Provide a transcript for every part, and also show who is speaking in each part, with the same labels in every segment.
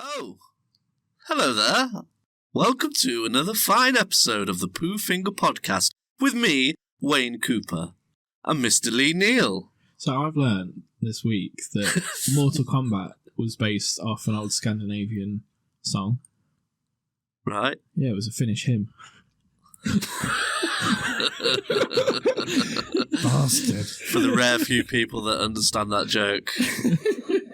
Speaker 1: Oh, hello there. Welcome to another fine episode of the Pooh Finger Podcast with me, Wayne Cooper, and Mr. Lee Neal.
Speaker 2: So I've learned this week that Mortal Kombat was based off an old Scandinavian song.
Speaker 1: Right?
Speaker 2: Yeah, it was a Finnish hymn.
Speaker 3: Bastard.
Speaker 1: For the rare few people that understand that joke.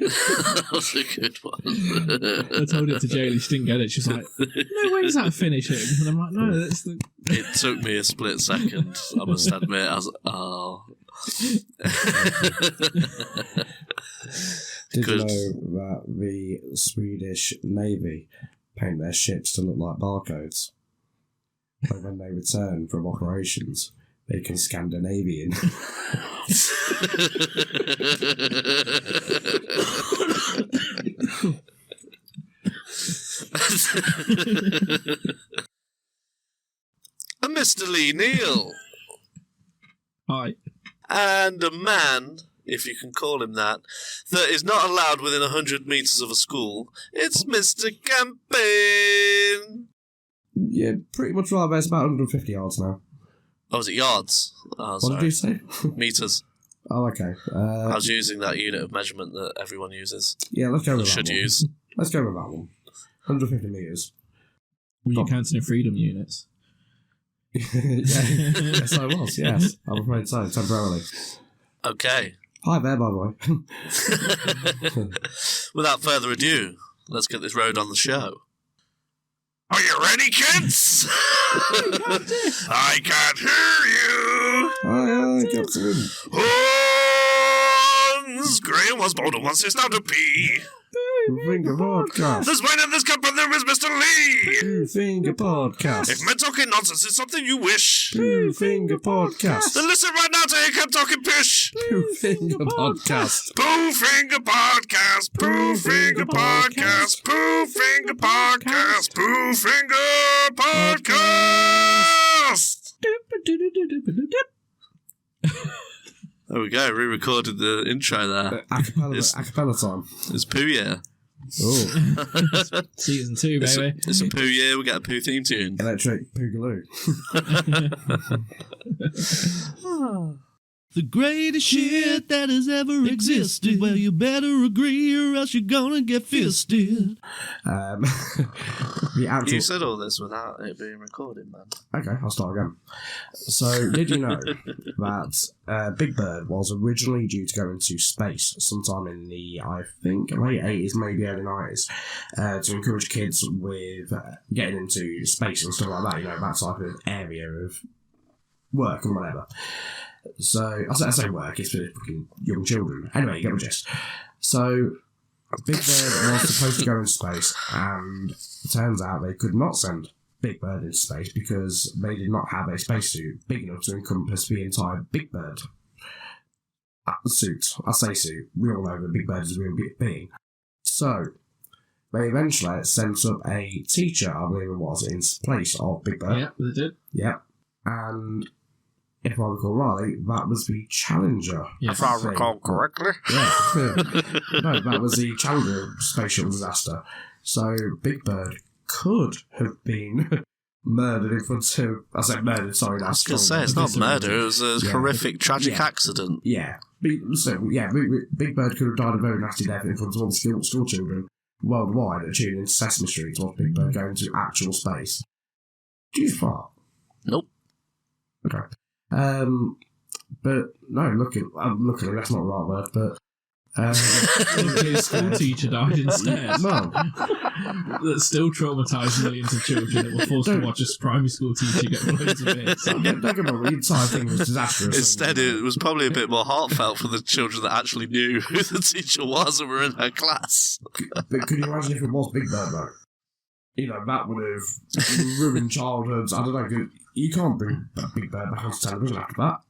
Speaker 1: That was a good one.
Speaker 2: I told it to Jaylee, she didn't get it. She's like, no way is that a Finnish hymn? And I'm like, no, that's the...
Speaker 1: It took me a split second, I must admit. I was
Speaker 3: Did you know that the Swedish Navy paint their ships to look like barcodes? But when they return from operations, they can Scandinavian.
Speaker 1: And Mr. Lee Neal.
Speaker 2: Hi.
Speaker 1: And a man, if you can call him that is not allowed within 100 metres of a school. It's Mr. Campaign.
Speaker 3: Yeah, pretty much right, but it's about 150 yards now.
Speaker 1: Oh, was it yards? Oh,
Speaker 3: What
Speaker 1: sorry.
Speaker 3: did you say?
Speaker 1: Metres.
Speaker 3: Oh, okay.
Speaker 1: I was using that unit of measurement that everyone uses.
Speaker 3: Yeah, let's go with that
Speaker 1: Should
Speaker 3: one.
Speaker 1: use.
Speaker 3: Let's go with that one. 150 metres.
Speaker 2: Were you counting in freedom units?
Speaker 3: Yes, I was, yes. I'm afraid so, temporarily.
Speaker 1: Okay.
Speaker 3: Hi there, by the way.
Speaker 1: Without further ado, let's get this road on the show. Are you ready, kids? I can't hear you.
Speaker 3: Aye, Captain.
Speaker 1: Hans Graham was born and wants his now to pee.
Speaker 3: Finger Podcast.
Speaker 1: There's wine in this cup and there is Mr. Lee.
Speaker 3: Finger Podcast.
Speaker 1: If men talking nonsense is something you wish,
Speaker 3: Finger Podcast.
Speaker 1: then listen right now to him talking pish.
Speaker 3: Finger Podcast.
Speaker 1: Pooh Finger Podcast, Pooh Finger Podcast, Pooh Finger Podcast, Pooh Finger Podcast. There we go, re-recorded the intro there.
Speaker 3: Acapella time.
Speaker 1: It's Pooh Year.
Speaker 3: Oh.
Speaker 2: Season 2, baby.
Speaker 1: It's a Pooh Year, we got a Pooh theme tune.
Speaker 3: Electric Poogaloo.
Speaker 4: The greatest shit that has ever existed. Well, you better agree or else you're gonna get fisted.
Speaker 3: The actual...
Speaker 1: You said all this without it being recorded, man.
Speaker 3: Okay, I'll start again. So, did you know that Big Bird was originally due to go into space sometime in the, I think, late 80s, maybe early 90s, to encourage kids with getting into space and stuff like that, you know, that type of area of work and whatever. So, I say work, it's for fucking young children. Anyway, you get the gist. So, Big Bird was supposed to go into space, and it turns out they could not send Big Bird into space because they did not have a spacesuit big enough to encompass the entire Big Bird suit. I say suit. We all know that Big Bird is a real being. So, they eventually sent up a teacher, I believe it was, in place of Big Bird.
Speaker 2: Yeah, they did.
Speaker 3: Yep. And if I recall rightly, that was the Challenger.
Speaker 2: Yes.
Speaker 1: If I recall correctly.
Speaker 3: Yeah. No, that was the Challenger space shuttle disaster. So Big Bird could have been murdered in front of... I said murdered, sorry.
Speaker 1: I was going to say, it's not murder, it was a horrific, tragic accident.
Speaker 3: Yeah. Big Bird could have died a very nasty death in front of all the school children worldwide that tuned into Sesame Street to watch Big Bird go into actual space. Do you fart?
Speaker 1: Nope.
Speaker 3: Okay. But no, luckily that's not the right word, but
Speaker 2: His school teacher died instead.
Speaker 3: no.
Speaker 2: That still traumatised millions of children that were forced to watch a primary school teacher get loads of bits.
Speaker 3: Don't get me wrong, the entire thing was disastrous.
Speaker 1: Instead, it was probably a bit more heartfelt for the children that actually knew who the teacher was and were in her class.
Speaker 3: But could you imagine if it was Big Bird though? You know, that would have ruined childhoods. I don't know. You can't bring Big Bird back onto television after that.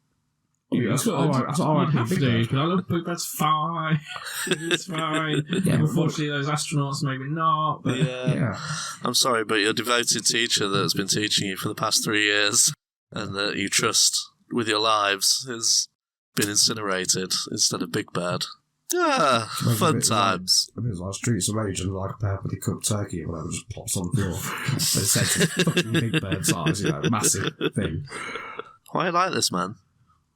Speaker 3: Yeah, that's all right. That's all right.
Speaker 2: You'd have to, because I love Big Bird's fine. It's fine.
Speaker 3: Yeah,
Speaker 2: unfortunately, those astronauts maybe not. But
Speaker 3: yeah.
Speaker 1: I'm sorry, but your devoted teacher that's been teaching you for the past 3 years and that you trust with your lives has been incinerated instead of Big Bird. Fun times.
Speaker 3: It was like Streets of Rage and like a perfectly cooked turkey or whatever just pops on the floor. But it's said to fucking Big Bird size, massive thing.
Speaker 1: Why you like this, man?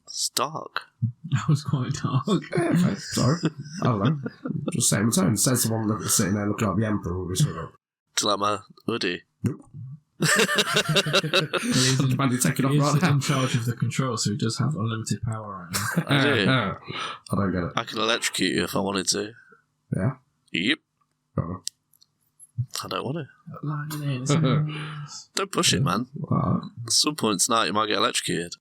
Speaker 1: It's dark.
Speaker 2: That was quite dark.
Speaker 3: Yeah, sorry. I don't know. Just setting the tone. Said someone sitting there looking like the Emperor with his hood up.
Speaker 1: Do you like my hoodie?
Speaker 3: Nope.
Speaker 2: He's in charge of the control, so he does have unlimited power right now.
Speaker 1: I do.
Speaker 3: I don't get it.
Speaker 1: I can electrocute you if I wanted to.
Speaker 3: Yeah?
Speaker 1: Yep.
Speaker 3: Oh.
Speaker 1: I don't want to.
Speaker 2: Lightning.
Speaker 1: Don't push it, man. At some point tonight, you might get electrocuted.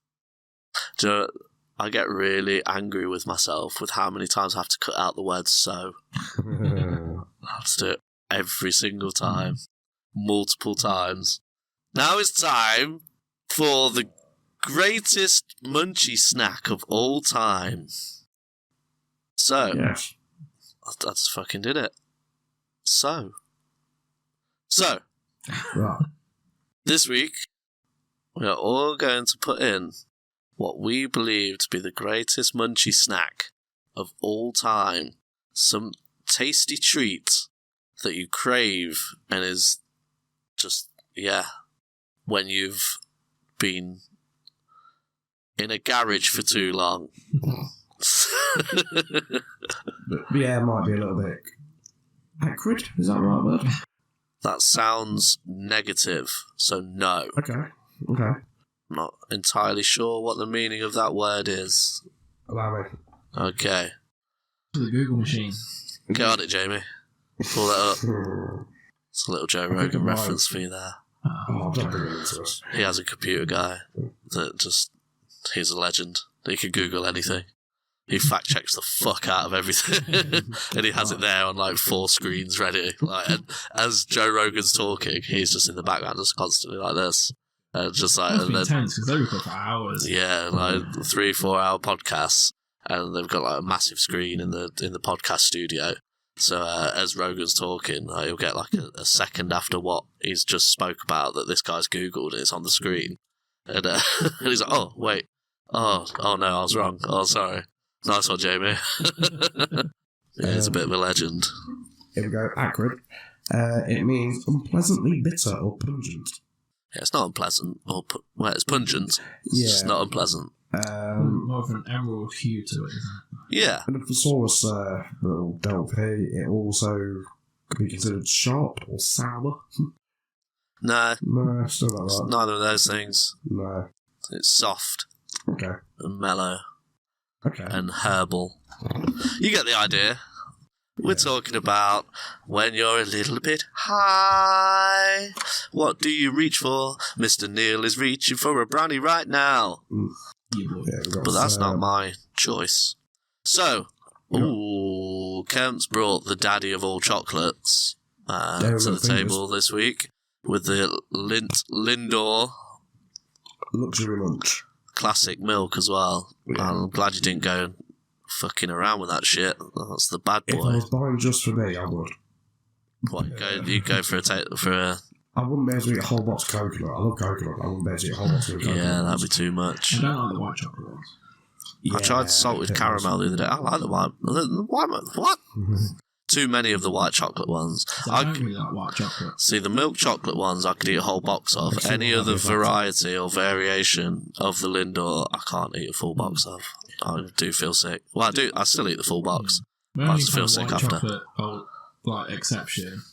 Speaker 1: Do you know, I get really angry with myself with how many times I have to cut out the word so. I just do it every single time. Multiple times. Now it's time for the greatest munchie snack of all time. So,
Speaker 3: yes.
Speaker 1: I just fucking did it. So,
Speaker 3: Right.
Speaker 1: this week, we are all going to put in what we believe to be the greatest munchie snack of all time. Some tasty treat that you crave and is just, when you've been in a garage for too long.
Speaker 3: Yeah, it might be a little bit acrid. Is that the right word?
Speaker 1: That sounds negative, so no.
Speaker 3: Okay.
Speaker 1: I'm not entirely sure what the meaning of that word is.
Speaker 3: Allow me.
Speaker 1: Okay.
Speaker 2: To the Google machine.
Speaker 1: Get on it, Jamie. Pull that up. It's a little Joe Rogan reference for you there.
Speaker 3: Oh, don't bring it into us.
Speaker 1: He has a computer guy that he's a legend. He can Google anything. He fact checks the fuck out of everything. And he has it there on like 4 screens ready. And as Joe Rogan's talking, he's just in the background just constantly like this. And just like,
Speaker 2: Must be intense because they record for hours.
Speaker 1: Yeah, like 3-4 hour podcasts. And they've got like a massive screen in the podcast studio. So as Rogan's talking, he'll get like a second after what he's just spoke about that this guy's Googled and it's on the screen. And, and he's like, oh, wait. Oh, no, I was wrong. Oh, sorry. Nice one, Jamie. He's a bit of a legend.
Speaker 3: Here we go. Acrid. It means unpleasantly bitter or pungent.
Speaker 1: Yeah, it's not unpleasant. It's pungent.
Speaker 3: Yeah.
Speaker 1: It's just not unpleasant.
Speaker 2: More of an emerald hue to it, isn't it?
Speaker 1: Yeah.
Speaker 3: And if the sauce little delve here, it also could be considered sharp or sour.
Speaker 1: No.
Speaker 3: No, still not right.
Speaker 1: Neither of those things.
Speaker 3: No.
Speaker 1: It's soft.
Speaker 3: Okay.
Speaker 1: And mellow.
Speaker 3: Okay.
Speaker 1: And herbal. You get the idea. We're talking about when you're a little bit high. What do you reach for? Mr. Neal is reaching for a brownie right now.
Speaker 3: Yeah,
Speaker 1: but that's not my choice. So, Kemp's brought the daddy of all chocolates to the table this week with the Lindor
Speaker 3: luxury lunch.
Speaker 1: Classic milk as well. Yeah. I'm glad you didn't go fucking around with that shit. That's the bad boy.
Speaker 3: If I was buying just for me, I would.
Speaker 1: What, you go for a...
Speaker 3: I wouldn't be able to eat a whole box of coconut. I love coconut. I wouldn't be able to eat a whole box of coconut.
Speaker 1: Yeah, that'd be too much.
Speaker 2: I don't like the white chocolate ones.
Speaker 1: Yeah, I tried salted caramel the other day. I like the white... What? Too many of the white chocolate ones.
Speaker 2: I don't really like white chocolate.
Speaker 1: See, the milk chocolate ones I could eat a whole box of. Any other variety or variation of the Lindor, I can't eat a full box of. I do feel sick. Well, I still eat the full box.
Speaker 2: Yeah.
Speaker 1: I just feel sick after.
Speaker 2: Chocolate, exception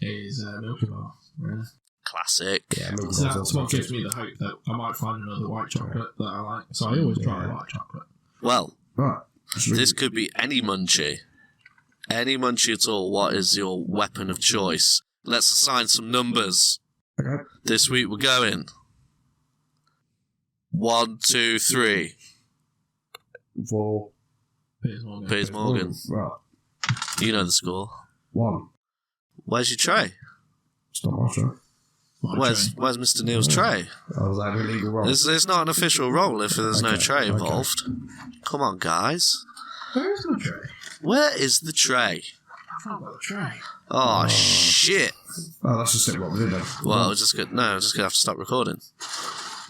Speaker 2: is Milky Bar. Really.
Speaker 1: Classic.
Speaker 3: Yeah,
Speaker 2: so that's what gives me the hope that I might find another white chocolate that I like. So I always try white chocolate.
Speaker 1: Well,
Speaker 3: right.
Speaker 1: This could be any munchie. Any munchie at all. What is your weapon of choice? Let's assign some numbers.
Speaker 3: Okay.
Speaker 1: This week we're going 1, 2, 3.
Speaker 3: 4.
Speaker 2: Piers Morgan.
Speaker 3: Right.
Speaker 1: You know the score.
Speaker 3: 1.
Speaker 1: Where's your tray?
Speaker 3: It's not my tray.
Speaker 1: Where's Mr. Neal's tray?
Speaker 3: I was having a legal roll.
Speaker 1: It's not an official roll if there's no tray involved. Come on, guys.
Speaker 2: Where is the tray?
Speaker 1: Where is the tray?
Speaker 2: I found the tray.
Speaker 1: Oh, shit.
Speaker 3: Oh, that's just what we did then.
Speaker 1: Well, we're just going to have to stop recording.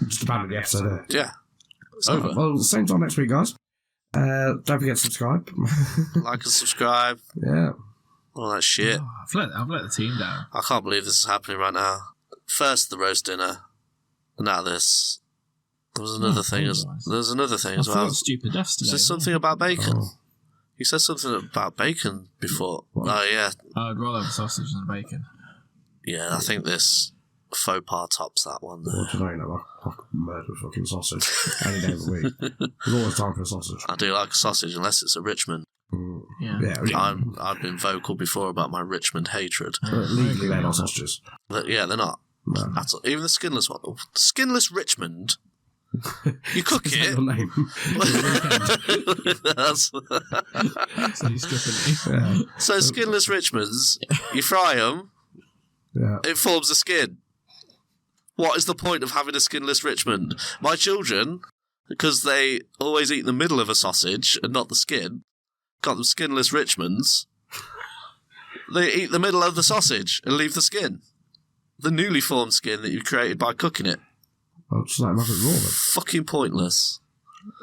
Speaker 3: Just abandon the episode there.
Speaker 1: Yeah. It's over.
Speaker 3: Well, same time next week, guys. Don't forget to subscribe.
Speaker 1: Like and subscribe.
Speaker 3: Yeah.
Speaker 1: All that shit.
Speaker 2: Oh, I've let the team down.
Speaker 1: I can't believe this is happening right now. First the roast dinner, and now this. There was another thing as
Speaker 2: I
Speaker 1: well.
Speaker 2: thought stupid deaths today.
Speaker 1: Is there something about bacon? You said something about bacon before.
Speaker 3: What?
Speaker 1: Oh yeah.
Speaker 2: I'd rather have sausage than bacon.
Speaker 1: Yeah, I think this faux pas tops that one there.
Speaker 3: What do you know? I murder fucking sausage any day of the week. There's always time for a sausage.
Speaker 1: I do like a sausage unless it's a Richmond.
Speaker 2: Yeah.
Speaker 1: I've been vocal before about my Richmond hatred.
Speaker 3: Legally, they're not sausages.
Speaker 1: Yeah, they're not.
Speaker 3: No.
Speaker 1: At all. Even the skinless one. Skinless Richmond. You cook
Speaker 3: Is
Speaker 1: it.
Speaker 3: that your name?
Speaker 2: So he's stripping me.
Speaker 3: Yeah.
Speaker 1: So skinless Richmonds, you fry them,
Speaker 3: Yeah.
Speaker 1: it forms a skin. What is the point of having a skinless Richmond? My children, because they always eat the middle of a sausage and not the skin, got them skinless Richmonds. They eat the middle of the sausage and leave the skin. The newly formed skin that you've created by cooking it.
Speaker 3: I'll just let them have it raw then.
Speaker 1: Fucking pointless.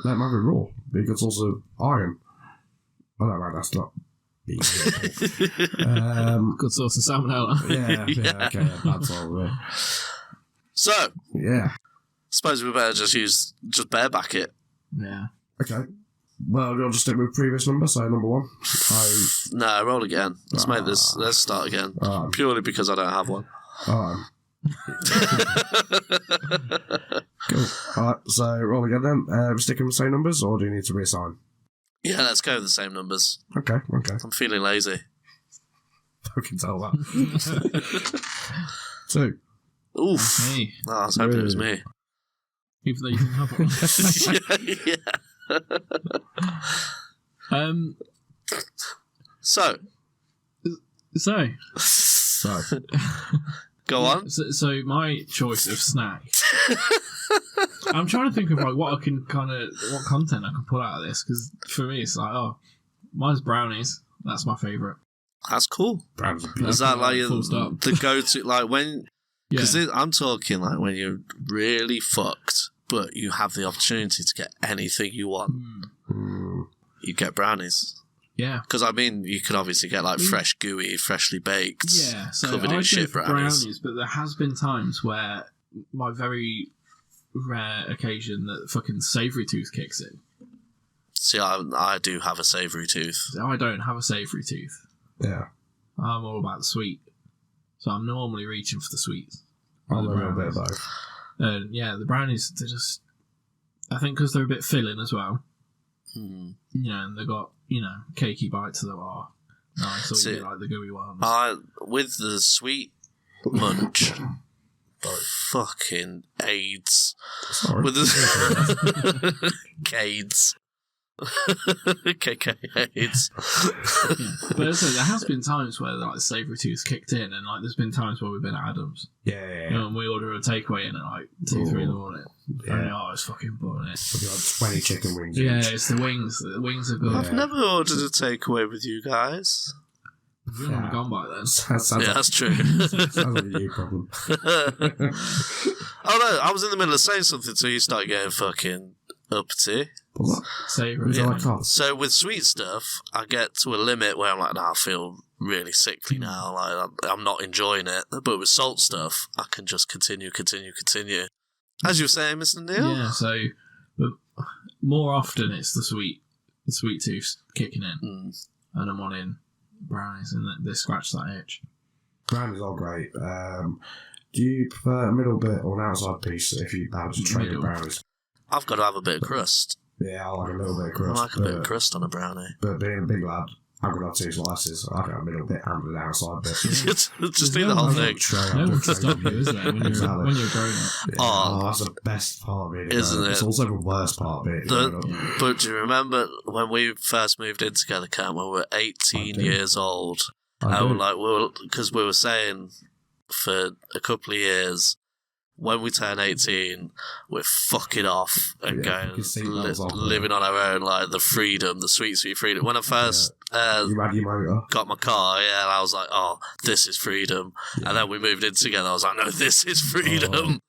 Speaker 3: Let them have it raw. Because it's also iron. Oh, no, that's not beef.
Speaker 2: Good source of salmonella.
Speaker 3: Yeah, okay, yeah, that's all. Yeah.
Speaker 1: So,
Speaker 3: Yeah.
Speaker 1: suppose we better just bareback it.
Speaker 2: Yeah.
Speaker 3: Okay. Well, we'll just stick with previous number, so number 1.
Speaker 1: No, roll again. Let's start again. Purely because I don't have one.
Speaker 3: Alright. Cool. Alright, so roll again then. We sticking with the same numbers, or do you need to reassign?
Speaker 1: Yeah, let's go with the same numbers.
Speaker 3: Okay.
Speaker 1: I'm feeling lazy.
Speaker 3: I can tell that. 2.
Speaker 1: Oof.
Speaker 2: Hey.
Speaker 1: Oh, I was hoping it was me.
Speaker 2: Even though you didn't have one.
Speaker 1: Yeah. So, go on.
Speaker 2: So my choice of snack. I'm trying to think of like what content I can pull out of this, because for me it's like, oh, mine's brownies. That's my favourite.
Speaker 1: That's cool.
Speaker 3: Browns are
Speaker 1: Is
Speaker 3: beautiful.
Speaker 1: that like
Speaker 2: Full stop.
Speaker 1: the go-to, like when?
Speaker 2: Yeah.
Speaker 1: Because I'm talking like when you're really fucked, but you have the opportunity to get anything you want. You get brownies.
Speaker 2: Yeah.
Speaker 1: Because I mean, you can obviously get like fresh, gooey, freshly baked,
Speaker 2: Yeah, so
Speaker 1: covered in
Speaker 2: I
Speaker 1: shit
Speaker 2: go for
Speaker 1: brownies.
Speaker 2: but there has been times where my very rare occasion that fucking savoury tooth kicks in.
Speaker 1: See, I do have a savoury tooth.
Speaker 2: I don't have a savoury tooth.
Speaker 3: Yeah.
Speaker 2: I'm all about the sweet. So I'm normally reaching for the sweets.
Speaker 3: I'll
Speaker 2: The
Speaker 3: a little bit of
Speaker 2: brownies.
Speaker 3: both.
Speaker 2: And yeah, the brownies, they're just... I think because they're a bit filling as well.
Speaker 1: Hmm.
Speaker 2: You know, and they've got, cakey bites that are nice. Or
Speaker 1: See,
Speaker 2: you get like the gooey ones.
Speaker 1: With the sweet munch, fucking AIDS.
Speaker 3: Sorry.
Speaker 1: With the AIDS. KK AIDS.
Speaker 2: But as I said, there has been times where like the savoury tooth's kicked in, and like there's been times where we've been at Adams.
Speaker 3: Yeah.
Speaker 2: And we order a takeaway in at like 2-3 in the morning.
Speaker 3: Yeah.
Speaker 2: And it's fucking boiling it.
Speaker 3: We've got 20 chicken wings
Speaker 2: Yeah,
Speaker 3: each.
Speaker 2: it's the wings. The wings are good.
Speaker 1: I've never ordered a takeaway with you guys.
Speaker 2: We've already gone by then.
Speaker 3: Sounds
Speaker 1: Yeah,
Speaker 3: like,
Speaker 1: that's true.
Speaker 3: sounds like a you problem.
Speaker 1: Oh no, I was in the middle of saying something so you start getting fucking uppity.
Speaker 3: What?
Speaker 2: Savoury.
Speaker 3: Is it like that?
Speaker 1: So with sweet stuff, I get to a limit where I'm like, I feel really sickly now. Like I'm not enjoying it. But with salt stuff, I can just continue. As you were saying, Mr. Neal.
Speaker 2: Yeah, so but more often it's the sweet tooth kicking in, and I'm wanting brownies, and they scratch that itch.
Speaker 3: Brownies are great. Do you prefer a middle bit or an outside piece if you have to trade
Speaker 2: Middle.
Speaker 3: brownies?
Speaker 1: I've got to have a bit of crust.
Speaker 3: Yeah, I like a little bit of
Speaker 1: I
Speaker 3: crust.
Speaker 1: like a bit of crust on a brownie.
Speaker 3: But being a big lad, I'm going to have 2 slices. I can have a middle bit and an outside bit.
Speaker 1: Just do the whole thing.
Speaker 2: No one can stop you, is there? When you're
Speaker 3: Exactly.
Speaker 2: when you're growing up.
Speaker 3: Yeah,
Speaker 1: Oh.
Speaker 3: that's the best part of it.
Speaker 1: Isn't it?
Speaker 3: It's also the worst part of it.
Speaker 1: But do you remember when we first moved in together, Cam, when we were 18
Speaker 3: do.
Speaker 1: years old? Because we were saying for a couple of years, when we turn 18, we're fucking off and
Speaker 3: Yeah, you can see those off,
Speaker 1: living on our own, like the freedom, the sweet, sweet freedom. When I first
Speaker 3: You had your motor.
Speaker 1: got my car, and I was like, oh, this is freedom.
Speaker 3: Yeah.
Speaker 1: And then we moved in together, I was like, no, this is freedom.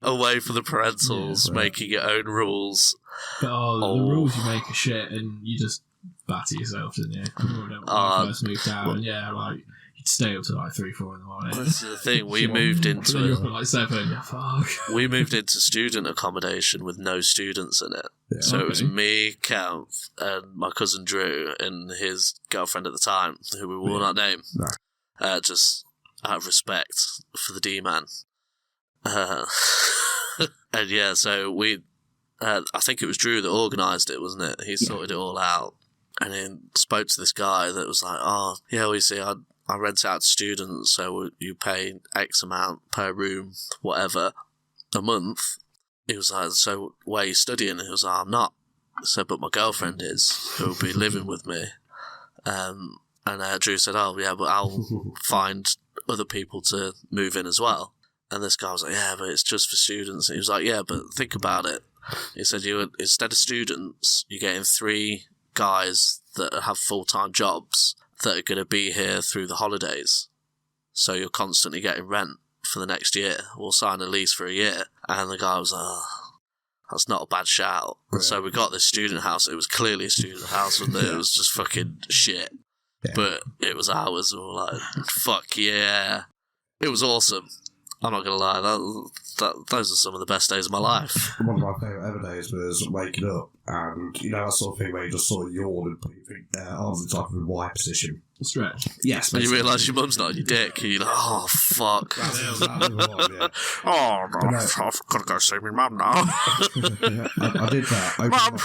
Speaker 1: Away from the parentals,
Speaker 3: Yeah,
Speaker 1: making your own rules.
Speaker 2: But the rules you make are shit, and you just batter yourself, didn't you? When I first moved out, and you'd stay up till like 3-4 in the morning.
Speaker 1: This is the thing. We moved into.
Speaker 2: Then you're up at like 7. Fuck.
Speaker 1: We moved into student accommodation with no students in it.
Speaker 3: Yeah.
Speaker 1: So it was me, Kev, and my cousin Drew, and his girlfriend at the time, who we will not name.
Speaker 3: No.
Speaker 1: Just out of respect for the D-man. And yeah, so we. I think it was Drew that organised it, wasn't it? He sorted it all out. And then spoke to this guy that was like, oh, yeah, we see, I rent out to students, so you pay X amount per room, whatever, a month. He was like, so where are you studying? He was like, I'm not. I said, but my girlfriend is, who will be living with me. And Drew said, oh, yeah, but I'll find other people to move in as well. And this guy was like, yeah, but it's just for students. And he was like, yeah, but think about it. He said, instead of students, you're getting 3 guys that have full-time jobs that are going to be here through the holidays. So you're constantly getting rent for the next year. We'll sign a lease for a year. And the guy was like, oh, that's not a bad shout.
Speaker 3: Right.
Speaker 1: And so we got this student house. It was clearly a student house, and it was just fucking shit.
Speaker 3: Yeah.
Speaker 1: But it was ours. We were like, fuck yeah. It was awesome. I'm not going to lie, those are some of the best days of my life.
Speaker 3: One of my favourite ever days was waking up and, that sort of thing where you just sort of yawn and put your arms in the top of a Y position.
Speaker 2: Stretch.
Speaker 3: Yes.
Speaker 1: And you realise your mum's not on your dick, and you're like, oh, fuck.
Speaker 3: That was one, yeah.
Speaker 1: Oh, no, I've got to go see my mum now.
Speaker 3: I did that.
Speaker 1: Mum,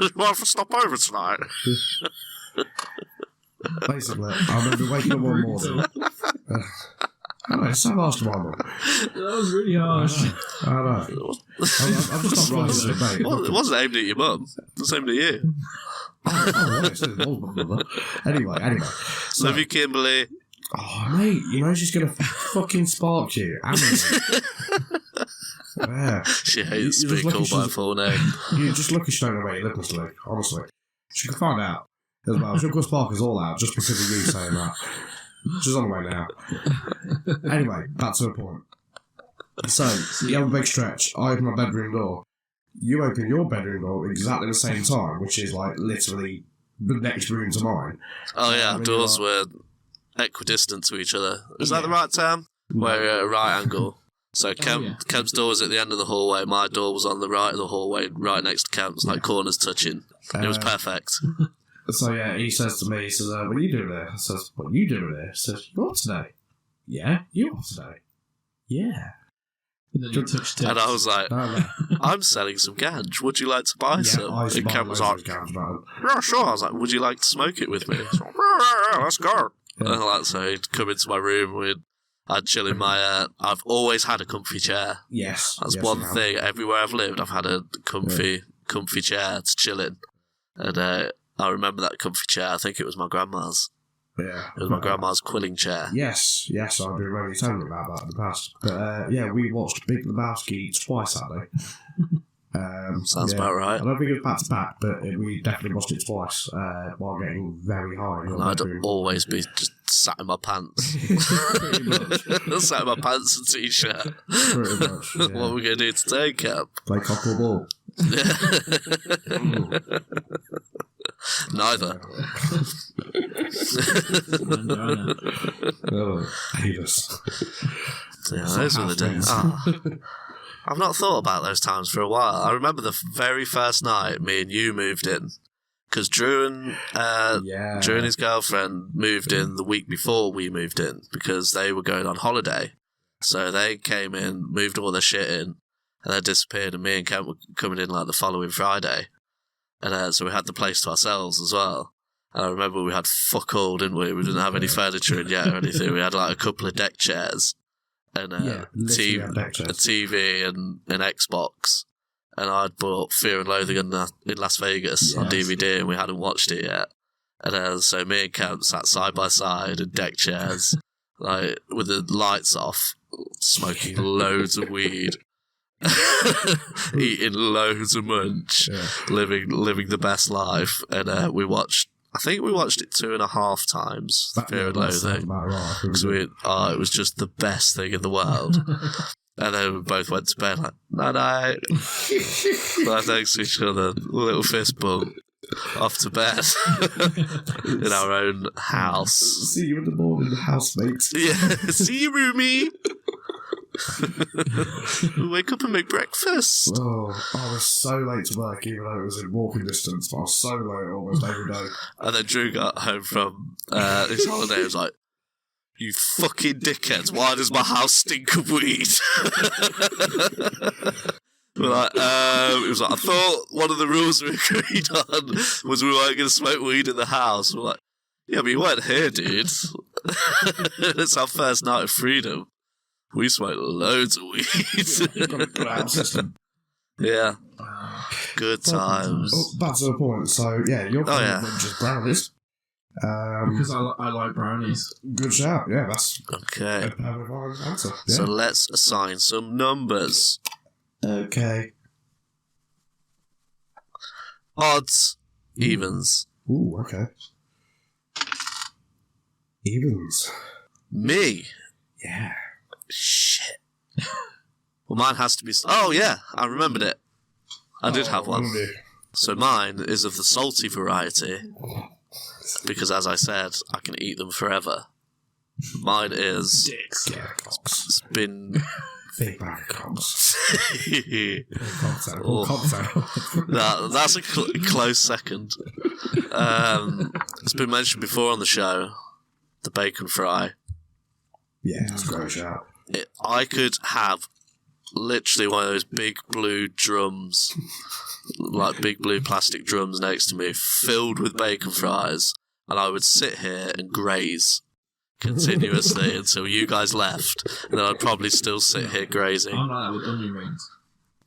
Speaker 1: you want to stop over tonight?
Speaker 3: Basically, I remember waking up one morning. I know, it's so harsh to my mum.
Speaker 2: That was really harsh.
Speaker 3: I know. I'm just not rising to the bait.
Speaker 1: Well, it wasn't aimed at your mum. It was aimed at you.
Speaker 3: Oh, it was my mother. Anyway. So,
Speaker 1: Love you, Kimberly.
Speaker 3: Oh, mate, she's going to fucking spark you. Yeah.
Speaker 1: She hates
Speaker 3: You
Speaker 1: being
Speaker 3: just
Speaker 1: called
Speaker 3: look
Speaker 1: by
Speaker 3: at
Speaker 1: a full name.
Speaker 3: You just look at she don't know where you live, Mr. Luke, honestly. She can find out as well. She'll go spark us all out just because of you saying that. She's on the way now. Anyway, back to the point. So, you have a big stretch. I open my bedroom door. You open your bedroom door exactly the same time, which is like literally the next room to mine.
Speaker 1: Oh, yeah, our doors were equidistant to each other. Is that the right term? We're at a right angle. So Kemp's door was at the end of the hallway. My door was on the right of the hallway, right next to Kemp's, like corners touching. It was perfect.
Speaker 3: So yeah, he says to me, he says, what are you doing there? I says, what are you doing there? He says, you off today? Yeah, you off today? Yeah.
Speaker 2: And then you touched it.
Speaker 1: And I was like,
Speaker 3: No.
Speaker 1: I'm selling some ganj. Would you like to buy some?
Speaker 3: I used to
Speaker 1: And
Speaker 3: buy
Speaker 1: Kemp was
Speaker 3: loads
Speaker 1: like,
Speaker 3: of gams,
Speaker 1: yeah, sure. I was like, would you like to smoke it with me? He's like, yeah, let's go.
Speaker 3: Yeah.
Speaker 1: And like, so he'd come into my room. I'd chill in my... I've always had a comfy chair.
Speaker 3: Yes.
Speaker 1: That's
Speaker 3: yes,
Speaker 1: one thing. Everywhere I've lived, I've had a comfy chair to chill in. And I remember that comfy chair. I think it was my grandma's.
Speaker 3: Yeah.
Speaker 1: It was my grandma's quilling chair.
Speaker 3: Yes, I do remember you telling me about that in the past. But yeah, we watched Big Lebowski twice that day.
Speaker 1: Sounds about right.
Speaker 3: I don't think it was back to back, but we definitely watched it twice while getting very high.
Speaker 1: And I'd always be just sat in my pants.
Speaker 3: Pretty much.
Speaker 1: Sat in my pants and t-shirt.
Speaker 3: Pretty much. Yeah.
Speaker 1: What are we going to do today, Cap?
Speaker 3: Play cock or ball.
Speaker 1: Neither.
Speaker 3: Oh, hate us.
Speaker 1: Yeah, those were the days. I've not thought about those times for a while. I remember the very first night me and you moved in. Because Drew and his girlfriend moved in the week before we moved in because they were going on holiday. So they came in, moved all their shit in, and they disappeared. And me and Kent were coming in like the following Friday. And so we had the place to ourselves as well. And I remember we had fuck all, didn't we? We didn't have any furniture in yet or anything. We had like a couple of deck chairs and a TV and an Xbox. And I'd bought Fear and Loathing in Las Vegas on DVD, and we hadn't watched it yet. And so me and Kemp sat side by side in deck chairs, like with the lights off, smoking loads of weed, eating loads of munch, living the best life. And we watched. I think we watched it 2.5 times. Fear and Loathing. Because it was just the best thing in the world. And then we both went to bed like, night-night. Right next to each other, little fist bump, off to bed in our own house.
Speaker 3: See you in the morning, housemate.
Speaker 1: Yeah, see you, roomie. Wake up and make breakfast.
Speaker 3: Oh, I was so late to work, even though it was in walking distance, but I was so late almost every day.
Speaker 1: And then Drew got home from his holiday and was like, you fucking dickheads, why does my house stink of weed? We're like, it was like, I thought one of the rules we agreed on was we weren't going to smoke weed in the house. We're like, yeah, but you weren't here, dude. It's our first night of freedom. We smoked loads of weed.
Speaker 3: Got a good out system.
Speaker 1: Yeah. Good times.
Speaker 3: Oh, back to the point. So, yeah, you're just brownies.
Speaker 2: Because I like brownies.
Speaker 3: Good shout. Yeah, that's
Speaker 1: Okay.
Speaker 3: a perfect answer. Yeah.
Speaker 1: So let's assign some numbers.
Speaker 3: Okay.
Speaker 1: Odds, evens.
Speaker 3: Ooh, okay. Evens.
Speaker 1: Me.
Speaker 3: Yeah.
Speaker 1: Shit. Well, mine has to be... Oh, yeah, I remembered it. I did have one.
Speaker 3: Wonderful.
Speaker 1: So mine is of the salty variety, because as I said, I can eat them forever. Mine is...
Speaker 2: Dicks.
Speaker 3: Yeah,
Speaker 1: It's been...
Speaker 3: Big bag of cocks.
Speaker 1: Oh.
Speaker 3: Cocktail.
Speaker 1: That's a close second. It's been mentioned before on the show, the bacon fry.
Speaker 3: Yeah, that's a great shout.
Speaker 1: I could have literally one of those big blue drums, like big blue plastic drums next to me, filled with bacon fries, and I would sit here and graze continuously until you guys left, and then I'd probably still sit here grazing.
Speaker 2: I'm like that with onion rings.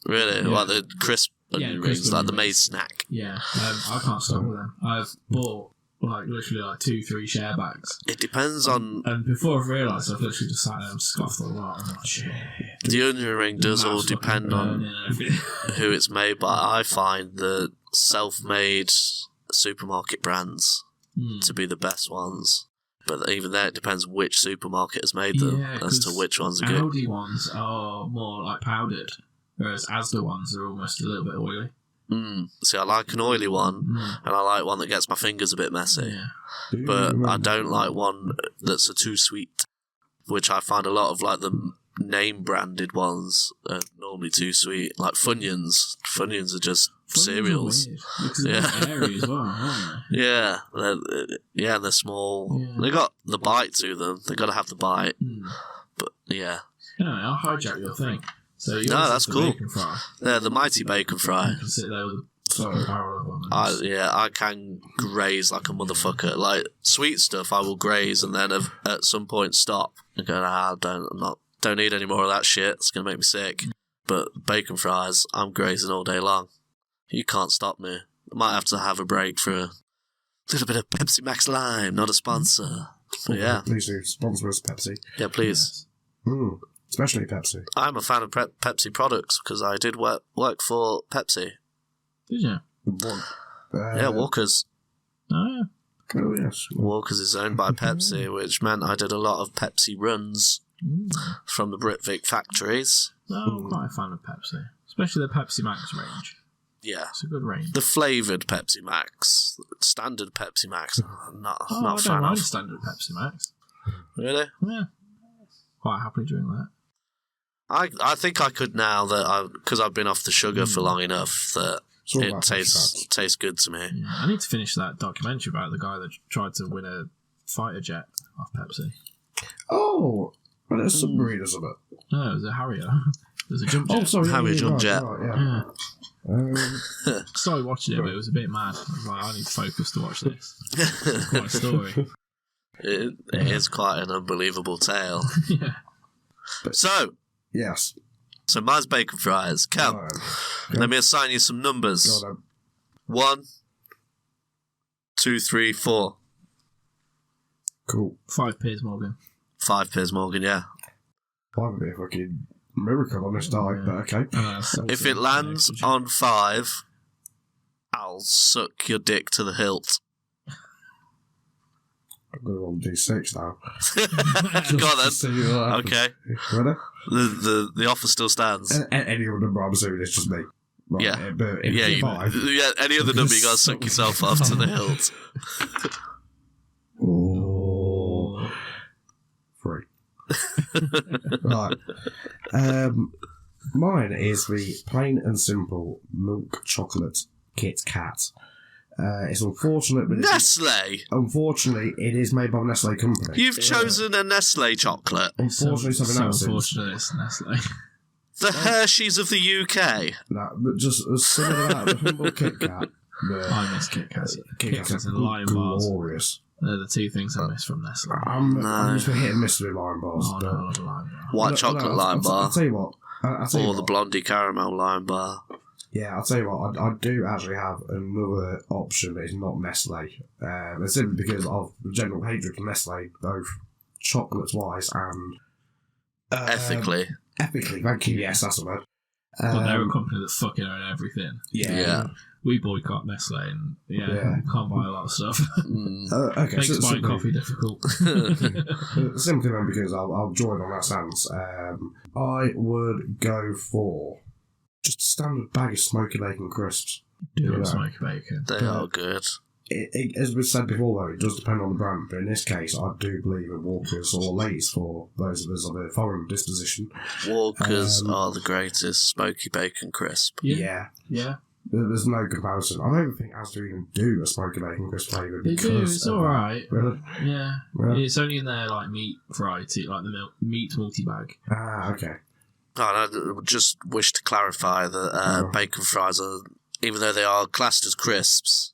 Speaker 1: Really?
Speaker 2: Yeah.
Speaker 1: Like the crisp onion
Speaker 2: crisp
Speaker 1: rings, like
Speaker 2: onion
Speaker 1: the
Speaker 2: rings.
Speaker 1: maize snack.
Speaker 2: Yeah, I can't stop with them. I've bought literally 2-3 share bags,
Speaker 1: It depends on...
Speaker 2: and before I've realised, I've literally just sat there and scoffed a lot. I'm like, shit.
Speaker 1: The onion ring does all
Speaker 2: Mouth's fucking
Speaker 1: depend on
Speaker 2: burning and everything.
Speaker 1: who it's made by. I find the self-made supermarket brands to be the best ones. But even there, it depends which supermarket has made them as to
Speaker 2: 'cause
Speaker 1: which ones are good.
Speaker 2: Aldi ones are more like powdered, whereas Asda ones are almost a little bit oily.
Speaker 1: See, I like an oily one, and I like one that gets my fingers a bit messy.
Speaker 2: Yeah.
Speaker 1: But I don't like one that's too sweet, which I find a lot of like the name-branded ones are normally too sweet. Like Funyuns. Funyuns are just cereals.
Speaker 2: Because they're airy as well, aren't they?
Speaker 1: Yeah, they're small.
Speaker 2: Yeah.
Speaker 1: They got the bite to them. They got to have the bite. But yeah,
Speaker 2: Anyway, I'll hijack your thing. So yours
Speaker 1: that's
Speaker 2: is the
Speaker 1: cool.
Speaker 2: bacon fry.
Speaker 1: they're the mighty bacon fry.
Speaker 2: You can sit there with a barrel of them.
Speaker 1: I can graze like a motherfucker. Like sweet stuff, I will graze and then at some point stop and go, don't need any more of that shit. It's gonna make me sick. But bacon fries, I'm grazing all day long. You can't stop me. I might have to have a break for a little bit of Pepsi Max Lime, not a sponsor. But yeah.
Speaker 3: Please do. Sponsor us, Pepsi.
Speaker 1: Yeah, please.
Speaker 3: Especially Pepsi.
Speaker 1: I'm a fan of Pepsi products because I did work for Pepsi.
Speaker 2: Did you?
Speaker 1: Yeah, Walker's.
Speaker 2: Oh, yeah.
Speaker 3: Oh, yes.
Speaker 1: Walker's is owned by Pepsi, which meant I did a lot of Pepsi runs from the Britvic factories.
Speaker 2: No, I'm quite a fan of Pepsi. Especially the Pepsi Max range.
Speaker 1: Yeah.
Speaker 2: It's a good range.
Speaker 1: The flavoured Pepsi Max. Standard Pepsi Max. Not a
Speaker 2: I don't
Speaker 1: fan
Speaker 2: mind
Speaker 1: of.
Speaker 2: standard Pepsi Max.
Speaker 1: Really?
Speaker 2: Yeah. Quite happily doing that.
Speaker 1: I think I could now that because I've been off the sugar for long enough that
Speaker 3: It's all
Speaker 1: it
Speaker 3: about
Speaker 1: tastes good to me.
Speaker 2: Yeah. I need to finish that documentary about the guy that tried to win a fighter jet off Pepsi.
Speaker 3: Oh, well, there's submarine or something.
Speaker 2: No, it was a Harrier. It was a jump jet.
Speaker 3: Oh, sorry.
Speaker 1: Harry jump jet.
Speaker 3: Right,
Speaker 2: Yeah. Started watching it, but it was a bit mad. I was like, I need to focus to watch this. It's quite a story.
Speaker 1: It is quite an unbelievable tale.
Speaker 2: Yeah.
Speaker 1: So
Speaker 3: yes.
Speaker 1: mine's bacon fries. Cam, let me assign you some numbers.
Speaker 3: Go on,
Speaker 1: 1, 2, 3, 4.
Speaker 3: cool.
Speaker 2: 5 Piers Morgan.
Speaker 1: 5 Piers Morgan, yeah.
Speaker 3: Might be a fucking miracle on this diet, but okay.
Speaker 1: If it lands on 5, I'll suck your dick to the hilt.
Speaker 3: I'm going to roll D6 now.
Speaker 1: Go on then. Okay.
Speaker 3: Ready?
Speaker 1: The offer still stands.
Speaker 3: Any other number, I'm assuming it's just me. Right,
Speaker 1: Yeah.
Speaker 3: But if
Speaker 1: Yeah,
Speaker 3: it's 5...
Speaker 1: any other number, you got to suck yourself off to the hilt.
Speaker 3: Oh. 3. Right. Mine is the plain and simple milk chocolate Kit Kat. It's unfortunate, but unfortunately, it is made by a Nestle company.
Speaker 1: You've chosen a Nestle chocolate.
Speaker 3: Unfortunately, something else.
Speaker 2: Unfortunately, it's Nestle.
Speaker 1: The Hershey's of the UK.
Speaker 3: No, but just similar to that, the humble Kit Kat.
Speaker 2: I miss Kit Kats.
Speaker 3: Kit Kats
Speaker 2: and Lion Bars.
Speaker 3: Glorious.
Speaker 2: They're the two things I miss from Nestle.
Speaker 3: I'm just a hit and miss with Lion Bars.
Speaker 2: Oh, no, I love a Lion Bar.
Speaker 1: White chocolate Lion Bar.
Speaker 3: I'll tell you what.
Speaker 1: Or the blondie caramel Lion Bar.
Speaker 3: Yeah, I'll tell you what, I do actually have another option that is not Nestle. It's simply because of the general hatred for Nestle, both chocolate-wise and...
Speaker 1: ethically.
Speaker 3: Ethically, thank you, yes, that's the word.
Speaker 2: But they're a company that fucking own everything.
Speaker 1: Yeah.
Speaker 2: We boycott Nestle and, can't buy a lot of stuff.
Speaker 3: Okay,
Speaker 2: Makes buying coffee difficult.
Speaker 3: Simply then, because I'll join on that stance, I would go for just a standard bag of smoky bacon crisps.
Speaker 2: Smoky bacon.
Speaker 1: They are good.
Speaker 3: It, as we said before, though, it does depend on the brand, but in this case, I do believe in Walkers or Lay's for those of us of a foreign disposition.
Speaker 1: Walkers are the greatest smoky bacon crisp.
Speaker 3: Yeah. There's no comparison. I don't even think Asda even do a smoky bacon crisp flavour.
Speaker 2: They do, it's alright.
Speaker 3: Really?
Speaker 2: Yeah. It's only in their meat variety, like the meat multi-bag.
Speaker 3: Ah, okay.
Speaker 1: I just wish to clarify that bacon fries are, even though they are classed as crisps,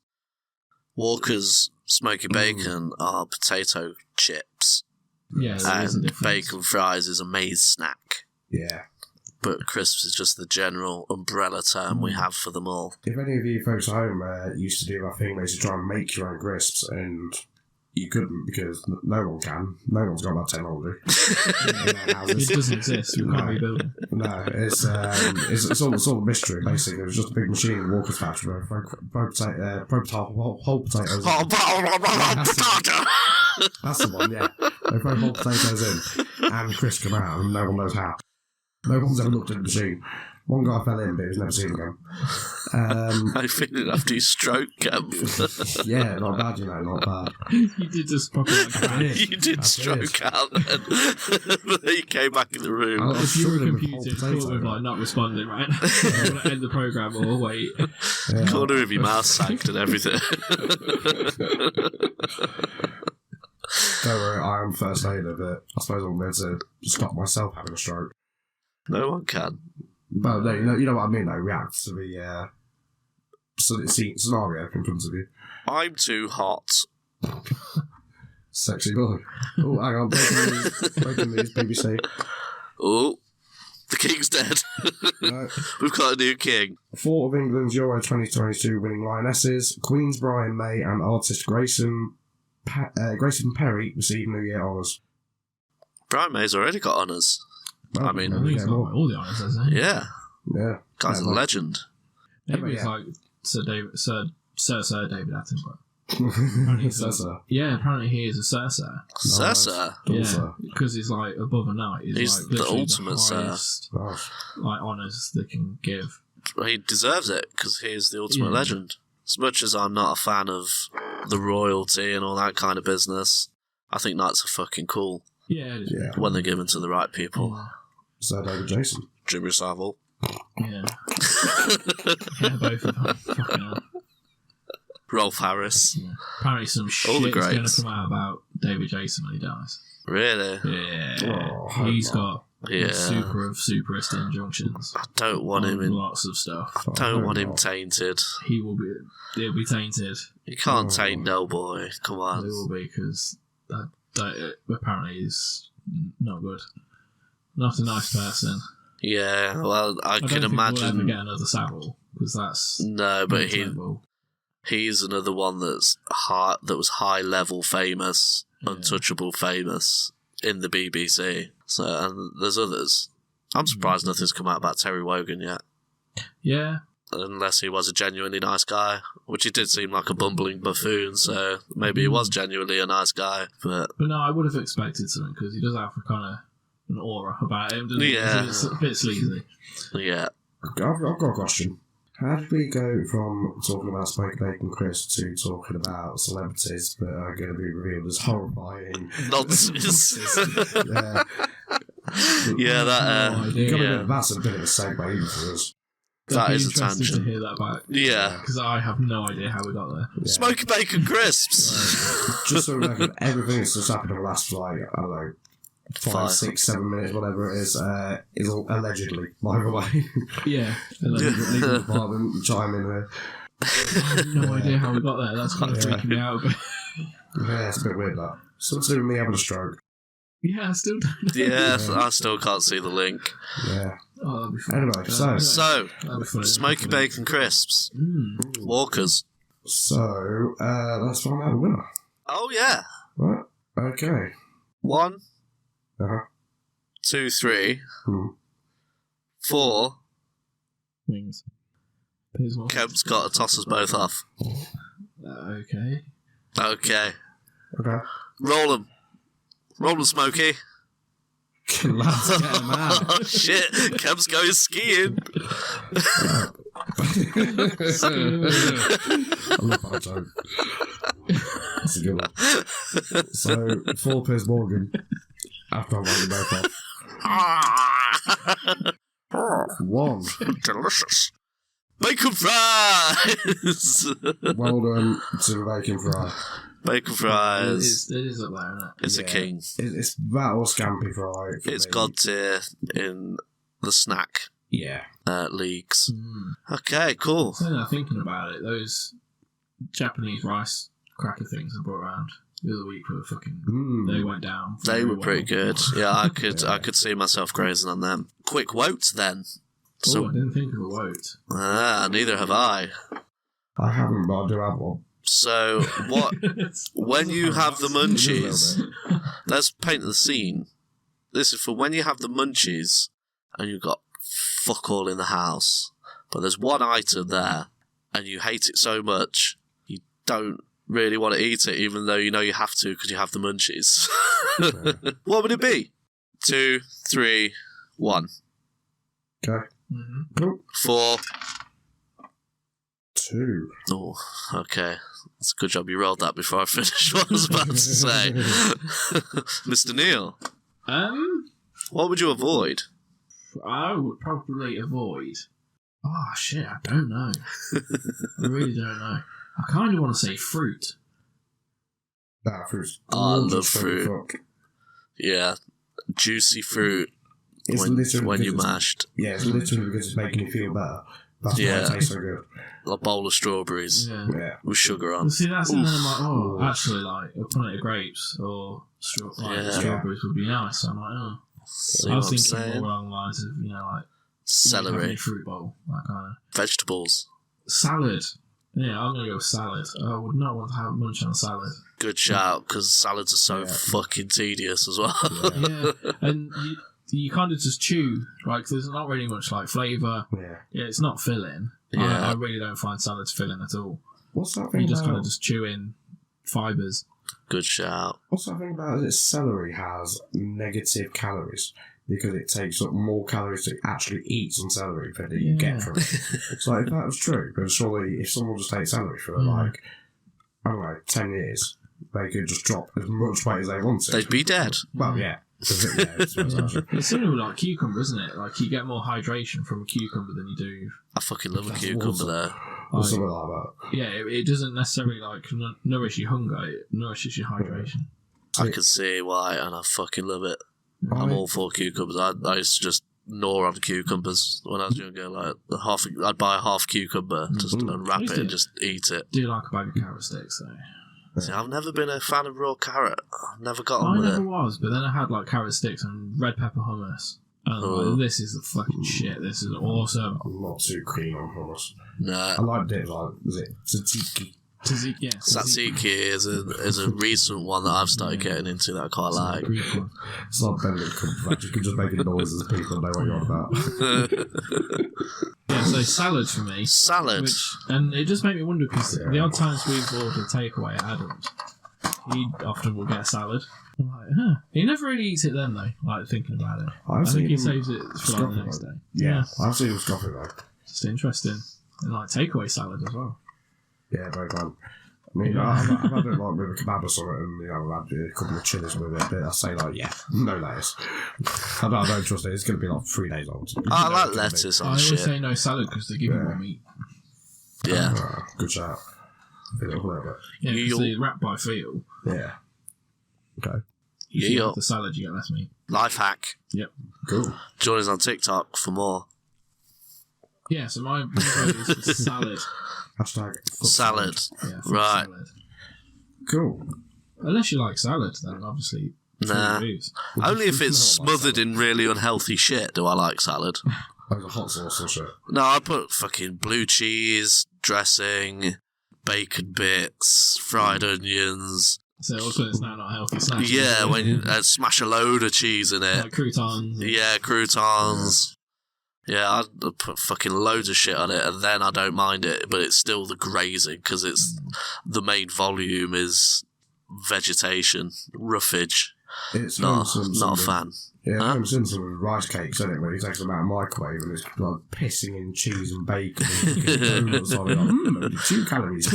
Speaker 1: Walker's smoky bacon are potato chips.
Speaker 2: Yeah,
Speaker 1: and bacon fries is a maize snack.
Speaker 3: Yeah.
Speaker 1: But crisps is just the general umbrella term we have for them all.
Speaker 3: If any of you folks at home used to do that thing where you used to try and make your own crisps and you couldn't because no one can. No one's got that technology.
Speaker 2: It doesn't exist. We can't rebuild it.
Speaker 3: No, it's all a mystery, basically. It was just a big machine in Walker's factory where whole potatoes That's the one, yeah. They throw whole potatoes in and crisps come out and no one knows how. No one's ever looked at the machine. One guy fell in, but he was never seen again.
Speaker 1: I feel after his stroke, Cam.
Speaker 3: Yeah, not bad, not bad.
Speaker 2: You did just pop out.
Speaker 1: You did stroke out then. But then you came back in the room.
Speaker 2: If your computer is caught with not responding, right? I'm going to end the programme or wait.
Speaker 3: Yeah.
Speaker 1: Corner of your mouth sagged and everything.
Speaker 3: Don't worry, I am first aider, but I suppose I'm meant to stop myself having a stroke.
Speaker 1: No one can.
Speaker 3: Well, no, you know what I mean, though. React to the scenario in front of you.
Speaker 1: I'm too hot.
Speaker 3: Sexy boy. Oh, hang on. Breaking news, BBC.
Speaker 1: Oh, the king's dead.
Speaker 3: No.
Speaker 1: We've got a new king. 4
Speaker 3: of England's Euro 2022 winning Lionesses, Queen's Brian May and artist Grayson Perry receive New Year honours.
Speaker 1: Brian May's already got honours.
Speaker 3: Well,
Speaker 1: I mean,
Speaker 2: he's got all the honours, hasn't he?
Speaker 1: Yeah.
Speaker 3: Yeah.
Speaker 1: Guy's a legend.
Speaker 2: Maybe it's like Sir David Attenborough. Apparently he is a Sir.
Speaker 1: Sir?
Speaker 2: Yeah, because he's above a knight.
Speaker 1: He's
Speaker 2: like
Speaker 1: the ultimate
Speaker 2: the
Speaker 1: Sir.
Speaker 2: Honours they can give.
Speaker 1: Well, he deserves it because he is the ultimate legend. As much as I'm not a fan of the royalty and all that kind of business, I think knights are fucking cool.
Speaker 2: Yeah, it is.
Speaker 3: Yeah.
Speaker 1: When they're given to the right people.
Speaker 2: Yeah.
Speaker 3: Sir David Jason.
Speaker 1: Jimmy Savile.
Speaker 2: Yeah. Both of them. Fucking hell.
Speaker 1: Rolf Harris.
Speaker 2: Yeah. Apparently some
Speaker 1: All the
Speaker 2: shit's going to
Speaker 1: greats.
Speaker 2: come out about David Jason when he dies.
Speaker 1: Really?
Speaker 2: Yeah.
Speaker 3: Oh,
Speaker 2: He's got
Speaker 1: Yeah.
Speaker 2: super of superest injunctions.
Speaker 1: I don't want him in.
Speaker 2: Lots of stuff.
Speaker 1: Don't want him tainted.
Speaker 2: He'll be tainted.
Speaker 1: You can't taint no boy. Come
Speaker 2: He
Speaker 1: on.
Speaker 2: will be because apparently he's not good. Not a nice person.
Speaker 1: Yeah, well, I
Speaker 2: don't
Speaker 1: can
Speaker 2: think
Speaker 1: imagine.
Speaker 2: we'll ever get another Savile because that's
Speaker 1: No, but
Speaker 2: level.
Speaker 1: he's another one that was high level famous, untouchable famous in the BBC. So, and there's others. I'm surprised nothing's come out about Terry Wogan yet.
Speaker 2: Yeah,
Speaker 1: unless he was a genuinely nice guy, which he did seem like a bumbling buffoon, so maybe he was genuinely a nice guy, but
Speaker 2: no, I would have expected something, because he does have kind of an aura about him, doesn't he?
Speaker 1: Yeah.
Speaker 2: It's a bit sleazy.
Speaker 1: yeah.
Speaker 3: I've got a question. How did we go from talking about Smokey Bacon Crisp to talking about celebrities that are going to be revealed as horrifying
Speaker 1: Nonsense.
Speaker 3: Yeah.
Speaker 1: Yeah, that.
Speaker 3: That's a bit of a segue even for us.
Speaker 1: That is a
Speaker 2: interesting
Speaker 1: tangent.
Speaker 2: to hear that back.
Speaker 1: Yeah.
Speaker 2: Because I have no idea how we got there.
Speaker 3: Yeah.
Speaker 1: Smoky Bacon Crisps!
Speaker 3: Just so we reckon, everything that's just happened in the last, like, I don't know, 5, 6, 7 minutes, whatever it is all allegedly, by the way.
Speaker 2: Yeah.
Speaker 3: Legal department, chime in there.
Speaker 2: I have no idea how we got there. That's kind of freaking me out. But
Speaker 3: Yeah, it's a bit weird, that. Something to do with me having a stroke.
Speaker 2: yeah, I still don't know.
Speaker 1: Yeah, I still can't see the link.
Speaker 3: Yeah.
Speaker 2: Oh, that'd be fun.
Speaker 3: Anyway, so
Speaker 2: That'd be funny.
Speaker 1: Smoky Bacon Crisps. Walkers.
Speaker 3: let's find out the winner.
Speaker 1: Oh, yeah.
Speaker 3: Right? Okay.
Speaker 1: 1,
Speaker 3: Uh-huh.
Speaker 1: 2, 3,
Speaker 3: Hmm.
Speaker 1: 4.
Speaker 2: Wings. Piers Morgan.
Speaker 1: Kemp's got to toss us both off.
Speaker 2: Okay.
Speaker 1: Okay.
Speaker 3: Okay.
Speaker 1: Roll them. Roll them, Smokey.
Speaker 3: Let's get him out.
Speaker 1: Oh, shit. Kemp's going skiing.
Speaker 3: I love that joke. That's a good one. So, 4 Piers Morgan, after I wrote them both off. 1.
Speaker 1: Delicious. Bacon fries.
Speaker 3: Well done to the bacon fry.
Speaker 1: Bacon fries.
Speaker 2: It is up there, isn't it?
Speaker 1: It's a king.
Speaker 3: It's that or scampi fry. for
Speaker 1: It's
Speaker 3: me.
Speaker 1: god tier in the snack
Speaker 3: Yeah.
Speaker 1: leagues. Okay, cool.
Speaker 2: So now thinking about it, those Japanese rice cracker things I brought around the other week were fucking. They went down.
Speaker 1: They were pretty good. Yeah, I could
Speaker 3: Yeah.
Speaker 1: I could see myself grazing on them. Quick wote then.
Speaker 2: I didn't think of a wote.
Speaker 1: Neither have I.
Speaker 3: I haven't, but I do have one.
Speaker 1: So what? When you have the munchies, let's paint the scene. This is for when you have the munchies and you've got fuck all in the house, but there's one item there and you hate it so much you don't really want to eat it, even though you know you have to because you have the munchies. What would it be? 2, 3, 1.
Speaker 3: Okay.
Speaker 2: Mm-hmm.
Speaker 1: 4.
Speaker 3: 2.
Speaker 1: Oh, okay. It's a good job you rolled that before I finished what I was about to say. Mr. Neal, what would you avoid?
Speaker 2: I would probably avoid. Oh shit! I don't know. I really don't know. I kind of want to say fruit.
Speaker 3: Nah, fruit's
Speaker 1: I love
Speaker 3: gorgeous when you
Speaker 1: fruit.
Speaker 3: cook.
Speaker 1: Yeah, juicy fruit
Speaker 3: It's
Speaker 1: when
Speaker 3: literally
Speaker 1: you
Speaker 3: because
Speaker 1: mashed.
Speaker 3: Yeah, it's literally because it's making you feel better. That's why
Speaker 1: Yeah.
Speaker 3: it tastes so good.
Speaker 1: A bowl of strawberries
Speaker 2: Yeah.
Speaker 3: Yeah.
Speaker 1: with sugar on.
Speaker 2: Well, see, that's and then I'm like,
Speaker 3: Oof.
Speaker 2: actually, like a punnet of grapes or
Speaker 1: Yeah.
Speaker 2: strawberries would be nice. So I'm like, oh.
Speaker 1: See
Speaker 2: I
Speaker 1: what
Speaker 2: was
Speaker 1: I'm
Speaker 2: thinking
Speaker 1: saying?
Speaker 2: more along the lines of, like having
Speaker 1: Celery,
Speaker 2: a fruit bowl, that kind of
Speaker 1: vegetables.
Speaker 2: salad. Yeah, I'm gonna go with salad. I would not want to have munch on salad.
Speaker 1: Good shout, because salads are so
Speaker 3: Yeah.
Speaker 1: fucking tedious as well.
Speaker 2: Yeah, and you kind of just chew. Like, there's not really much like flavour.
Speaker 3: Yeah.
Speaker 2: Yeah, it's not filling.
Speaker 1: Yeah.
Speaker 2: I really don't find salads filling at all.
Speaker 3: What's that thing
Speaker 2: You just
Speaker 3: about?
Speaker 2: kind of just chew in fibres.
Speaker 1: Good shout.
Speaker 3: What's that thing about? Is it celery has negative calories because it takes up more calories to actually eat some celery than you
Speaker 2: Yeah.
Speaker 3: get from it. So if that was true, then surely if someone just ate celery for like I don't know 10 years, they could just drop as much weight as they wanted.
Speaker 1: They'd be dead.
Speaker 3: Well, yeah. It's
Speaker 2: It's similar with like cucumber, isn't it? Like you get more hydration from a cucumber than you do.
Speaker 1: I fucking love a
Speaker 3: That's
Speaker 1: cucumber
Speaker 3: awesome.
Speaker 1: there.
Speaker 3: or something like that.
Speaker 2: Yeah, it doesn't necessarily like nourish your hunger. It nourishes your hydration.
Speaker 1: I can see why, and I fucking love it. I'm all for cucumbers. I used to just gnaw on cucumbers when I was younger. Like I'd buy a half cucumber, just unwrap it and just eat it.
Speaker 2: Do you like a bag of carrot sticks though?
Speaker 1: See, I've never been a fan of raw carrot. I've never got
Speaker 2: I
Speaker 1: on with
Speaker 2: never
Speaker 1: it.
Speaker 2: was, but then I had like carrot sticks and red pepper hummus. And I'm like, this is the fucking shit. This is awesome.
Speaker 3: I'm not too keen on hummus. I
Speaker 1: Nah,
Speaker 3: like it like, is it tzatziki?
Speaker 2: Yeah,
Speaker 1: tzatziki is a recent one that I've started getting into that I quite like.
Speaker 2: Greek one.
Speaker 3: It's not Benedict Cumberbatch. You can just make a noise as people know what you're on about.
Speaker 2: Yeah, So salad for me.
Speaker 1: Salad.
Speaker 2: And it just made me wonder because the odd times we've ordered takeaway at Adam's, he often will get a salad. I'm like, he never really eats it then though. Like thinking about it, I think he saves it for like the next day.
Speaker 3: Yeah, I've seen him scoffing though.
Speaker 2: Just interesting, and like takeaway salad as well.
Speaker 3: Yeah, very fun. I mean, I've had it like with a kebab or something, and I've had a couple of chilies with it, but I say like, no lettuce. I don't trust it. It's going to be like 3 days old.
Speaker 1: I like lettuce on shit.
Speaker 2: I always say no salad because they give you more meat.
Speaker 1: Yeah.
Speaker 3: Good shout.
Speaker 2: Yeah, because they wrap by feel.
Speaker 3: Yeah. Okay.
Speaker 2: If you have the salad, you get less meat.
Speaker 1: Life hack.
Speaker 2: Yep.
Speaker 3: Cool.
Speaker 1: Join us on TikTok for more.
Speaker 2: Yeah, so my vote is salad.
Speaker 3: Hashtag
Speaker 1: salad.
Speaker 2: Yeah,
Speaker 1: right.
Speaker 2: Salad.
Speaker 3: Cool.
Speaker 2: Unless you like salad, then obviously.
Speaker 1: Nah. Only if it's smothered in really unhealthy shit do I like salad.
Speaker 3: Like a hot sauce or shit.
Speaker 1: No, I put fucking blue cheese, dressing, bacon bits, fried onions.
Speaker 2: So also it's not a healthy snack.
Speaker 1: Yeah, when you smash a load of cheese in it.
Speaker 2: Like croutons.
Speaker 1: Yeah, croutons. Yeah, I'd put fucking loads of shit on it, and then I don't mind it, but it's still the grazing, because it's the main volume is vegetation, roughage.
Speaker 3: It's
Speaker 1: not a fan.
Speaker 3: Yeah, Home Simpson with rice cakes, isn't it? Where he takes them out of the microwave and it's like pissing in cheese and bacon and donuts on it. Only 2 calories.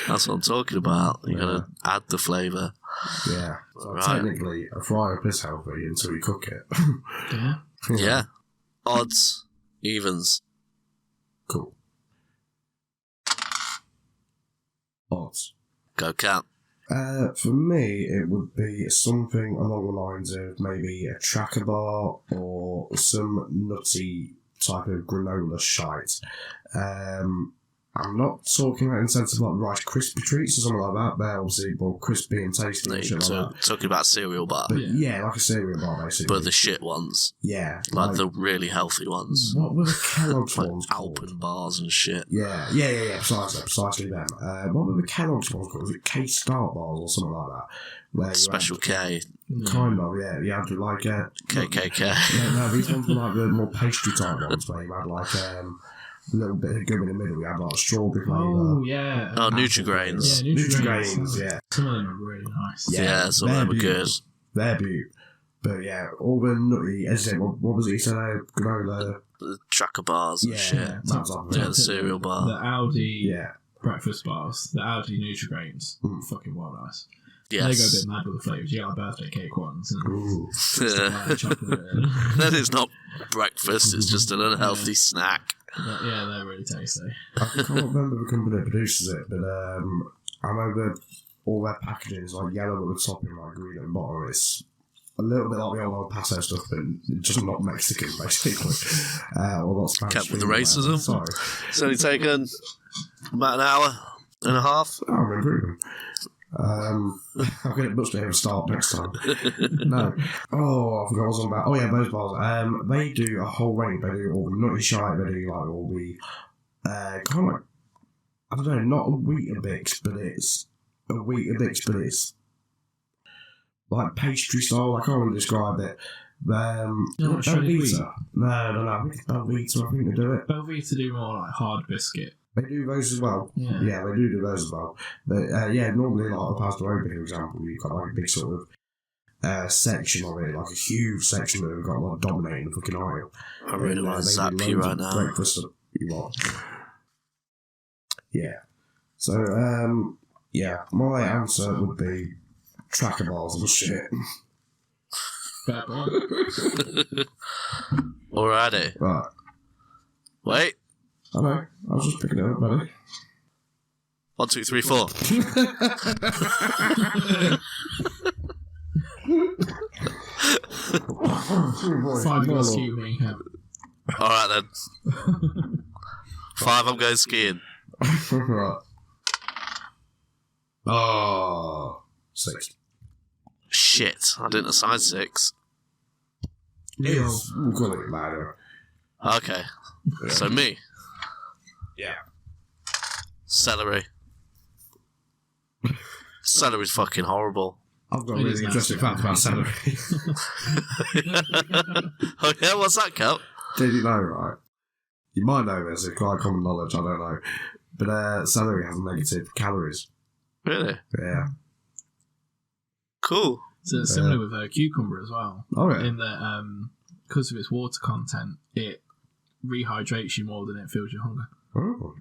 Speaker 1: That's what I'm talking about. You gotta add the flavour.
Speaker 3: Yeah. So technically, a fry-up is healthy until you cook it.
Speaker 1: Yeah. Odds, evens.
Speaker 3: Cool. Odds.
Speaker 1: Go Cat.
Speaker 3: For me, it would be something along the lines of maybe a tracker bar or some nutty type of granola shite. I'm not talking about insensible like Rice Krispie treats or something like that. They're obviously more crispy and tasty and shit like that.
Speaker 1: Talking about cereal bar.
Speaker 3: But yeah, like a cereal bar basically.
Speaker 1: But the shit ones.
Speaker 3: Yeah.
Speaker 1: Like the really healthy ones.
Speaker 3: What were the Kellogg's
Speaker 1: like
Speaker 3: ones
Speaker 1: Alpen
Speaker 3: called?
Speaker 1: bars and shit.
Speaker 3: Yeah, precisely them. What were the Kellogg's ones called? Was it K-Start bars or something like that? Where
Speaker 1: Special K.
Speaker 3: Kind of, yeah. You had to like...
Speaker 1: KKK.
Speaker 3: Yeah, no, these ones were like the more pastry type ones where you had like... a little bit of gum in the middle. We had like strawberry flavour.
Speaker 2: Oh, yeah.
Speaker 1: Oh, Nutrigrains.
Speaker 2: Yeah,
Speaker 3: Nutrigrains, yeah.
Speaker 2: Some of them are really nice.
Speaker 1: Yeah, some of them are good.
Speaker 3: They're beautiful. But yeah, all the nutty, as I said, what was it you said? Granola.
Speaker 1: The tracker bars and shit.
Speaker 3: Yeah,
Speaker 1: the cereal bar.
Speaker 2: The Aldi breakfast bars, the Aldi Nutrigrains, fucking well nice.
Speaker 1: Yes.
Speaker 2: They go a bit mad with the flavours. You get like birthday cake ones and stuff like chocolate.
Speaker 1: Then it's not breakfast, it's just an unhealthy snack.
Speaker 2: But yeah, they're really tasty.
Speaker 3: I can't remember the company that produces it, but I remember all their packaging is like yellow at the top and like green at the bottom. It's a little bit like the old El Paso stuff, but just not Mexican, basically. Or not Spanish.
Speaker 1: Kept with the racism.
Speaker 3: Sorry.
Speaker 1: It's only taken about an hour and a half.
Speaker 3: Oh, I'm improving. I'll get it much better start next time. No. Oh, I forgot what I was on about. Oh, yeah, those bars. They do a whole range. They do all the nutty shite. They do like all the kind of like, I don't know, not a Weetabix, but it's a Weetabix, but it's like pastry style. I can't really describe it.
Speaker 2: Belvita.
Speaker 3: No. I think it's Belvita. I think they do it.
Speaker 2: Belvita do more like hard biscuit.
Speaker 3: They do those as well.
Speaker 2: Yeah,
Speaker 3: they do those as well. But yeah, normally like a pasta open, for example, you've got like a big sort of section of it, like a huge section that have got like dominating the fucking aisle.
Speaker 1: I really want to zap you right now.
Speaker 3: Breakfast that you want. Yeah. So yeah, my answer would be tracker bars and shit.
Speaker 2: Fair point.
Speaker 1: Alrighty.
Speaker 3: Right.
Speaker 1: Wait.
Speaker 3: I know. I was just picking it up, buddy.
Speaker 1: 1, 2, 3, 4.
Speaker 2: 5 glass cubing.
Speaker 1: Alright then. 5, I'm going skiing.
Speaker 3: Right. Oh, 6.
Speaker 1: Shit, I didn't assign 6.
Speaker 3: Yes, we'll call it ladder.
Speaker 1: Okay. So me.
Speaker 3: Yeah.
Speaker 1: Celery. Celery's fucking horrible.
Speaker 3: I've got a really interesting fact about celery.
Speaker 1: Oh yeah, what's that, Cal?
Speaker 3: Did you know, right? You might know this, it's quite common knowledge, I don't know. But celery has negative calories.
Speaker 1: Really?
Speaker 3: Yeah.
Speaker 1: Cool.
Speaker 2: So it's similar with a cucumber as well.
Speaker 3: Oh, yeah.
Speaker 2: In that, because of its water content, it rehydrates you more than it fills your hunger.
Speaker 3: Oh.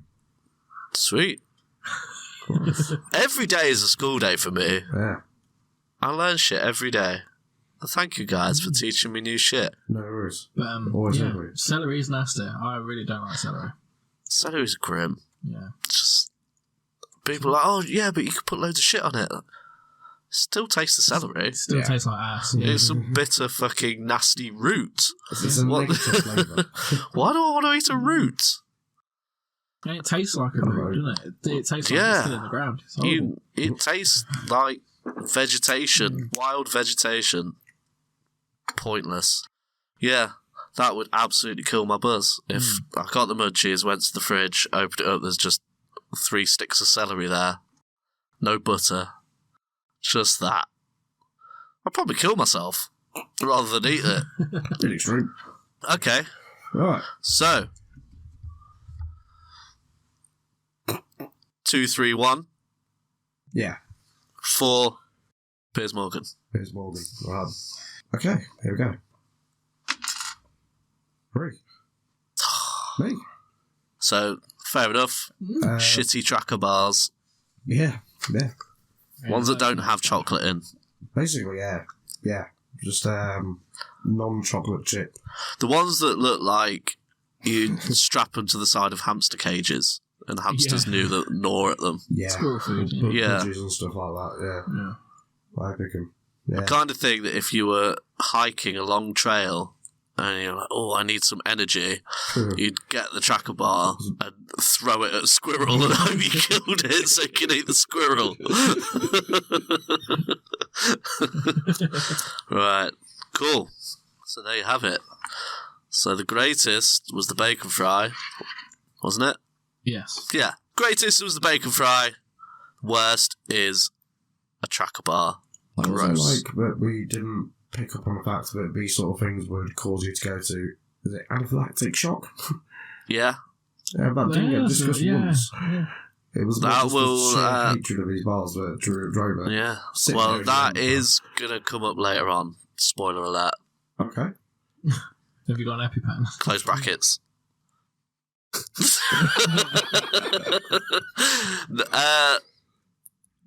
Speaker 1: Sweet. Every day is a school day for me.
Speaker 3: Yeah.
Speaker 1: I learn shit every day. Thank you guys for teaching me new shit.
Speaker 3: No worries.
Speaker 2: But, celery is nasty. I really don't like celery.
Speaker 1: Celery's grim.
Speaker 2: Yeah.
Speaker 1: Just people are like, oh yeah, but you could put loads of shit on it. Still tastes the celery.
Speaker 2: It still tastes like ass. Yeah.
Speaker 1: It's some bitter fucking nasty root.
Speaker 3: It's a negative flavour.
Speaker 1: Why do I want to eat a root?
Speaker 2: And it tastes like a root, doesn't it? It tastes like it's still in the ground.
Speaker 1: It tastes like vegetation, wild vegetation. Pointless. Yeah, that would absolutely kill my buzz. If I got the munchies, went to the fridge, opened it up, there's just 3 sticks of celery there. No butter. Just that. I'd probably kill myself rather than eat it.
Speaker 3: Pretty extreme.
Speaker 1: Okay.
Speaker 3: Right.
Speaker 1: So 2, 3, 1.
Speaker 3: Yeah.
Speaker 1: 4. Piers Morgan.
Speaker 3: Piers Morgan. Right. Okay, here we go. 3. Me.
Speaker 1: So, fair enough. Shitty tracker bars.
Speaker 3: Yeah.
Speaker 1: Ones that don't have chocolate in.
Speaker 3: Basically, yeah. Just non-chocolate chip.
Speaker 1: The ones that look like you strap them to the side of hamster cages and hamsters gnaw at them.
Speaker 3: Yeah.
Speaker 2: Squirrel food.
Speaker 1: Yeah.
Speaker 3: Pudgies and stuff like that, yeah. I pick them. Yeah.
Speaker 1: The kind of thing that if you were hiking a long trail and you're like, oh, I need some energy, you'd get the tracker bar and throw it at a squirrel and hope you killed it so you can eat the squirrel. Right, cool. So there you have it. So the greatest was the bacon fry, wasn't it?
Speaker 2: Yes.
Speaker 1: Yeah. Greatest was the bacon fry. Worst is a tracker bar.
Speaker 3: Gross. But we didn't pick up on the fact that these sort of things would cause you to go to, is it anaphylactic shock?
Speaker 1: Yeah.
Speaker 3: Yeah, that didn't get discussed once.
Speaker 2: Yeah.
Speaker 3: It was
Speaker 1: That
Speaker 3: just
Speaker 1: will,
Speaker 3: the hatred of these bars that drove it.
Speaker 1: Yeah.
Speaker 3: Sit
Speaker 1: Well,
Speaker 3: there
Speaker 1: that
Speaker 3: and-
Speaker 1: is going to come up later on. Spoiler alert.
Speaker 3: Okay.
Speaker 2: Have you got an EpiPen?
Speaker 1: Close brackets.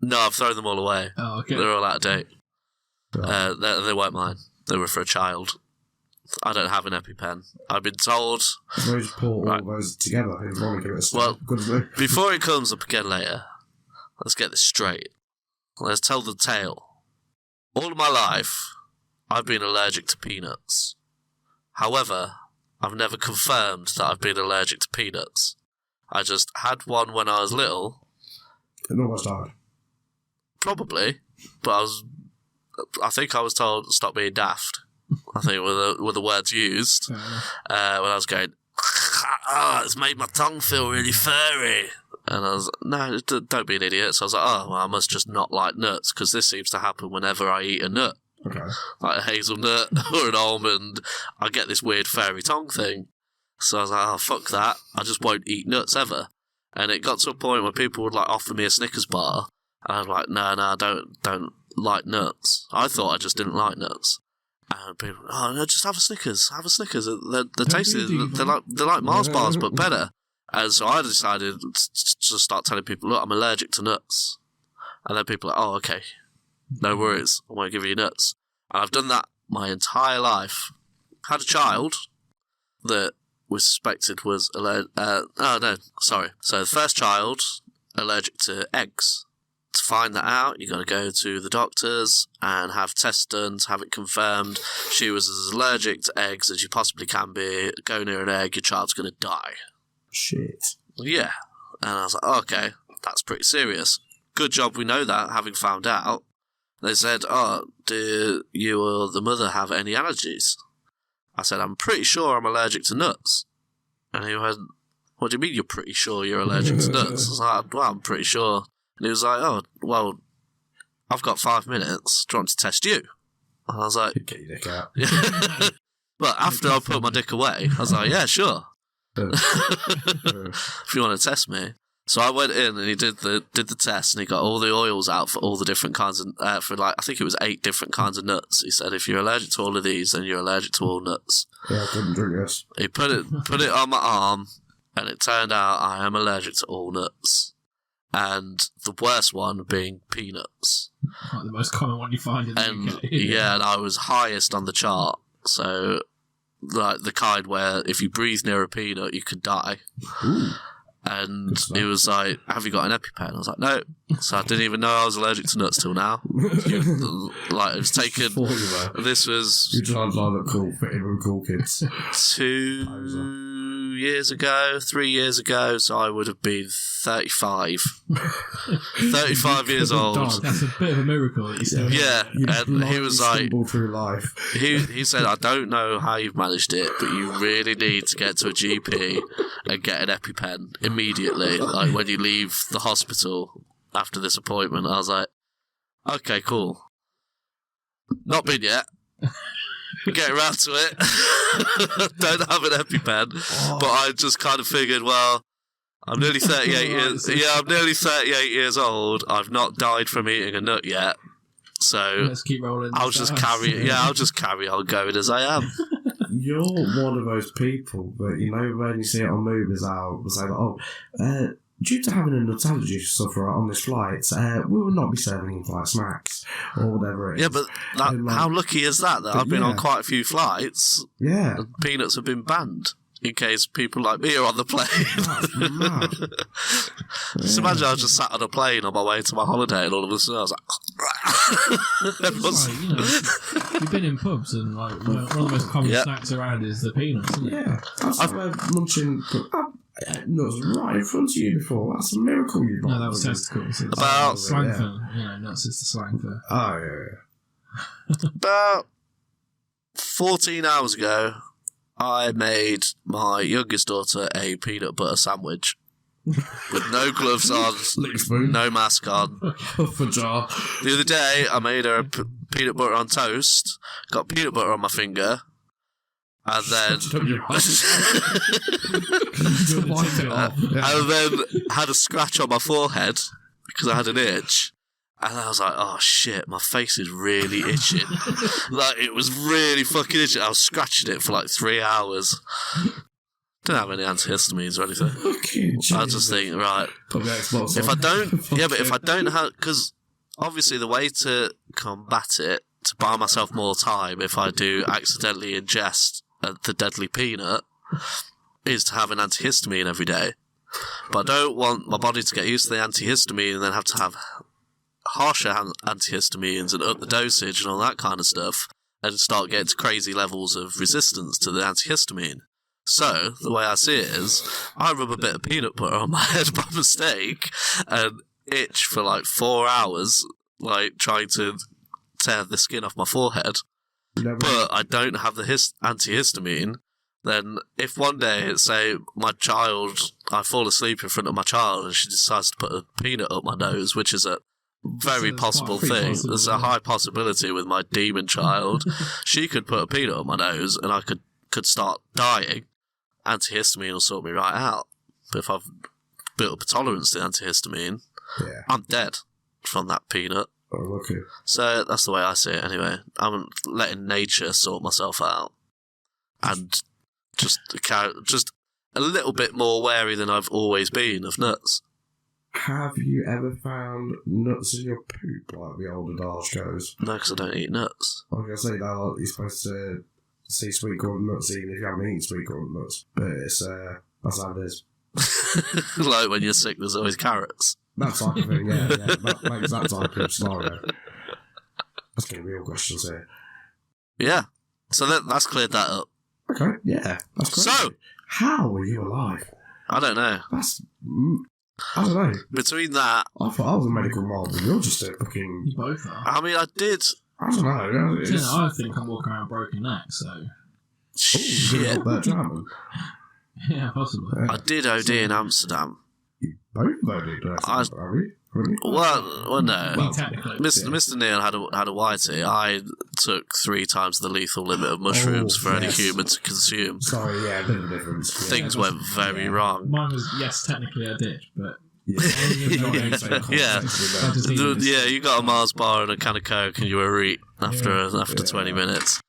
Speaker 1: No, I've thrown them all away.
Speaker 2: Oh, okay.
Speaker 1: They're all out of date.
Speaker 3: Right.
Speaker 1: They weren't mine. They were for a child. I don't have an EpiPen. I've been told.
Speaker 3: So we just put all those together and probably give it a start.
Speaker 1: Well,
Speaker 3: Good to do.
Speaker 1: before it comes up again later, let's get this straight. Let's tell the tale. All of my life, I've been allergic to peanuts. However, I've never confirmed that I've been allergic to peanuts. I just had one when I was little.
Speaker 3: It almost died.
Speaker 1: Probably, but I think I was told to stop being daft. I think were the words used when I was going, it's made my tongue feel really furry. And I was no, don't be an idiot. So I was like, oh, well, I must just not like nuts, because this seems to happen whenever I eat a nut.
Speaker 3: Okay.
Speaker 1: Like a hazelnut or an almond, I get this weird furry tongue thing. So I was like, oh, fuck that. I just won't eat nuts ever. And it got to a point where people would like offer me a Snickers bar. And I was like, no, I don't like nuts. I thought I just didn't like nuts. And people, oh no, just have a Snickers. Have a Snickers. They're tasty. They're like Mars bars, but better. And so I decided to start telling people, look, I'm allergic to nuts. And then people are like, oh, okay, no worries, I won't give you nuts. And I've done that my entire life. Had a child that was suspected was allergic. So the first child, allergic to eggs. To find that out, you got to go to the doctors and have tests done to have it confirmed. She was as allergic to eggs as you possibly can be. Go near an egg, your child's going to die.
Speaker 3: Shit.
Speaker 1: Yeah. And I was like, okay, that's pretty serious. Good job we know that, having found out. They said, oh, do you or the mother have any allergies? I said, I'm pretty sure I'm allergic to nuts. And he went, what do you mean you're pretty sure you're allergic to nuts? I was like, well, I'm pretty sure. And he was like, oh, well, I've got 5 minutes. Do you want to test you? And I was like,
Speaker 3: Get your dick out.
Speaker 1: yeah. But after I put my dick away, I was like, yeah, sure. If you want to test me. So I went in and he did the test and he got all the oils out for all the different kinds of, I think it was 8 different kinds of nuts. He said, if you're allergic to all of these, then you're allergic to all nuts.
Speaker 3: Yeah, I couldn't drink this.
Speaker 1: He put it on my arm and it turned out I am allergic to all nuts. And the worst one being peanuts.
Speaker 2: Like the most common one you find in the UK.
Speaker 1: Yeah, and I was highest on the chart. So, like the kind where if you breathe near a peanut, you could die.
Speaker 3: Ooh.
Speaker 1: And he was like, have you got an EpiPen? I was like, no. So I didn't even know I was allergic to nuts till now. Like, it was taken... This was...
Speaker 3: You try to look cool, fit in with cool kids.
Speaker 1: 3 years ago, so I would have been 35. 35 years old.
Speaker 2: That's a bit of a miracle that you still...
Speaker 1: Yeah, and he was like...
Speaker 3: through life.
Speaker 1: He said, I don't know how you've managed it, but you really need to get to a GP and get an EpiPen immediately, like when you leave the hospital after this appointment. I was like, okay, cool. Not been yet. Get around to it. Don't have an EpiPen. But I just kind of figured, well, I'm nearly 38 years. Yeah, I'm nearly 38 years old. I've not died from eating a nut yet. So
Speaker 2: let's keep rolling.
Speaker 1: I'll just carry on going as I am.
Speaker 3: You're one of those people that, you know, when you see it on movies, I'll say, due to having a nut allergy sufferer on this flight, we will not be serving in flight snacks or whatever it is.
Speaker 1: Yeah, but how lucky is that I've been on quite a few flights.
Speaker 3: Yeah.
Speaker 1: And peanuts have been banned in case people like me are on the plane.
Speaker 3: That's mad.
Speaker 1: Just imagine I was just sat on a plane on my way to my holiday and all of a sudden I was like...
Speaker 2: Everyone's... Like, you know, you've been in pubs and like one of the most common snacks around is the peanuts, isn't it?
Speaker 3: Yeah. I've munching nuts right in front of you before. That's a miracle you've got.
Speaker 2: No, that was testicles.
Speaker 1: About
Speaker 2: slang for, you know, nuts is the slang for...
Speaker 3: Oh, yeah.
Speaker 1: About 14 hours ago, I made my youngest daughter a peanut butter sandwich with no gloves on, no mask on.
Speaker 3: For jar.
Speaker 1: The other day, I made her a peanut butter on toast, got peanut butter on my finger, and then and then had a scratch on my forehead because I had an itch. And I was like, oh shit, my face is really itching. Like, it was really fucking itching. I was scratching it for like 3 hours. Didn't have any antihistamines or anything. I just think, right, if I don't have, because obviously the way to combat it, to buy myself more time if I do accidentally ingest the deadly peanut, is to have an antihistamine every day. But I don't want my body to get used to the antihistamine and then have to have harsher antihistamines and up the dosage and all that kind of stuff and start getting to crazy levels of resistance to the antihistamine. So, the way I see it is, I rub a bit of peanut butter on my head by mistake and itch for like 4 hours, like trying to tear the skin off my forehead. But I don't have the antihistamine. Then if one day, say, I fall asleep in front of my child and she decides to put a peanut up my nose, which is a very possible thing. There's a high possibility with my demon child. She could put a peanut on my nose and I could start dying. Antihistamine will sort me right out. But if I've built up a tolerance to antihistamine, I'm dead from that peanut.
Speaker 3: Oh, okay.
Speaker 1: So that's the way I see it anyway. I'm letting nature sort myself out. And just a little bit more wary than I've always been of nuts.
Speaker 3: Have you ever found nuts in your poop, like the old adage goes?
Speaker 1: No, because I don't eat nuts.
Speaker 3: I was going to say that like, you're supposed to see sweet corn nuts even if you haven't eaten sweet corn nuts. But it's, that's how it is.
Speaker 1: Like when you're sick, there's always carrots.
Speaker 3: That type of thing, yeah. That exact type of scenario. That's getting real questions here.
Speaker 1: Yeah. So that's cleared that up.
Speaker 3: Okay, yeah. That's great. So, how are you alive?
Speaker 1: I don't know.
Speaker 3: I don't know.
Speaker 1: Between that...
Speaker 3: I thought I was a medical mob, and you're just a fucking...
Speaker 2: You both are.
Speaker 1: I mean, I did...
Speaker 3: I don't know.
Speaker 2: I think I'm walking around broken neck, so...
Speaker 1: Shit.
Speaker 2: Yeah, possibly.
Speaker 1: I did OD in Amsterdam.
Speaker 3: You both OD'd in Amsterdam, have you?
Speaker 1: Well, no.
Speaker 2: Technically.
Speaker 1: Mr. Neal had a whitey. I took 3 times the lethal limit of mushrooms for any human to consume.
Speaker 3: Sorry, yeah, a bit of a difference.
Speaker 1: Things went very wrong.
Speaker 2: Mine was, yes, technically I did, but...
Speaker 1: Yeah, you got a Mars bar and a can of Coke and you were a after 20 minutes.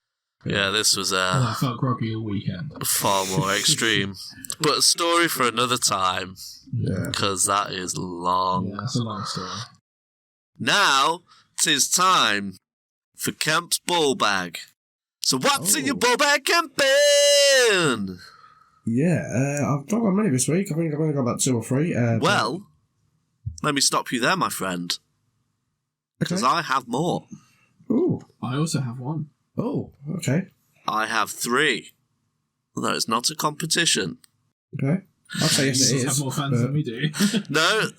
Speaker 1: Yeah, this was
Speaker 2: I felt groggy all weekend.
Speaker 1: Far more extreme. But a story for another time.
Speaker 3: Yeah.
Speaker 1: Because that is long.
Speaker 2: Yeah, that's a long story.
Speaker 1: Now, 'tis time for Camp's ball bag. So what's in your ball bag, Campin?
Speaker 3: Yeah, I've not got many this week. I think I've only got about 2 or 3.
Speaker 1: Well, let me stop you there, my friend. Because I have more.
Speaker 3: Ooh.
Speaker 2: I also have 1.
Speaker 3: Oh, okay.
Speaker 1: I have 3. Although it's not a competition.
Speaker 3: Okay. I'll say yes, it is.
Speaker 2: Have more fans than we do.
Speaker 1: No,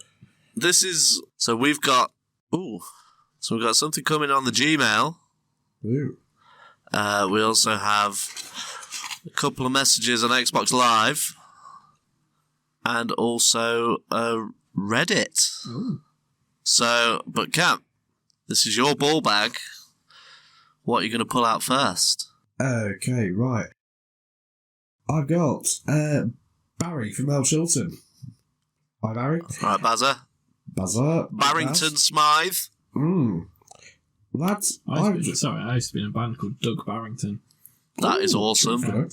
Speaker 1: this is... So we've got something coming on the Gmail.
Speaker 3: Ooh.
Speaker 1: We also have a couple of messages on Xbox Live. And also Reddit.
Speaker 2: Ooh.
Speaker 1: So, but Camp, this is your ball bag. What are you going to pull out first?
Speaker 3: Okay, right. I've got Barry from El Chilton. Hi, Barry.
Speaker 1: Right, Bazza. Barrington Smythe.
Speaker 3: Lads,
Speaker 2: I used to be in a band called Doug Barrington.
Speaker 1: That is awesome.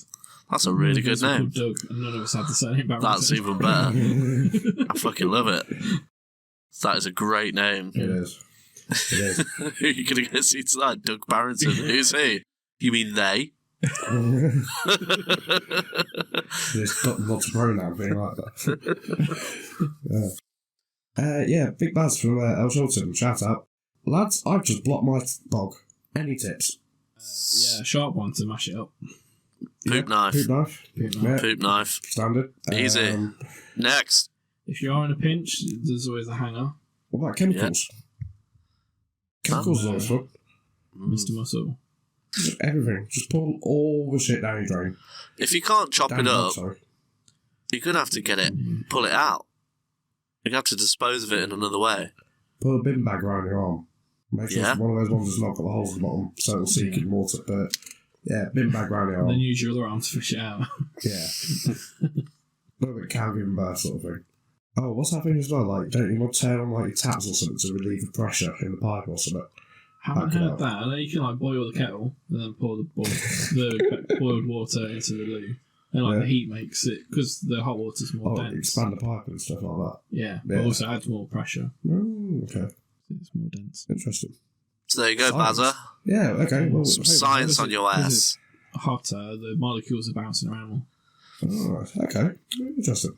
Speaker 1: That's a really good name.
Speaker 2: Doug, and none of us had the same Barrington.
Speaker 1: That's even better. I fucking love it. That is a great name.
Speaker 3: It is.
Speaker 1: Who are you going to go see tonight? Doug Barrington. Who's he? You mean they?
Speaker 3: There's lots of pronoun being like that. Yeah, Big Baz from El Chilton. Shout out. Lads, I've just blocked my bog. Any tips?
Speaker 2: Yeah, a sharp one to mash it up.
Speaker 1: Poop knife.
Speaker 3: Poop knife. Standard.
Speaker 1: Easy. Next.
Speaker 2: If you are in a pinch, there's always a hanger.
Speaker 3: What about chemicals? Yeah. Chemicals is always fun.
Speaker 2: Mr. Muscle.
Speaker 3: Everything. Just pull all the shit down your drain.
Speaker 1: If you can't chop it up, you're going to have to pull it out. You're going to have to dispose of it in another way.
Speaker 3: Put a bin bag around your arm. Make sure it's one of those ones that's not got the holes at the bottom, so it'll seek in water. But yeah, bin bag around your arm.
Speaker 2: Then use your other arm to fish it out.
Speaker 3: Yeah. A little bit cow giving birth sort of thing. Oh, what's that thing as well? Like, don't you want to turn on like your taps or something to relieve the pressure in the pipe or something?
Speaker 2: Haven't heard that. I know you can like boil the kettle and then pour the boiled water into the loo. And like the heat makes it, because the hot water's more dense.
Speaker 3: Expand the pipe and stuff like that.
Speaker 2: Yeah, but also adds more pressure.
Speaker 3: Oh, okay.
Speaker 2: It's more dense.
Speaker 3: Interesting.
Speaker 1: So there you go, Bazza.
Speaker 3: Yeah, okay. Well,
Speaker 1: some science on your ass.
Speaker 2: Hotter, the molecules are bouncing around more.
Speaker 3: Oh, okay. Interesting.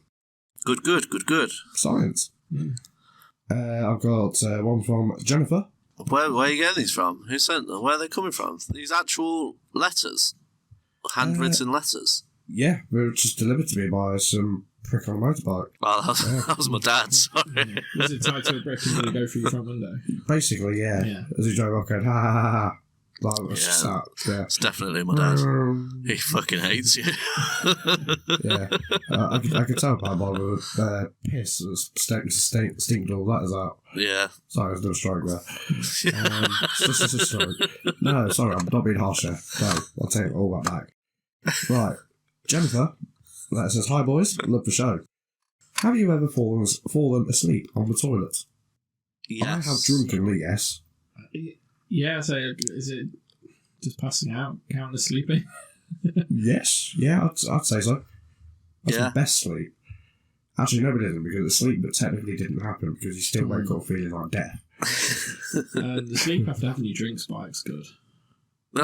Speaker 1: Good.
Speaker 3: Science. I've got one from Jennifer.
Speaker 1: Where are you getting these from? Who sent them? Where are they coming from? These actual letters? Handwritten letters?
Speaker 3: Yeah, they were just delivered to me by some prick on a motorbike.
Speaker 1: Well, that was my dad, sorry.
Speaker 2: Was it tied to a brick and did it go through your front window?
Speaker 3: Basically, yeah. As he drove up going, ha ha ha ha. Like,
Speaker 1: It's definitely my dad. He fucking hates you.
Speaker 3: Yeah. I could tell by the piss that stinked all letters out.
Speaker 1: Yeah.
Speaker 3: Sorry, there's no stroke there. It's just a stroke. No, sorry, I'm not being harsh here. No, I'll take all that back. Right. Jennifer, that says, hi boys, love the show. Have you ever fallen asleep on the toilet?
Speaker 1: Yes.
Speaker 3: I have drunkenly, yes.
Speaker 2: Yeah, so is it just passing out, counting as sleeping?
Speaker 3: Yes, yeah, I'd say so. That's the best sleep. Actually, no, it didn't, because the sleep that technically didn't happen, because you still wake up feeling like death.
Speaker 2: The sleep after having your drink spike's good.
Speaker 3: Good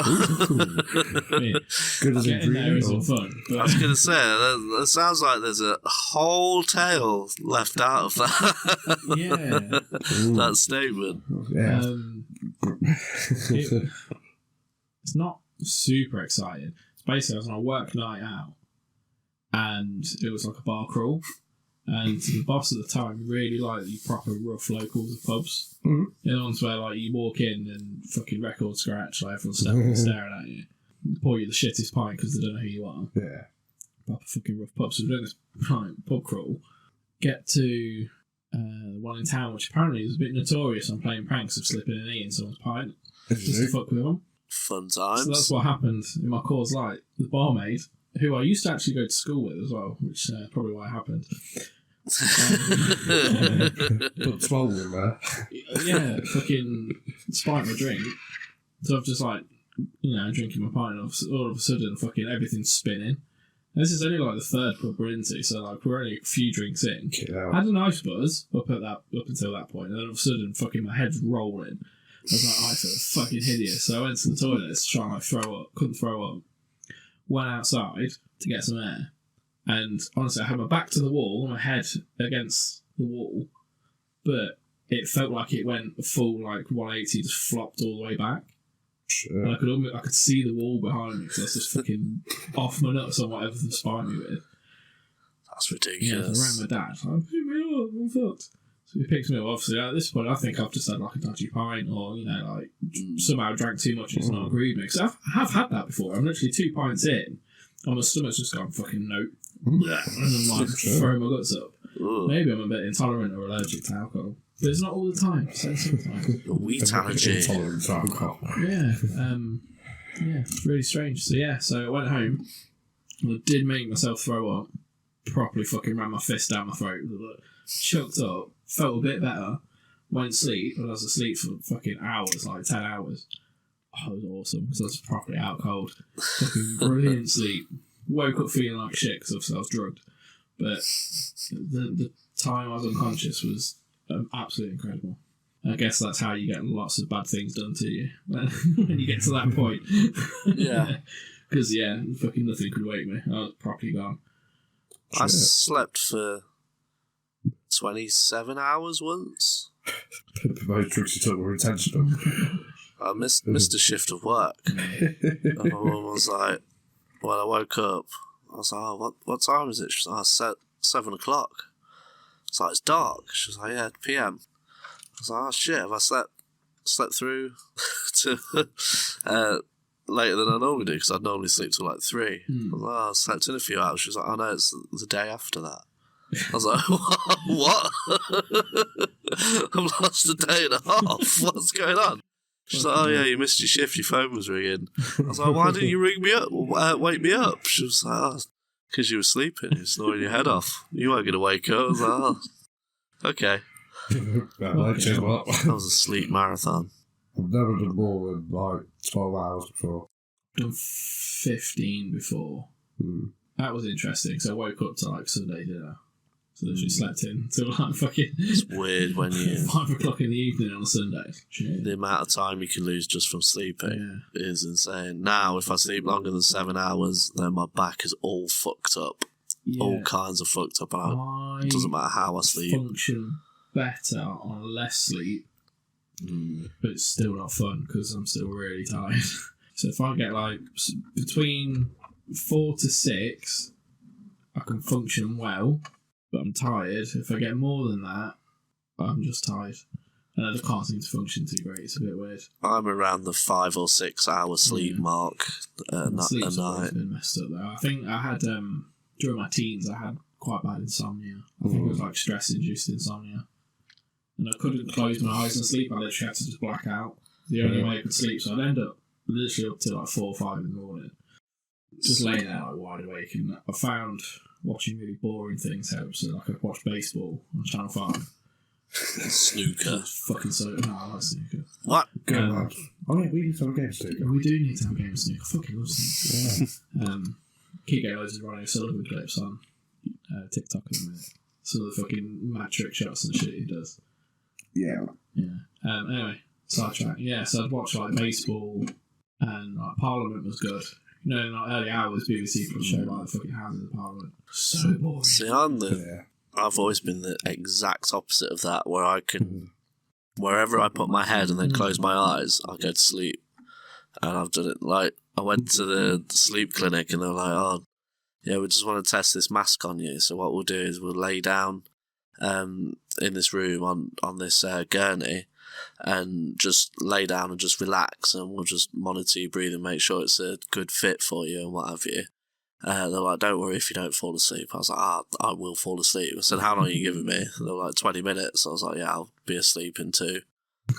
Speaker 3: as a dream.
Speaker 2: There isn't fun.
Speaker 1: I was going to say, that sounds like there's a whole tale left out of that.
Speaker 2: Yeah.
Speaker 1: That statement.
Speaker 3: Yeah.
Speaker 2: It's not super exciting. It's basically, I was on a work night out, and it was like a bar crawl, and the boss at the time really liked the proper rough locals of pubs.
Speaker 3: Mm-hmm.
Speaker 2: You know, the ones where like you walk in and fucking record scratch, like everyone's staring at you, pour you the shittest pint because they don't know who you are.
Speaker 3: Yeah.
Speaker 2: Proper fucking rough pubs. So we're doing this pub crawl, get to one in town, which apparently is a bit notorious on playing pranks of slipping and eating someone's pint just to fuck with them.
Speaker 1: Fun times.
Speaker 2: So that's what happened in my Coors Light. The barmaid, who I used to actually go to school with as well, which probably why it happened.
Speaker 3: Put 12 in there.
Speaker 2: Yeah, fucking spiked my drink. So I've just drinking my pint, and all of a sudden fucking everything's spinning. And this is only like the third pub we're into, so we're only a few drinks in. I had a nice buzz up until that point, and then all of a sudden fucking my head's rolling. I was like, I feel fucking hideous. So I went to the toilet to try and throw up. Couldn't throw up. Went outside to get some air. And honestly, I had my back to the wall, my head against the wall, but it felt like it went a full 180, just flopped all the way back.
Speaker 3: Sure.
Speaker 2: And I could see the wall behind me because I was just fucking off my nuts on whatever they spiked me with.
Speaker 1: That's ridiculous.
Speaker 2: Yeah, so I rang my dad. Like, pick me up, I'm fucked. So he picks me up. Obviously, at this point, I think I've just had a dodgy pint, or somehow drank too much and it's not agreed with me. Because I have had that before. I'm literally 2 pints in, and my stomach's just gone fucking nope. And I'm throwing my guts up.
Speaker 1: Ooh.
Speaker 2: Maybe I'm a bit intolerant or allergic to alcohol. But it's not all the time. So sometimes.
Speaker 1: A wheat allergy.
Speaker 3: Intolerant to alcohol.
Speaker 2: Yeah. It's really strange. So I went home. And I did make myself throw up. Properly fucking ran my fist down my throat. Choked up. Felt a bit better. Went to sleep. And I was asleep for fucking hours, 10 hours. Oh, it was awesome because I was properly out cold. Fucking brilliant sleep. Woke up feeling like shit because I was drugged. But the time I was unconscious was absolutely incredible. I guess that's how you get lots of bad things done to you when you get to that point.
Speaker 1: Yeah.
Speaker 2: Because, fucking nothing could wake me. I was properly gone.
Speaker 1: I slept for 27 hours once.
Speaker 3: The most drugs you took were intentional.
Speaker 1: I missed a shift of work. And my mum was like, when I woke up, I was like, oh, what time is it? She was like, 7 o'clock. I was like, it's dark. She was like, yeah, PM. I was like, oh shit, have I slept through to later than I normally do, because I'd normally sleep till 3. I was like, oh, I slept in a few hours. She was like, oh no, it's the day after that. I was like, what? I've lost a day and a half. What's going on? She's like, oh yeah, you missed your shift, your phone was ringing. I was like, why didn't you ring me up, wake me up? She was like, oh, because you were sleeping, you were snoring your head off. You weren't going to wake up. I was like, oh, okay. That was a sleep marathon.
Speaker 3: I've never done more than 12 hours before.
Speaker 2: I've done 15 before. That was interesting, because I woke up to Sunday dinner. So literally slept in till fucking...
Speaker 1: It's weird when you...
Speaker 2: 5 o'clock in the evening on a Sunday.
Speaker 1: The amount of time you can lose just from sleeping is insane. Now, if I sleep longer than 7 hours, then my back is all fucked up. Yeah. All kinds of fucked up. And it doesn't matter how I sleep.
Speaker 2: Function better on less sleep, but it's still not fun because I'm still really tired. So if I get between 4 to 6, I can function well. But I'm tired. If I get more than that, I'm just tired. And I just can't seem to function too great. It's a bit weird.
Speaker 1: I'm around the 5 or 6 hour sleep mark a
Speaker 2: Sleep's always
Speaker 1: night.
Speaker 2: been messed up though. I think I had, during my teens, I had quite bad insomnia. I think it was stress-induced insomnia. And I couldn't close my eyes and sleep. I literally had to just black out. The only way I could sleep. So I'd end up literally up to 4 or 5 in the morning. Just laying there wide awake. And I found... watching really boring things helps. So I watched baseball on Channel 5.
Speaker 1: Snooker.
Speaker 2: Fucking so. No, I like snooker.
Speaker 1: What?
Speaker 3: Oh yeah, we need to have a game of snooker.
Speaker 2: We do need to have a game of snooker. I fucking love snooker. Yeah. Keep getting loads of Ronnie O'Sullivan clips on TikTok at the minute. Some of the fucking mad trick shots and shit he does.
Speaker 3: Yeah.
Speaker 2: Anyway, sidetrack. Yeah, so I'd watch baseball and Parliament was good. In early hours, BBC would show the fucking Houses of Parliament. So boring.
Speaker 1: See, I've always been the exact opposite of that, where I can, wherever I put my head and then close my eyes, I go to sleep. And I've done it, I went to the sleep clinic and they're like, oh, yeah, we just want to test this mask on you. So what we'll do is we'll lay down in this room on this gurney, and just lay down and just relax, and we'll just monitor your breathing, make sure it's a good fit for you and what have you. They're like, don't worry if you don't fall asleep. I was like, I will fall asleep. I said, how long are you giving me? They were like, 20 minutes. I was like, yeah, I'll be asleep in 2.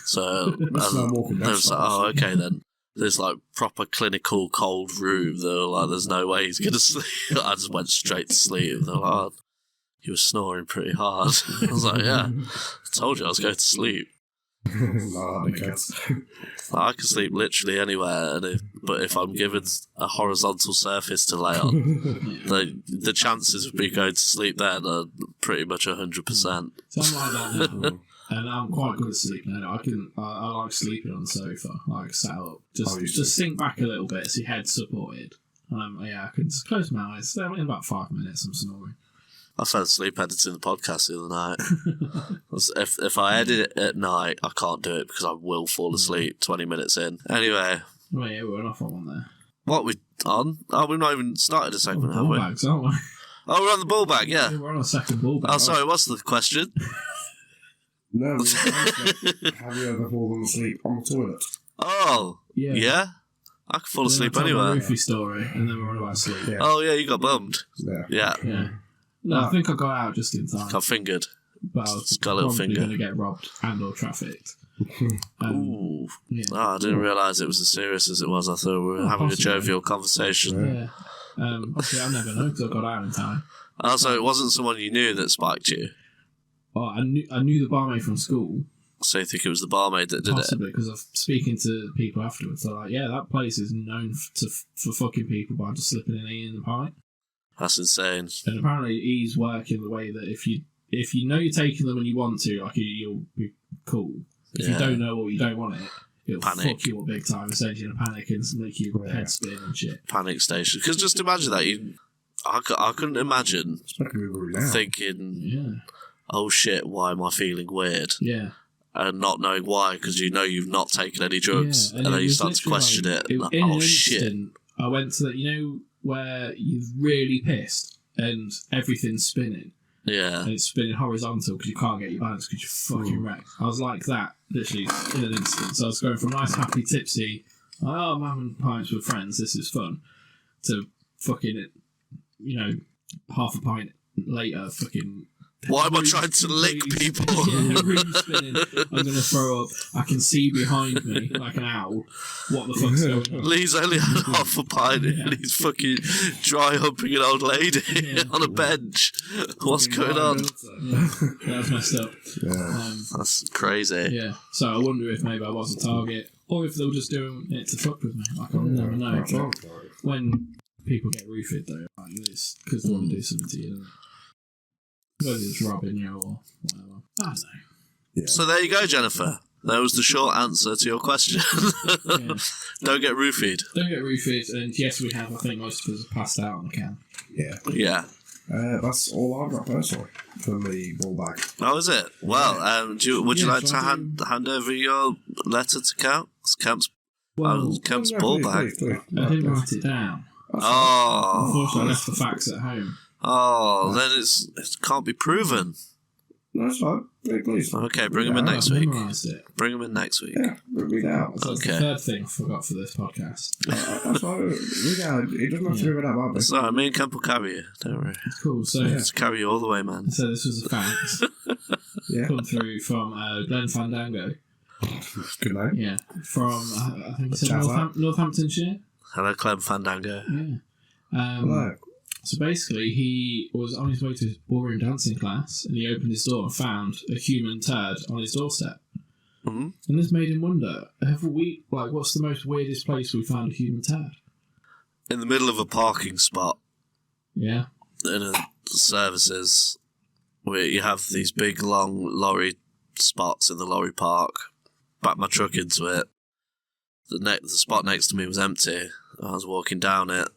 Speaker 1: So they was like, oh, okay then. There's like proper clinical cold room. They were like, there's no way he's going to sleep. I just went straight to sleep. They're like, oh, you were snoring pretty hard. I was like, yeah, I told you I was going to sleep.
Speaker 3: No,
Speaker 1: I can sleep literally anywhere, but if I'm given a horizontal surface to lay on, the chances of me going to sleep then are pretty much 100%.
Speaker 2: So I'm like that now, and I'm quite good at sleeping. I like sleeping on the sofa, like sat up, just sink back a little bit, so your head's supported. I can just close my eyes. In about 5 minutes, I'm snoring.
Speaker 1: I fell asleep editing the podcast the other night. If I edit it at night, I can't do it because I will fall asleep 20 minutes in. Anyway.
Speaker 2: Well, yeah, we're off on one there.
Speaker 1: What we on? Oh, we've not even started a segment, have we?
Speaker 2: Ball bags, aren't we?
Speaker 1: Oh, we're on the ball bag, yeah.
Speaker 2: We're on a second ball bag.
Speaker 1: Oh, sorry, what's the question?
Speaker 3: No, have you ever fallen asleep on the toilet?
Speaker 1: Oh, yeah? I can fall asleep anywhere.
Speaker 2: A roofie story, and then we're on about sleep.
Speaker 1: Yeah. Oh, yeah, you got bummed. Yeah.
Speaker 2: No, I think I got out just in time.
Speaker 1: Got fingered.
Speaker 2: But I was
Speaker 1: got a little finger.
Speaker 2: going to get robbed and or trafficked.
Speaker 1: Ooh. Yeah. Oh, I didn't realise it was as serious as it was. I thought we were having a jovial conversation.
Speaker 2: Yeah. Obviously, I never know because I got out in time.
Speaker 1: Also, it wasn't someone you knew that spiked you.
Speaker 2: Oh, I knew the barmaid from school.
Speaker 1: So you think it was the barmaid that did
Speaker 2: Possibly, because I'm speaking to people afterwards. They're like, yeah, that place is known for fucking people by just slipping an E in the pint.
Speaker 1: That's insane.
Speaker 2: And apparently E's work in the way that if you know you're taking them and you want to, like, you'll be cool. If you don't know or you don't want it, it'll fuck you up big time, send you in a panic and make your head spin and shit.
Speaker 1: Panic station. Because just imagine that. I couldn't imagine thinking, oh shit, why am I feeling weird?
Speaker 2: Yeah.
Speaker 1: And not knowing why, because you know you've not taken any drugs. And then you start to question it. Oh shit.
Speaker 2: I went to that, where you're really pissed and everything's spinning.
Speaker 1: Yeah.
Speaker 2: And it's spinning horizontal because you can't get your balance because you're fucking wrecked. I was like that, literally, in an instant. So I was going from nice, happy, tipsy, like, oh, I'm having pints with friends, this is fun, to fucking, half a pint later, fucking...
Speaker 1: Why am I trying to lick people?
Speaker 2: Room spinning. I'm going to throw up. I can see behind me, like an owl, what the fuck's going on.
Speaker 1: Lee's only had half a pint and he's fucking dry humping an old lady on a bench. What's going on?
Speaker 2: That's messed up.
Speaker 3: Yeah.
Speaker 1: That's crazy.
Speaker 2: Yeah. So I wonder if maybe I was a target, or if they were just doing it to fuck with me. Like, I'll never know. When people get roofied, though, like this, because they want to do something to you, whether it's robbing you or whatever. I don't know.
Speaker 3: Yeah.
Speaker 1: So there you go, Jennifer. That was the short answer to your question. Don't get roofied.
Speaker 2: Don't get roofied, and yes, we have. I think most of us have passed out on the can.
Speaker 1: Yeah.
Speaker 3: That's all I've got personally from the ball bag.
Speaker 1: Oh, is it? Well, would you like to hand over your letter to Camp's ball bag?
Speaker 3: Please.
Speaker 2: I didn't write it down. Unfortunately, I left the facts at home.
Speaker 1: Oh, then it can't be proven.
Speaker 3: No, that's fine. Please.
Speaker 1: Okay, bring him in next week.
Speaker 2: It.
Speaker 1: Bring him in next week.
Speaker 3: Yeah, read it out.
Speaker 2: So that's the third thing I forgot for this podcast.
Speaker 3: That's fine. Read it out. It doesn't have to be read out loud.
Speaker 1: It's alright, me and Kemp will carry you. Don't worry.
Speaker 2: Cool. So
Speaker 1: Let's carry you all the way, man.
Speaker 2: So this was a fax. Come through from Glenn Fandango.
Speaker 3: Good name.
Speaker 2: Yeah. From, I think it's Northamptonshire.
Speaker 1: Hello, Clem Fandango.
Speaker 2: Yeah.
Speaker 3: Hello.
Speaker 2: So basically, he was on his way to his ballroom dancing class, and he opened his door and found a human turd on his doorstep.
Speaker 1: Mm-hmm.
Speaker 2: And this made him wonder: what's the most weirdest place we found a human turd?
Speaker 1: In the middle of a parking spot.
Speaker 2: Yeah.
Speaker 1: In a services, where you have these big, long lorry spots in the lorry park. Backed my truck into it. The spot next to me was empty. I was walking down it.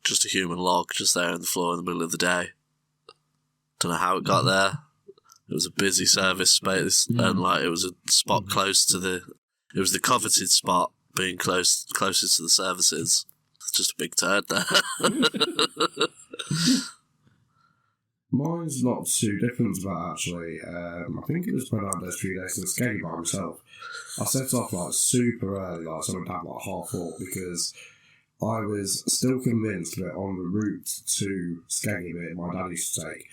Speaker 1: Just a human log just there on the floor in the middle of the day. Don't know how it got there. It was a busy service space, and it was a spot close to it was the coveted spot, being closest to the services. It's just a big turd there.
Speaker 3: Mine's not too different to that, actually. I think it was when I had those 3 days in the skate by myself. I set off super early, something at 4:30, because I was still convinced that on the route to Skeggy that my dad used to take,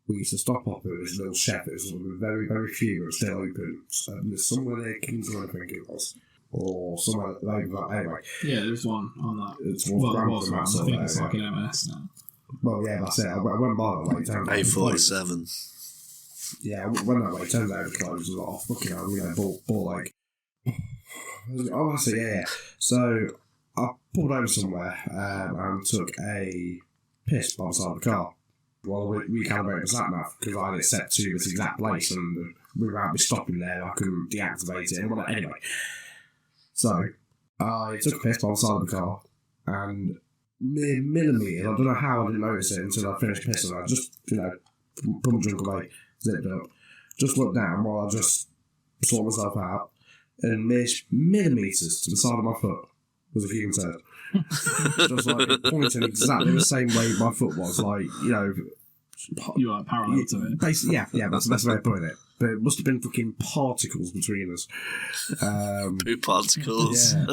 Speaker 3: we used to stop off at this little chef. It was one of the very, very few that were still open. There's somewhere near Kingswood, I think it was. Or somewhere like that. Anyway.
Speaker 2: Yeah, there's one on that.
Speaker 3: It's
Speaker 2: there was one. I think it's like an M&S now.
Speaker 3: Well, yeah, that's it. I went by that way.
Speaker 1: A47.
Speaker 3: Yeah, I went that way. Turns out it was closed. I was like, oh, fucking hell, ball like. Oh, I see, yeah. So, I pulled over somewhere and took a piss by the side of the car. Well, we recalibrated the sat nav because I had it set to this exact place and without me stopping there, I couldn't deactivate it. Well, anyway. So, I took a piss by the side of the car and mere millimetres, I don't know how I didn't notice it until I finished pissing. I just, put my drink away, zipped it up, just looked down while I just sorted myself out, and mere millimetres to the side of my foot was a human turd. Just like pointing exactly the same way my foot was, like,
Speaker 2: you are parallel to it.
Speaker 3: Basically, yeah, that's the best way of putting it. But it must have been fucking particles between us.
Speaker 1: Poop particles.
Speaker 3: Yeah.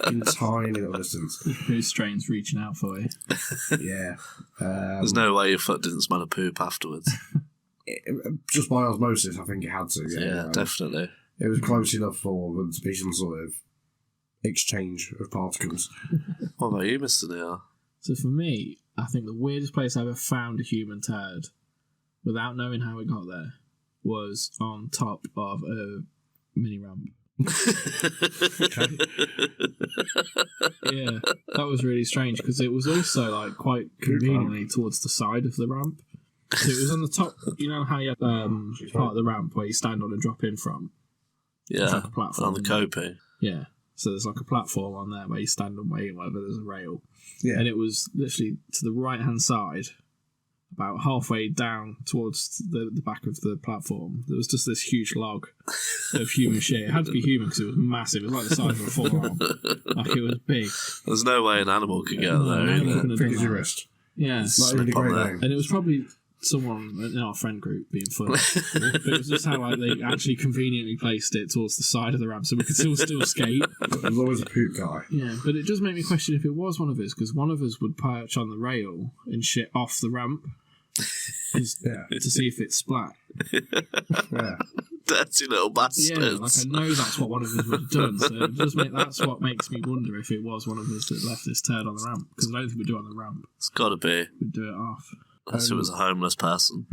Speaker 3: In tiny little distance.
Speaker 2: Poo strains reaching out for you.
Speaker 3: Yeah.
Speaker 1: There's no way your foot didn't smell of poop afterwards.
Speaker 3: Just by osmosis, I think it had to.
Speaker 1: Yeah, definitely.
Speaker 3: It was close enough for there to be some sort of exchange of particles.
Speaker 1: What about you, Mr. Neal?
Speaker 2: So for me, I think the weirdest place I ever found a human turd, without knowing how it got there, was on top of a mini ramp. Yeah, that was really strange because it was also like quite conveniently towards the side of the ramp. So it was on the top. You know how you have part of the ramp where you stand on and drop in from.
Speaker 1: Yeah,
Speaker 2: like a platform
Speaker 1: on the coping.
Speaker 2: Yeah, so there's like a platform on there where you stand and wait, whatever. There's a rail.
Speaker 3: Yeah,
Speaker 2: and it was literally to the right hand side. About halfway down towards the back of the platform, there was just this huge log of human shit. It had to be human because it was massive. It was like the size of a forearm. Like, it was big.
Speaker 1: There's no way an animal could get there.
Speaker 3: Big as your wrist.
Speaker 2: Yeah. And it was probably someone in our friend group being funny. But it was just how like they actually conveniently placed it towards the side of the ramp so we could still skate.
Speaker 3: There's always a poop guy.
Speaker 2: Yeah, but it does make me question if it was one of us, because one of us would perch on the rail and shit off the ramp. To see if it's splat.
Speaker 3: Yeah.
Speaker 1: Dirty little bastards.
Speaker 2: Yeah, like I know that's what one of us would have done. So that's what makes me wonder if it was one of us that left this turd on the ramp. Because I don't think we'd do it on the ramp.
Speaker 1: It's got to be.
Speaker 2: We'd do it off.
Speaker 1: Unless it was a homeless person.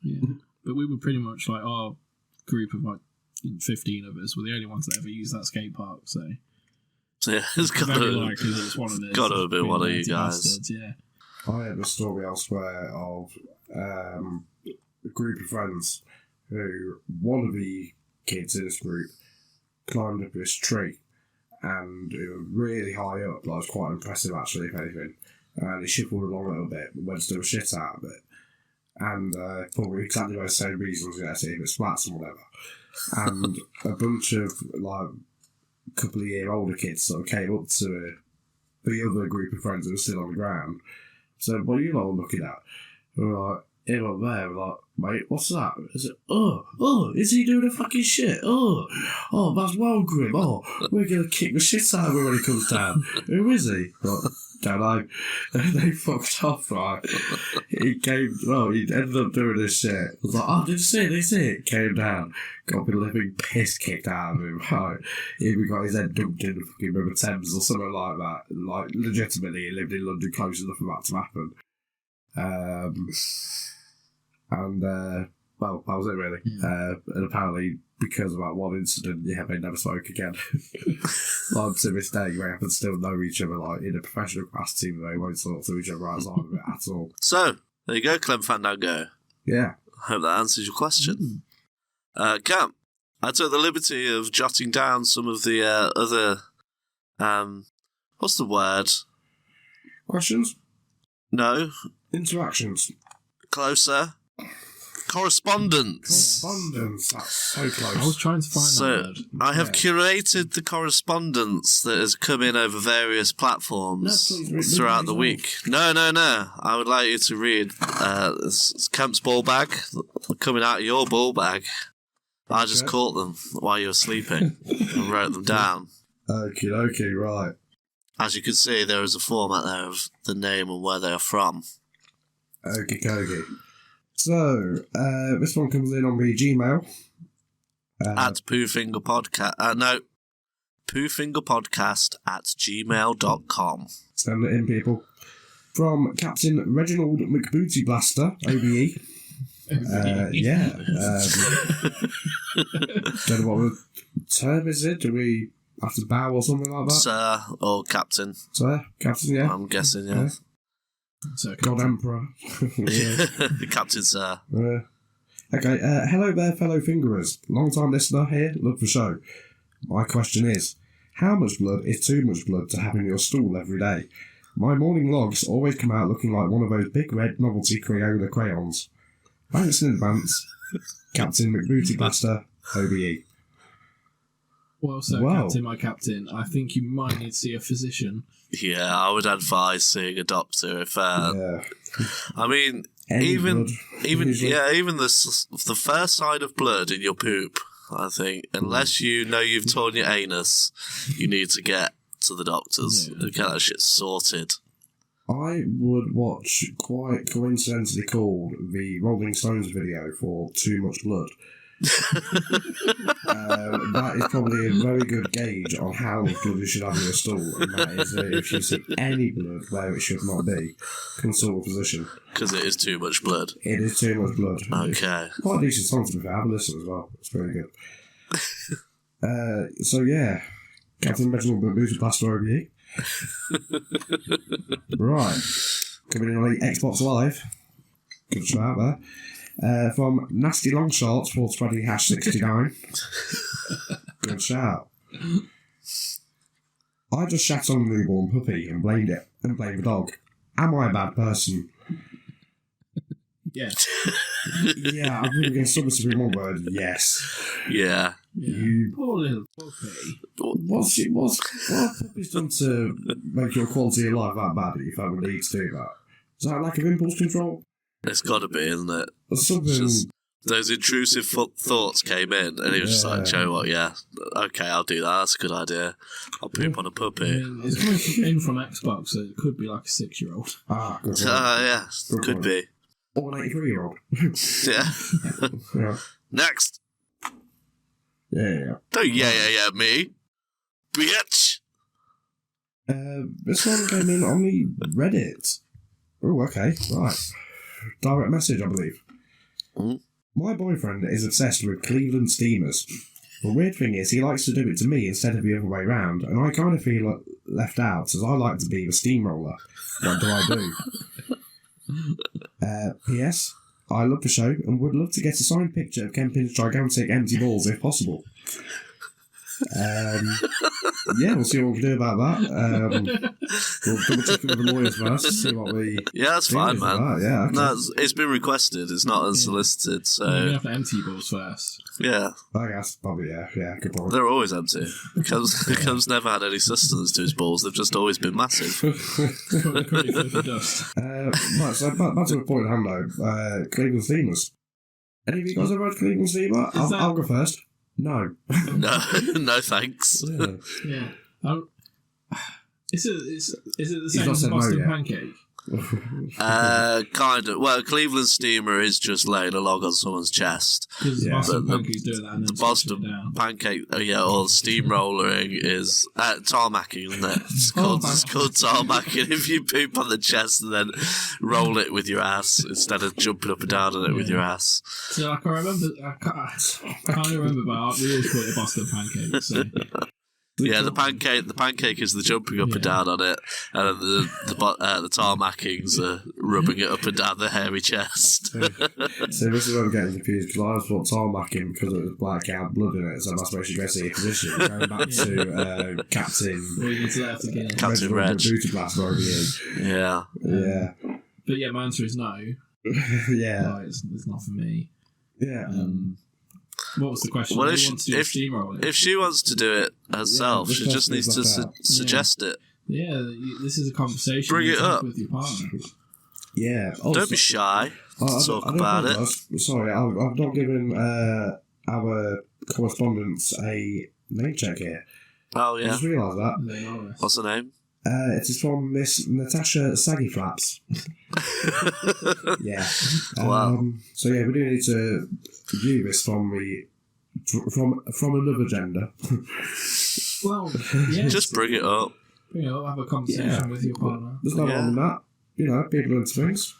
Speaker 2: Yeah, but we were pretty much like our group of like 15 of us were the only ones that ever used that skate park. So
Speaker 1: yeah, it's got to
Speaker 2: have
Speaker 1: been one of you guys.
Speaker 2: Bastards, yeah.
Speaker 3: I had a story elsewhere of a group of friends who, one of the kids in this group climbed up this tree, and it was really high up. Like, it was quite impressive, actually, if anything. And he shuffled along a little bit, went to do a shit out of it. And for exactly those same reasons, see if it splats and whatever. And a bunch of, like, a couple of year older kids sort of came up to the other group of friends who were still on the ground. So, what are you lot looking at? And we're like, him up there, we're like, mate, what's that? Is it, is he doing a fucking shit? Oh, that's well grim. Oh, we're going to kick the shit out of him when he comes down. Who is he? Like, don't know. They fucked off, right? He ended up doing this shit. I was like, oh, did you see it? Came down, got the living piss kicked out of him. Right? He even got his head dunked in the fucking River Thames or something like that. Like, legitimately, he lived in London close enough for that to happen. Well, that was it really. And apparently, because of that one incident, they never spoke again. Like, to this day, we happen to still know each other, like, in a professional capacity, but they won't talk to each other outside of it at all.
Speaker 1: So, there you go, Clem Fandango.
Speaker 3: Yeah.
Speaker 1: I hope that answers your question. Cam, I took the liberty of jotting down some of the other, what's the word?
Speaker 3: Questions?
Speaker 1: No.
Speaker 3: Interactions.
Speaker 1: Closer. Correspondence.
Speaker 3: That's so close.
Speaker 2: I was trying to find that word.
Speaker 1: I have curated the correspondence that has come in over various platforms throughout the week. No. I would like you to read it's Camp's ball bag, coming out of your ball bag. I just caught them while you were sleeping and wrote them down.
Speaker 3: Okay, right.
Speaker 1: as you can see, there is a format there of the name and where they are from.
Speaker 3: Okie dokie. So, this one comes in on the Gmail.
Speaker 1: At poofingerpodcast@gmail.com.
Speaker 3: Send it in, people. From Captain Reginald McBooty Blaster, OBE. Yeah. Don't know what the term is it? Do we have to bow or something like that?
Speaker 1: Sir or Captain.
Speaker 3: Sir? Captain, yeah.
Speaker 1: I'm guessing, yeah.
Speaker 2: So,
Speaker 3: God Emperor. Yeah.
Speaker 1: Captain, sir.
Speaker 3: Okay, hello there, fellow fingerers. Long-time listener here, love the show. My question is, how much blood is too much blood to have in your stool every day? My morning logs always come out looking like one of those big red novelty Crayola crayons. Thanks in advance, Captain McBooty Blaster, OBE.
Speaker 2: Well, so, Captain, my captain, I think you might need to see a physician.
Speaker 1: Yeah, I would advise seeing a doctor if.
Speaker 3: Yeah.
Speaker 1: I mean, even the first sign of blood in your poop, I think, unless you know you've torn your anus, you need to get to the doctors and get that shit sorted.
Speaker 3: I would watch, quite coincidentally called, the Rolling Stones video for Too Much Blood. That is probably a very good gauge on how much blood you should have in your stool, and that is if you see any blood where it should not be, consult a physician.
Speaker 1: Because it is too much blood.
Speaker 3: It is too much blood.
Speaker 1: Okay.
Speaker 3: Quite a decent song to be fair. Have a listen as well. It's very good. So yeah, Captain Reginald McBooty Blaster OBE. Right, coming in on the Xbox Live. Good shout there. From Nasty Long Shorts for spreading #69. Good shout. I just shat on a newborn puppy and blamed the dog. Am I a bad person?
Speaker 2: Yes.
Speaker 3: Yeah, I'm really going to sum this up in one word. Yes.
Speaker 1: Yeah.
Speaker 3: You
Speaker 2: poor little puppy.
Speaker 3: What have puppies done to make your quality of life that bad that you felt the need to do that? Is that lack of impulse control?
Speaker 1: It's got to be, isn't it?
Speaker 3: Something.
Speaker 1: Just those intrusive thoughts came in, and he was just like, "Joe, what? Yeah, okay, I'll do that. That's a good idea. I'll poop on a puppy."
Speaker 2: I mean, it's coming in from Xbox, so it could be like a 6-year-old.
Speaker 3: Ah, good.
Speaker 1: Yeah,
Speaker 3: Good
Speaker 1: could
Speaker 3: point.
Speaker 1: be.
Speaker 3: Or an 83-year-old.
Speaker 1: Yeah.
Speaker 3: Yeah.
Speaker 1: Next.
Speaker 3: Yeah.
Speaker 1: Don't yeah me, bitch.
Speaker 3: This one came in on the Reddit. Oh, okay, right. Direct message, I believe.
Speaker 1: Mm.
Speaker 3: My boyfriend is obsessed with Cleveland Steamers. The weird thing is, he likes to do it to me instead of the other way round, and I kind of feel left out, as I like to be the steamroller. What do I do? P.S. I love the show and would love to get a signed picture of Kempin's gigantic empty balls if possible. Yeah, we'll see what we can do about that. We'll double check it with the lawyers first to see what we.
Speaker 1: Yeah, that's fine, man.
Speaker 3: Yeah, okay.
Speaker 1: No, it's been requested. It's not unsolicited, so
Speaker 2: You have to empty balls first.
Speaker 1: yeah,
Speaker 3: I guess probably yeah, good point.
Speaker 1: they're always empty. Cubs never had any sustenance to his balls. They've just always been massive.
Speaker 2: Currently full of dust.
Speaker 3: Right, so back to the point at hand though. Cleveland Steamers. Any of you guys ever heard of Cleveland Steamer? I'll go first. No.
Speaker 1: No thanks.
Speaker 2: Yeah. Is it the
Speaker 3: He's
Speaker 2: same
Speaker 3: not
Speaker 2: as
Speaker 3: said no
Speaker 2: Boston
Speaker 3: yet.
Speaker 2: Pancake?
Speaker 1: Kind of. Well, Cleveland Steamer is just laying a log on someone's chest.
Speaker 2: Because
Speaker 3: Yeah.
Speaker 2: Boston
Speaker 1: But
Speaker 2: Pancake's doing that and
Speaker 1: The
Speaker 2: then switching
Speaker 1: Boston
Speaker 2: it down.
Speaker 1: Pancake, or steamrollering is tarmacking, isn't it? It's called tarmacking. If you poop on the chest and then roll it with your ass instead of jumping up and down on it with your ass.
Speaker 2: So I can't remember, I can't remember, but we always call it a Boston Pancake. So.
Speaker 1: Yeah, the pancake is the jumping up and down on it, and then the tarmackings are rubbing it up and down the hairy chest.
Speaker 3: So this is where I'm getting confused because I always thought tarmacking because it was black out blood in it, so that's where she goes to see a physician. Going back to Captain.
Speaker 2: Well, you need to let again.
Speaker 1: Captain Reg.
Speaker 3: Booty Blast wherever he is.
Speaker 1: Yeah.
Speaker 3: Yeah.
Speaker 2: But yeah, my answer is no.
Speaker 3: Yeah.
Speaker 2: Like, it's not for me.
Speaker 3: Yeah.
Speaker 2: What was the question?
Speaker 1: Well,
Speaker 2: Who
Speaker 1: if
Speaker 2: wants to do steamrolling?
Speaker 1: If she wants to do it herself,
Speaker 3: Yeah,
Speaker 1: she just needs to suggest it.
Speaker 2: Yeah, this is a conversation
Speaker 1: Bring
Speaker 2: you
Speaker 1: it
Speaker 2: have
Speaker 1: up.
Speaker 2: with your partner.
Speaker 3: Yeah.
Speaker 1: Don't be shy. Talk about it.
Speaker 3: Sorry, I've not given our correspondents a name check here.
Speaker 1: Oh
Speaker 3: I
Speaker 1: yeah.
Speaker 3: just realised that.
Speaker 2: They are.
Speaker 1: What's her name?
Speaker 3: It is from Miss Natasha Saggy Flaps. Yeah.
Speaker 1: Wow.
Speaker 3: So yeah, we do need to view this from another gender.
Speaker 2: Well, yeah.
Speaker 1: Just bring it up.
Speaker 2: Have a conversation with your partner.
Speaker 3: There's nothing wrong with that. You know, people into things.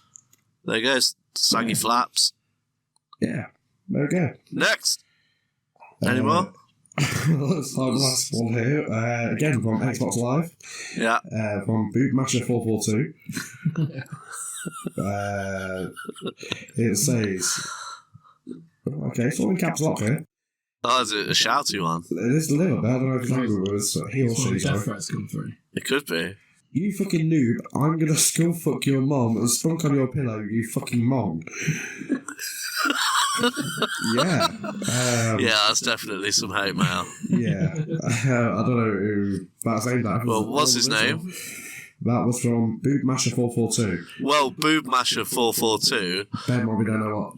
Speaker 1: There you go. Saggy Flaps.
Speaker 3: Yeah. There we go.
Speaker 1: Next. Any more?
Speaker 3: Let's start the last one here. Again from Xbox Live.
Speaker 1: Yeah.
Speaker 3: From Bootmasher442. It says... Okay, it's all in caps lock here.
Speaker 1: Oh, is it a shouty one?
Speaker 3: It is delivered, but I don't know if it's angry with us. He or she,
Speaker 2: death threats come through.
Speaker 1: It could be.
Speaker 3: You fucking noob, I'm gonna skull fuck your mom and spunk on your pillow, you fucking mong. Yeah.
Speaker 1: Yeah, that's definitely some hate mail.
Speaker 3: Yeah. I don't know who that's aimed at.
Speaker 1: Well, what's his name?
Speaker 3: That was from Boobmasher442.
Speaker 1: Well, Boobmasher442.
Speaker 3: Ben, we don't know what,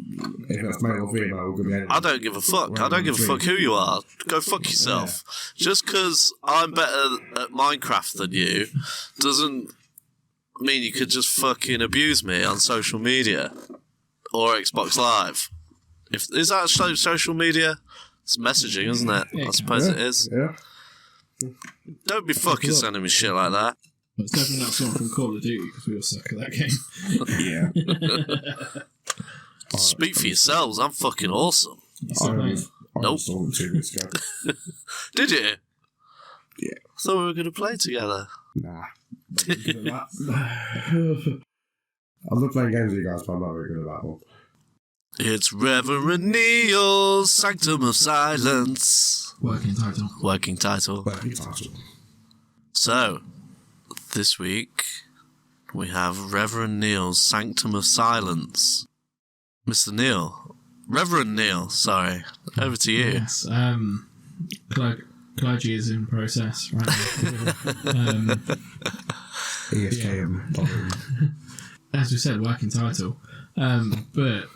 Speaker 3: if that's male or female, we're going to be
Speaker 1: I don't give a fuck. I don't give a fuck who you are. Go fuck yourself. Yeah. Just because I'm better at Minecraft than you doesn't mean you could just fucking abuse me on social media or Xbox Live. Is that social media? It's messaging, isn't it? I suppose it is.
Speaker 3: Yeah.
Speaker 1: Don't be fucking sending me shit like that.
Speaker 2: It's definitely not someone from Call of Duty because we all suck at that game.
Speaker 3: Yeah.
Speaker 1: Speak for yourselves. I'm fucking awesome.
Speaker 3: I
Speaker 1: Nope.
Speaker 3: installed it 2 weeks ago.
Speaker 1: Did you?
Speaker 3: Yeah.
Speaker 1: I thought we were going to play together.
Speaker 3: Nah. Not very good at that. I love playing games with you guys, but I'm not very good at that one.
Speaker 1: It's Reverend Neal's Sanctum of Silence.
Speaker 2: Working title.
Speaker 1: Working title.
Speaker 3: Working title.
Speaker 1: So, this week, we have Reverend Neal's Sanctum of Silence. Mr. Neal. Reverend Neal, sorry. Over to you.
Speaker 2: Yes, clergy is in process right now.
Speaker 3: ESKM.
Speaker 2: As we said, working title. But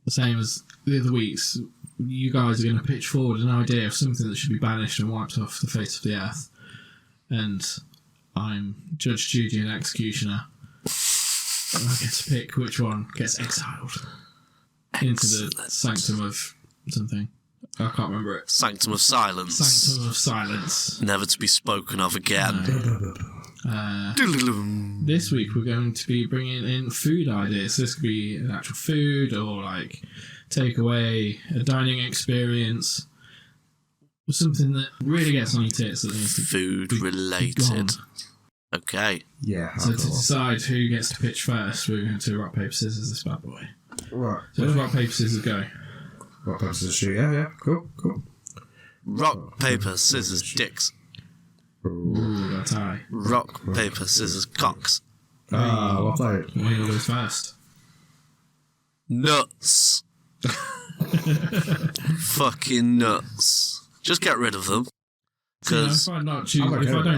Speaker 2: the same as the other weeks, you guys are going to pitch forward an idea of something that should be banished and wiped off the face of the earth. And I'm judge, jury, and executioner. And I get to pick which one gets exiled into the sanctum of something. I can't remember it.
Speaker 1: Sanctum of Silence.
Speaker 2: Sanctum of Silence.
Speaker 1: Never to be spoken of again.
Speaker 2: This week we're going to be bringing in food ideas. So this could be an actual food or like takeaway, a dining experience, or something that really gets on your tits that needs to
Speaker 1: food
Speaker 2: be
Speaker 1: related.
Speaker 2: gone.
Speaker 1: Okay.
Speaker 3: Yeah.
Speaker 2: So to decide who gets to pitch first, we're going to rock, paper, scissors this bad boy.
Speaker 3: Right.
Speaker 2: So let's rock, paper, scissors, go.
Speaker 3: Rock, paper, scissors, shoot. Yeah. Cool.
Speaker 1: Rock, paper, scissors, dicks.
Speaker 2: Ooh, got a tie.
Speaker 1: Rock, paper, scissors, cocks.
Speaker 3: I'll play it.
Speaker 2: Well, you'll go first.
Speaker 1: Nuts. Fucking nuts. Just get rid of them. Because
Speaker 2: if I don't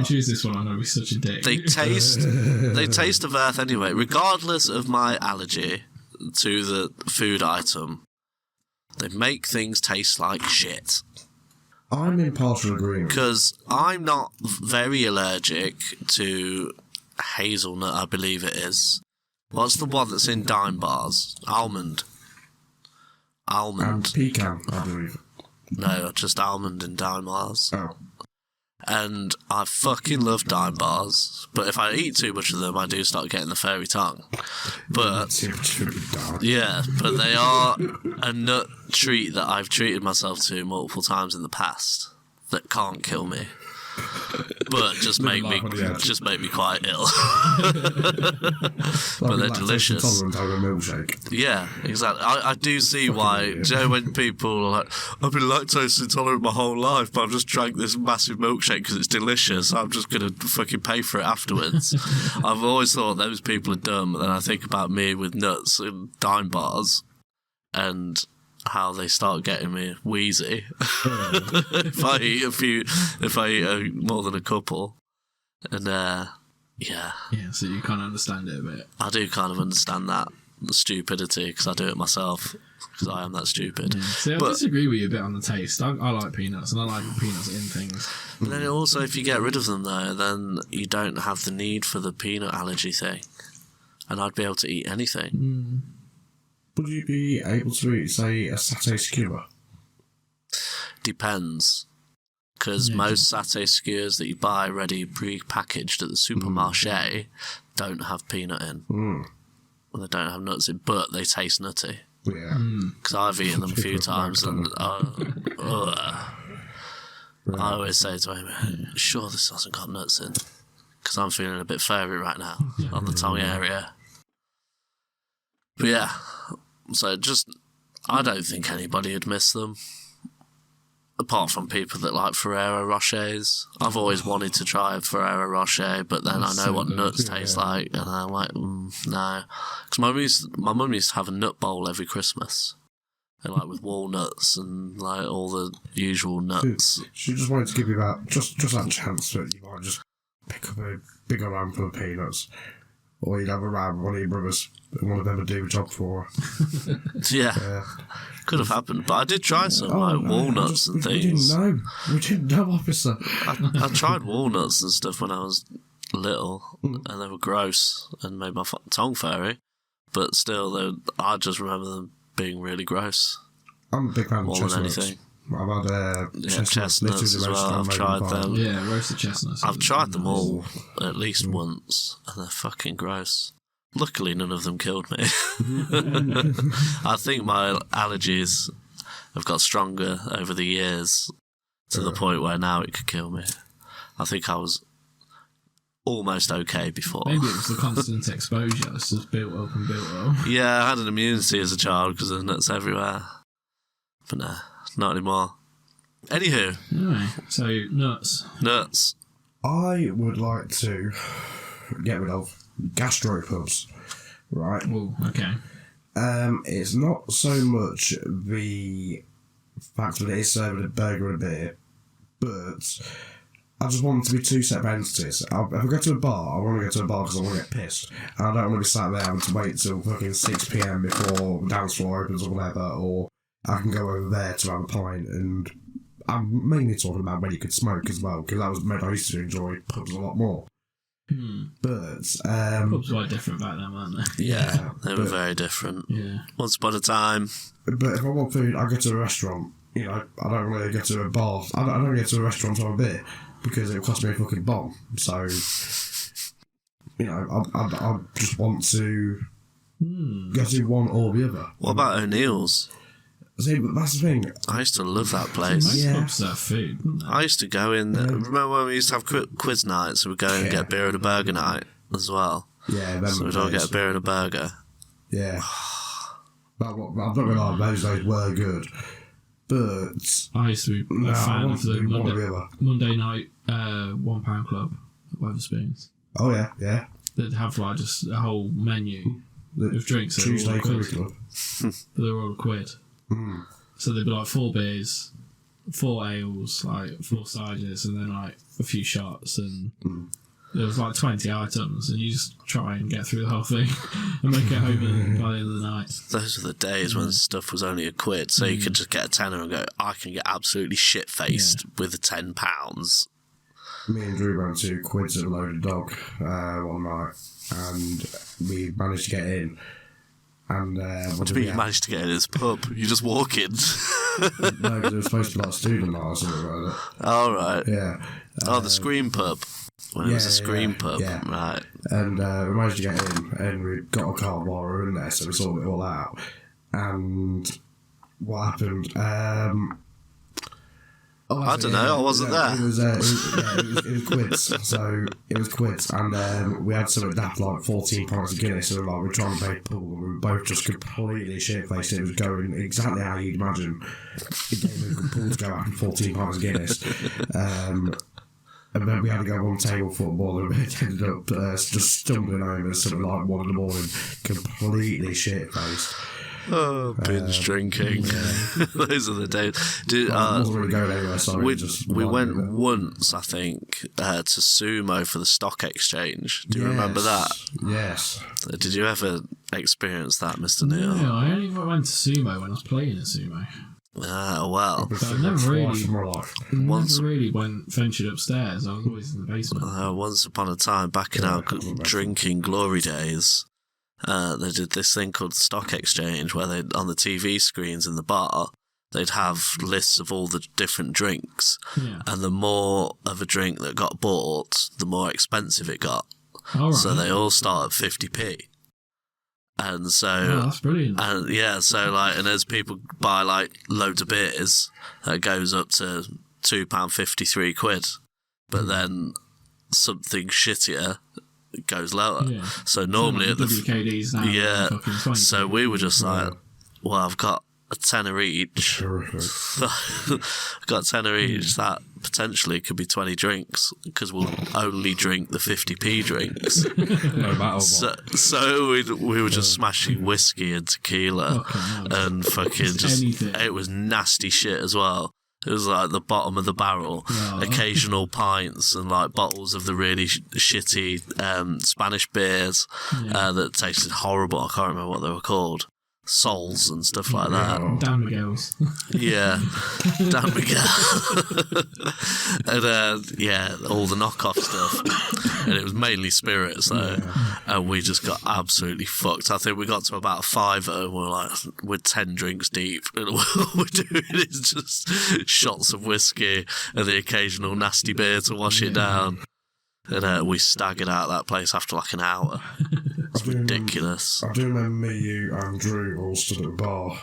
Speaker 2: choose this one, I'm going to be such a dick.
Speaker 1: they taste of earth anyway. Regardless of my allergy to the food item, they make things taste like shit.
Speaker 3: I'm in partial agreement.
Speaker 1: Because I'm not very allergic to hazelnut, I believe it is. What's the one that's in dime bars? Almond.
Speaker 3: And pecan, I believe.
Speaker 1: No, just almond in dime bars.
Speaker 3: Oh.
Speaker 1: And I fucking love dime bars, but if I eat too much of them, I do start getting the fairy tongue. But yeah, but they are a nut treat that I've treated myself to multiple times in the past that can't kill me, but just make me quite ill. But they're delicious. Yeah, exactly. I do see why. Do you know when people are like, I've been lactose intolerant my whole life, but I've just drank this massive milkshake because it's delicious. I'm just gonna fucking pay for it afterwards. I've always thought those people are dumb, and then I think about me with nuts and dime bars, and how they start getting me wheezy if I eat more than a couple, and yeah,
Speaker 2: so you kind of understand it a bit.
Speaker 1: I do kind of understand that. stupidity because I do it myself because I am that stupid.
Speaker 2: Yeah. See, I disagree with you a bit on the taste. I like peanuts, and I like peanuts in things.
Speaker 1: But then also, if you get rid of them though, then you don't have the need for the peanut allergy thing, and I'd be able to eat anything.
Speaker 3: Would you be able to eat, say, a satay skewer?
Speaker 1: Depends. Because most satay skewers that you buy ready pre-packaged at the supermarché don't have peanut in. They don't have nuts in, but they taste nutty.
Speaker 3: Yeah.
Speaker 1: Because I've eaten them a few times and I always say to him, sure this hasn't got nuts in. Because I'm feeling a bit furry right now on the tongue area. But yeah, so I don't think anybody would miss them. Apart from people that like Ferrero Rochers. I've always wanted to try a Ferrero Rocher, but then I know what nuts taste like, and I'm like, no. Because my mum used to have a nut bowl every Christmas. And like with walnuts and like all the usual nuts.
Speaker 3: She just wanted to give you that, just that chance that you might just pick up a bigger handful of peanuts. Or you'd have around one of your brothers and one of them would do a job for her.
Speaker 1: Yeah. Could have happened, but I did try some walnuts and things.
Speaker 3: We didn't know, officer.
Speaker 1: I tried walnuts and stuff when I was little, and they were gross and made my tongue furry. But still, I just remember them being really gross.
Speaker 3: I'm a big fan of chestnuts.
Speaker 1: More than anything.
Speaker 3: I've had
Speaker 1: chestnuts as well. I've tried them.
Speaker 2: Yeah, roasted chestnuts.
Speaker 1: I've tried them all at least once, and they're fucking gross. Luckily, none of them killed me. I think my allergies have got stronger over the years to the point where now it could kill me. I think I was almost okay before.
Speaker 2: Maybe it was the constant exposure. It's just built up and built up.
Speaker 1: Yeah, I had an immunity as a child because there's nuts everywhere. But no, not anymore. Anywho.
Speaker 2: Anyway, so nuts.
Speaker 1: Nuts.
Speaker 3: I would like to get rid of gastropubs, right?
Speaker 2: Oh, okay.
Speaker 3: It's not so much the fact that it is serving a burger and a beer, but I just want them to be two separate entities. If I go to a bar, I want to go to a bar because I want to get pissed. And I don't want to be sat there having to wait till fucking 6 PM before the dance floor opens or whatever, or I can go over there to have a pint. And I'm mainly talking about when you could smoke as well, because that was when I used to enjoy pubs a lot more. But
Speaker 2: pubs were different back then, weren't they?
Speaker 1: Yeah, they were very different.
Speaker 2: Yeah.
Speaker 1: Once upon a time.
Speaker 3: But if I want food, I go to a restaurant. You know, I don't really go to a bar. I don't go to a restaurant to have a beer because it costs me a fucking bomb. So, you know, I just want to go to one or the other.
Speaker 1: What about O'Neill's?
Speaker 3: See, but that's the thing.
Speaker 1: I used to love that place.
Speaker 2: Most pubs have food, don't they?
Speaker 1: I used to go in. Remember when we used to have quiz nights? So we'd go and get beer and a burger night as well.
Speaker 3: Yeah,
Speaker 1: so we'd all get a beer and a burger.
Speaker 3: Yeah. I'm not going to lie, those days were good. But
Speaker 2: I used to be a fan of the Monday night £1 club at Wetherspoons.
Speaker 3: Oh, yeah.
Speaker 2: They'd have like just a whole menu of drinks.
Speaker 3: Tuesday Curry Club.
Speaker 2: But they were all £1. So they'd be like 4 beers, 4 ales, like 4 ciders, and then like a few shots, and there was like 20 items, and you just try and get through the whole thing and make it home by the end of the night.
Speaker 1: Those were the days when stuff was only £1, so you could just get a tenner and go, I can get absolutely shit-faced with the £10.
Speaker 3: Me and Drew went to Quids at Loaded Dog one night, and we managed to get in. And
Speaker 1: what do you mean you managed to get in this pub? You just walk in?
Speaker 3: No, because it was supposed to be like a student night or something like that.
Speaker 1: Oh, right.
Speaker 3: Yeah.
Speaker 1: The Scream pub. When it was a Scream pub. Yeah. Right.
Speaker 3: And we managed to get in, and we got a car while we were in there, so we sorted it all out. And what happened?
Speaker 1: I don't know, I wasn't there.
Speaker 3: It was quids. So it was quids, and we had something daft like 14 pints of Guinness, and we were trying to play pool, and we were both just completely shit-faced. It was going exactly how you'd imagine it gave a pool to go out and 14 pints of Guinness. And then we had to go on table football, and we ended up just stumbling over something like 1 in the morning, completely shit-faced.
Speaker 1: Oh, binge drinking. Those are the days.
Speaker 3: wasn't really going anywhere, sorry.
Speaker 1: We went once, I think, to Sumo for the stock exchange. Do you remember that?
Speaker 3: Yes.
Speaker 1: Did you ever experience that, Mr. Neal?
Speaker 2: No, I only went to Sumo when I was playing at Sumo.
Speaker 1: Well.
Speaker 2: But I never really went ventured upstairs. I was always in the basement.
Speaker 1: Once upon a time, back in our drinking glory days, they did this thing called the stock exchange, where they on the TV screens in the bar, they'd have lists of all the different drinks, and the more of a drink that got bought, the more expensive it got. So they all start at 50p. And so,
Speaker 2: that's brilliant.
Speaker 1: And and as people buy like loads of beers, that goes up to £2.50, £3. But then something shittier goes lower. Yeah. So normally at the
Speaker 2: WKD's now,
Speaker 1: so we were just like, well, I've got a tenner each. Got a tenner each. That potentially could be 20 drinks because we'll only drink the 50p drinks.
Speaker 3: No matter what.
Speaker 1: So we were just smashing whiskey and tequila and fucking just anything. It was nasty shit as well. It was like the bottom of the barrel, occasional pints and like bottles of the really shitty Spanish beers that tasted horrible. I can't remember what they were called. Sols and stuff like that.
Speaker 2: Dan Miguel's.
Speaker 1: Yeah, Dan Miguel. And all the knockoff stuff. And it was mainly spirits though. And we just got absolutely fucked. I think we got to about a fiver and we're 10 drinks deep. And all we're doing is just shots of whiskey and the occasional nasty beer to wash it down. And we staggered out of that place after like an hour. It's ridiculous.
Speaker 3: I do remember me, you, and Drew all stood at the bar.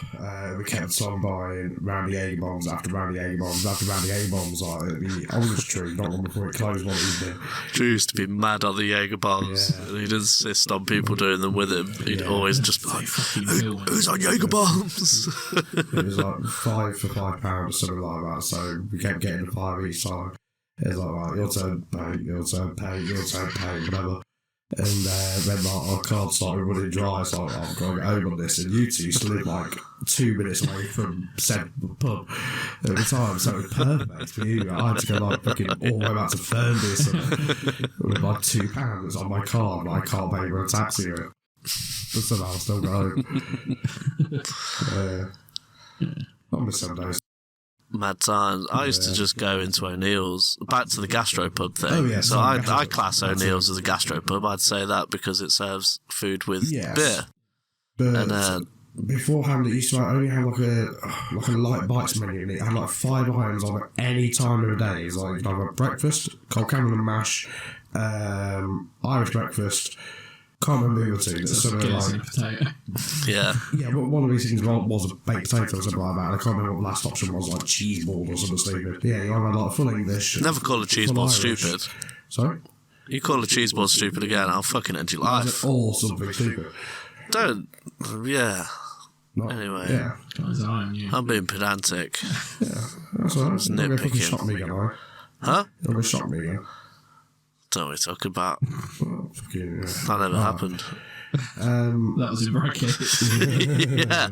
Speaker 3: We kept on buying round the Jaeger bombs after round the Jaeger bombs after round the Jaeger bombs. Like the oldest tree, not long before it closed one evening.
Speaker 1: Drew used to be mad on the Jaeger bombs. Yeah. And he'd insist on people doing them with him. He'd always just be like, who's on Jaeger bombs?
Speaker 3: It was like 5 for £5, something like that. So we kept getting the 5 each time. It was like, right, your turn, pay, your turn, pay, your turn, pay, whatever. And then our card started running dry, so I'm going to get home on this. And you two used to live like 2 minutes away from said pub at the time, so it was perfect for you. I had to go like fucking all the way back to Fernbus with like £2 on my card, but I can't pay for a taxi. But somehow I'll still go home. I miss some days.
Speaker 1: Mad times. I used to just go into O'Neill's, back to the gastropub thing. So I class O'Neill's as a gastropub. I'd say that because it serves food with beer.
Speaker 3: But beforehand, it used to only have like a light bites menu, and it had like 5 items on at any time of the day. It's like you'd have a breakfast, cold caramel and mash, Irish breakfast. Can't remember the other two. That's sort of like
Speaker 2: potato.
Speaker 1: Yeah,
Speaker 3: but one of these things was a baked potato or something like that. I can't remember what the last option was, like cheese ball or something stupid. Yeah, you have a lot of full English.
Speaker 1: Never call a cheese ball stupid.
Speaker 3: Sorry?
Speaker 1: You call a cheese ball stupid again, I'll fucking end your life.
Speaker 3: Or something stupid.
Speaker 1: Don't. Yeah. Anyway.
Speaker 3: Yeah.
Speaker 1: I'm being pedantic.
Speaker 3: Yeah. That's all right.
Speaker 1: It's nitpicking.
Speaker 3: Shock me again, right?
Speaker 1: Huh?
Speaker 3: You're going to shock me again.
Speaker 1: Don't know what you're talking about.
Speaker 3: Oh, fucking,
Speaker 1: that never happened.
Speaker 2: That was in brackets.
Speaker 1: Yeah.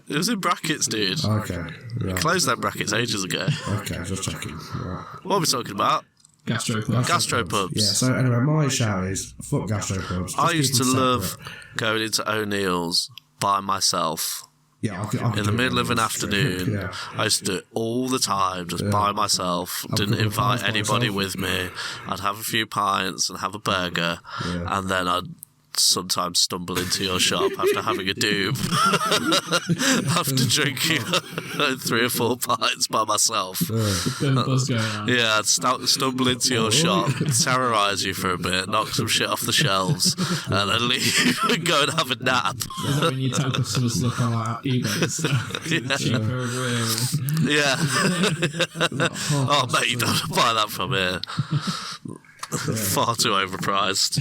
Speaker 1: It was in brackets, dude.
Speaker 3: Okay.
Speaker 1: We closed that brackets ages ago.
Speaker 3: Okay, just checking. Right.
Speaker 1: What are we talking about?
Speaker 2: Gastropubs.
Speaker 3: Yeah, so anyway, my shout is fuck gastropubs.
Speaker 1: I used to love going into O'Neill's by myself.
Speaker 3: Yeah,
Speaker 1: in the middle of an afternoon. Yeah. I used to do it all the time, just by myself. Didn't invite anybody with me. I'd have a few pints and have a burger, and then I'd sometimes stumble into your shop after having a doob, after drinking 3 or 4 pints by myself. Yeah, I'd stumble into your shop, terrorise you for a bit, knock some shit off the shelves, and then leave and go and have a nap.
Speaker 2: Is that when you tell customers to look on like eBay and stuff?
Speaker 1: Yeah. Oh mate, you don't buy that from here. Far too overpriced.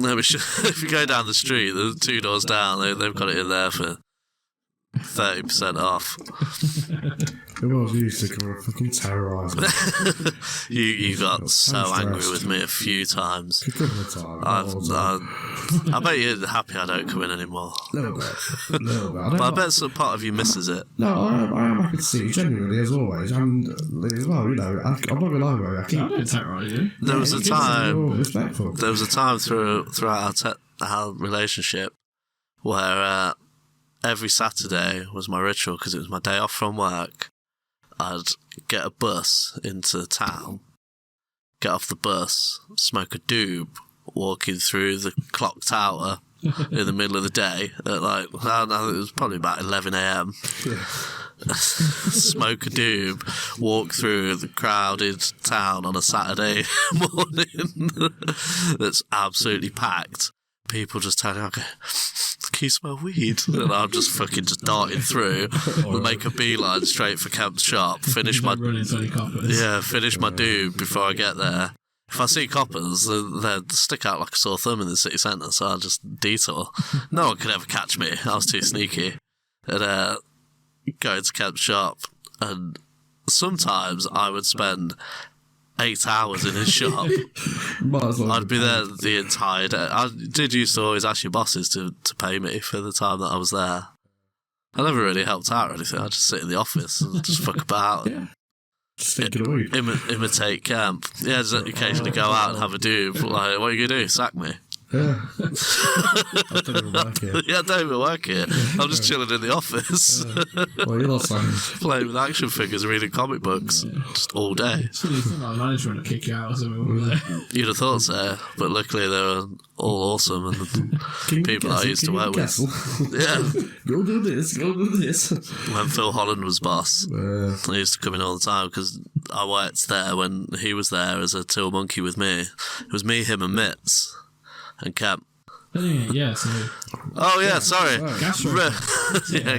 Speaker 1: No, if you go down the street, the 2 doors down, they've got it in there for 30% off.
Speaker 3: It was. You used to come and fucking terrorise me.
Speaker 1: You got so angry with me a few times.
Speaker 3: A couple of times.
Speaker 1: I bet you're happy I don't come in anymore.
Speaker 3: A little bit.
Speaker 1: But I bet some part of you misses it.
Speaker 3: No, I am happy to see you, genuinely, as always. And as well, I'm not going to lie about you.
Speaker 2: I don't terrorise you.
Speaker 1: There was a time...
Speaker 3: Respectful.
Speaker 1: There was a time throughout our relationship where every Saturday was my ritual because it was my day off from work. I'd get a bus into town, get off the bus, smoke a doob, walking through the clock tower in the middle of the day at it was probably about 11 a.m.
Speaker 3: Yeah.
Speaker 1: Smoke a doob, walk through the crowded town on a Saturday morning that's absolutely packed. People just turn around and go, can you smell weed? And I'm just fucking darting through, make a beeline straight for Camp's shop, finish my doob before I get there. If I see coppers, they stick out like a sore thumb in the city centre, so I'll just detour. No one could ever catch me. I was too sneaky. And go into Camp's shop, and sometimes I would spend 8 hours in his shop. I'd be there the entire day. I did used to always ask your bosses to pay me for the time that I was there. I never really helped out or anything. I just sit in the office and just fuck about.
Speaker 3: Yeah. Just thinking of weed.
Speaker 1: Imitate Camp. Yeah, just occasionally go out and have a doob. Like, what are you going to do? Sack me?
Speaker 3: Yeah. I don't even work here.
Speaker 1: Yeah, I don't even work here. I'm just chilling in the office.
Speaker 3: Well, you're not saying.
Speaker 1: Playing with action figures, reading comic books, just all day.
Speaker 2: It's funny, you think like management would kick you out or something.
Speaker 1: You'd have thought so, but luckily they were all awesome and the people I used to work with. Yeah.
Speaker 3: Go do this.
Speaker 1: When Phil Holland was boss, I used to come in all the time because I worked there when he was there as a tool monkey with me. It was me, him and Mitz. And Camp.
Speaker 2: Yeah, so...
Speaker 1: Oh, yeah, sorry.
Speaker 2: Gastro.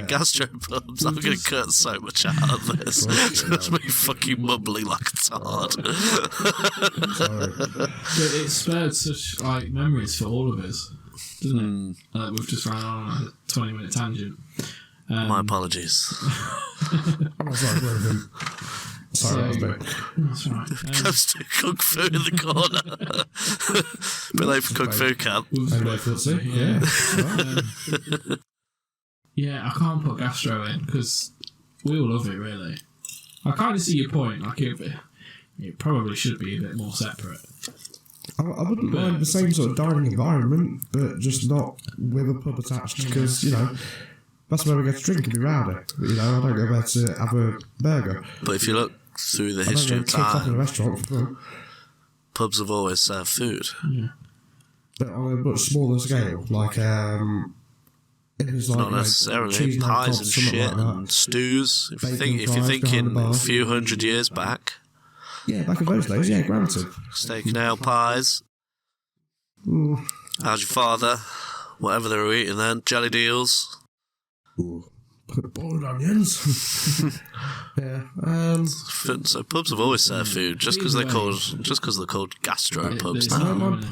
Speaker 1: Gastropubs. I'm going to cut so much out of this. Just me fucking mumbling like a tard.
Speaker 2: But it spurred such memories for all of us, doesn't it? We've just ran on a 20-minute tangent.
Speaker 1: My apologies.
Speaker 3: I'm sorry, Reverend. Sorry,
Speaker 2: that's right.
Speaker 1: Goes to Kung Fu in the corner. Bit late for Kung Fu Camp.
Speaker 2: Yeah, I can't put gastro in because we all love it, really. I kind of see your point. Like it probably should be a bit more separate.
Speaker 3: I wouldn't mind the same sort of dining environment, but just not with a pub attached because, that's where we get to drink and be rowdy. But, I don't go there to have a burger.
Speaker 1: But if you look through the history of time,
Speaker 3: in a restaurant
Speaker 1: pubs have always served food.
Speaker 2: Yeah.
Speaker 3: But on a much smaller scale, like it was like
Speaker 1: not necessarily pies and shit and stews. If you're thinking a few hundred years back,
Speaker 3: yeah, back in those days, yeah, granted.
Speaker 1: Steak and ale pies. How's your father? Whatever they were eating then, jelly deals.
Speaker 3: Ooh. Boiled onions. Yeah.
Speaker 1: So pubs have always served food just because they're called gastro pubs.
Speaker 3: I don't mind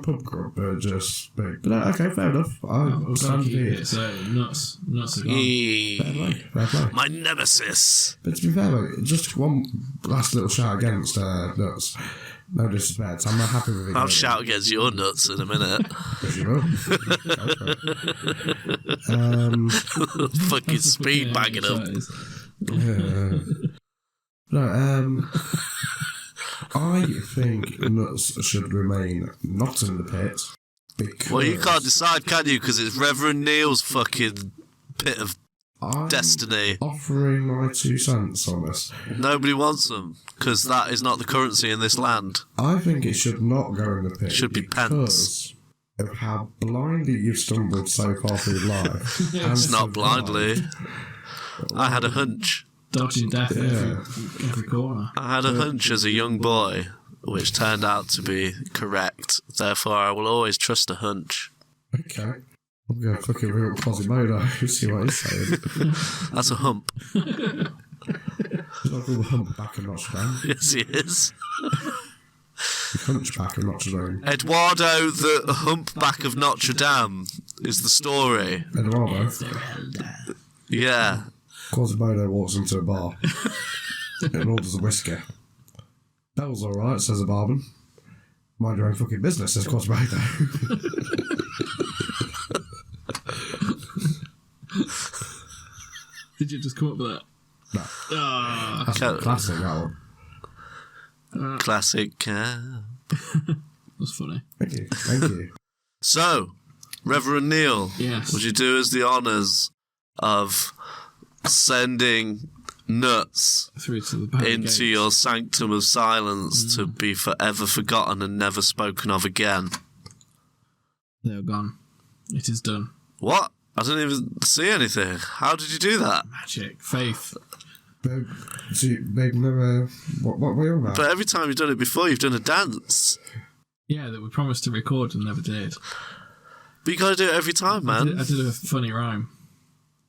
Speaker 3: pub grub, but just big. But okay, fair enough. I'm standing here.
Speaker 2: So nuts
Speaker 3: Fair play.
Speaker 1: My nemesis.
Speaker 3: But to be fair, like, just one last little shout against nuts. No disrespect, I'm not happy with it.
Speaker 1: I'll shout against your nuts in a minute.
Speaker 3: Yes, you will.
Speaker 1: Fucking speed bagging them.
Speaker 3: No, I think nuts should remain not in the pit. Because
Speaker 1: well, you can't decide, can you? Because it's Reverend Neal's fucking pit of destiny.
Speaker 3: Offering my 2 cents on this.
Speaker 1: Nobody wants them, because that is not the currency in this land.
Speaker 3: I think it should not go in the pit.
Speaker 1: It should be pence.
Speaker 3: Of how blindly you've stumbled so far through life.
Speaker 1: It's not blindly. I had a hunch.
Speaker 2: Dodging death every corner.
Speaker 1: I had a hunch as a young boy, which turned out to be correct. Therefore, I will always trust a hunch.
Speaker 3: Okay. I'm going to fucking ring up Quasimodo, see what he's saying.
Speaker 1: That's a hump.
Speaker 3: He's not called the humpback of Notre Dame.
Speaker 1: Yes, he is.
Speaker 3: The hunchback of Notre Dame.
Speaker 1: Eduardo, the humpback of Notre Dame, is the story.
Speaker 3: Eduardo.
Speaker 1: Yeah.
Speaker 3: Quasimodo walks into a bar and orders a whiskey. That was alright, says the barman. Mind your own fucking business, says Quasimodo.
Speaker 2: Did you just come up with that?
Speaker 3: No. That's classic, that one.
Speaker 1: Classic.
Speaker 2: That's funny.
Speaker 3: Thank you.
Speaker 1: So, Reverend Neal,
Speaker 2: yes.
Speaker 1: Would you do us the honours of sending nuts
Speaker 2: through to the
Speaker 1: into your sanctum of silence to be forever forgotten and never spoken of again?
Speaker 2: They're gone. It is done.
Speaker 1: What? I didn't even see anything. How did you do that?
Speaker 2: Magic. Faith.
Speaker 3: They've never... What were you on about?
Speaker 1: But every time you've done it before, you've done a dance.
Speaker 2: Yeah, that we promised to record and never did.
Speaker 1: But you gotta do it every time, man.
Speaker 2: I did a funny rhyme.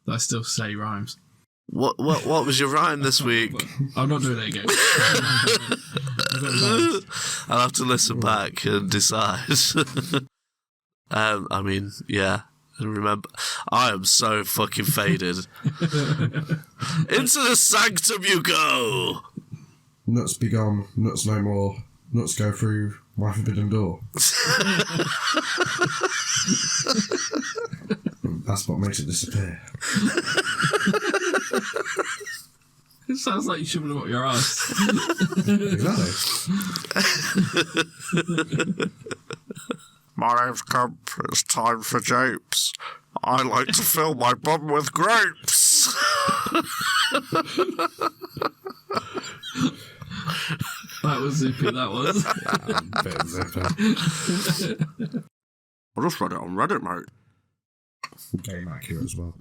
Speaker 2: That I still say rhymes.
Speaker 1: What was your rhyme this week?
Speaker 2: I'm not doing it again.
Speaker 1: I'll have to listen back and decide. I mean, yeah. And remember, I am so fucking faded. Into the sanctum you go!
Speaker 3: Nuts be gone, nuts no more. Nuts go through my forbidden door. That's what makes it disappear.
Speaker 2: It sounds like you should have up your ass.
Speaker 3: Exactly.
Speaker 1: My name's Camp. It's time for japes. I like to fill my bum with grapes.
Speaker 2: That was zippy, that was.
Speaker 3: Bit zippy.
Speaker 1: I just read it on Reddit, mate.
Speaker 3: Game accurate as well.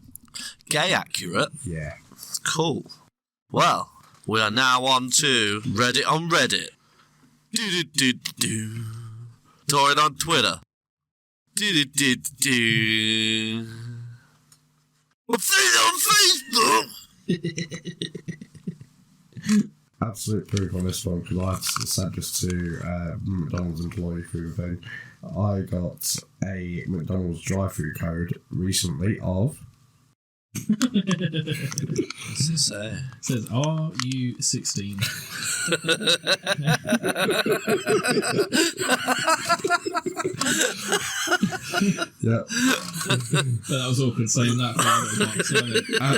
Speaker 1: Gay accurate?
Speaker 3: Yeah.
Speaker 1: Cool. Well, we are now on to Reddit on Reddit. Do-do-do-do-do. Torrid on Twitter. Do-do-do-do-do. On Facebook!
Speaker 3: Absolute proof on this one, because I sat just to McDonald's employee through the thing. I got a McDonald's drive-through code recently of...
Speaker 1: What's it say?
Speaker 2: It says, are you 16?
Speaker 3: Yeah.
Speaker 2: That was awkward saying that.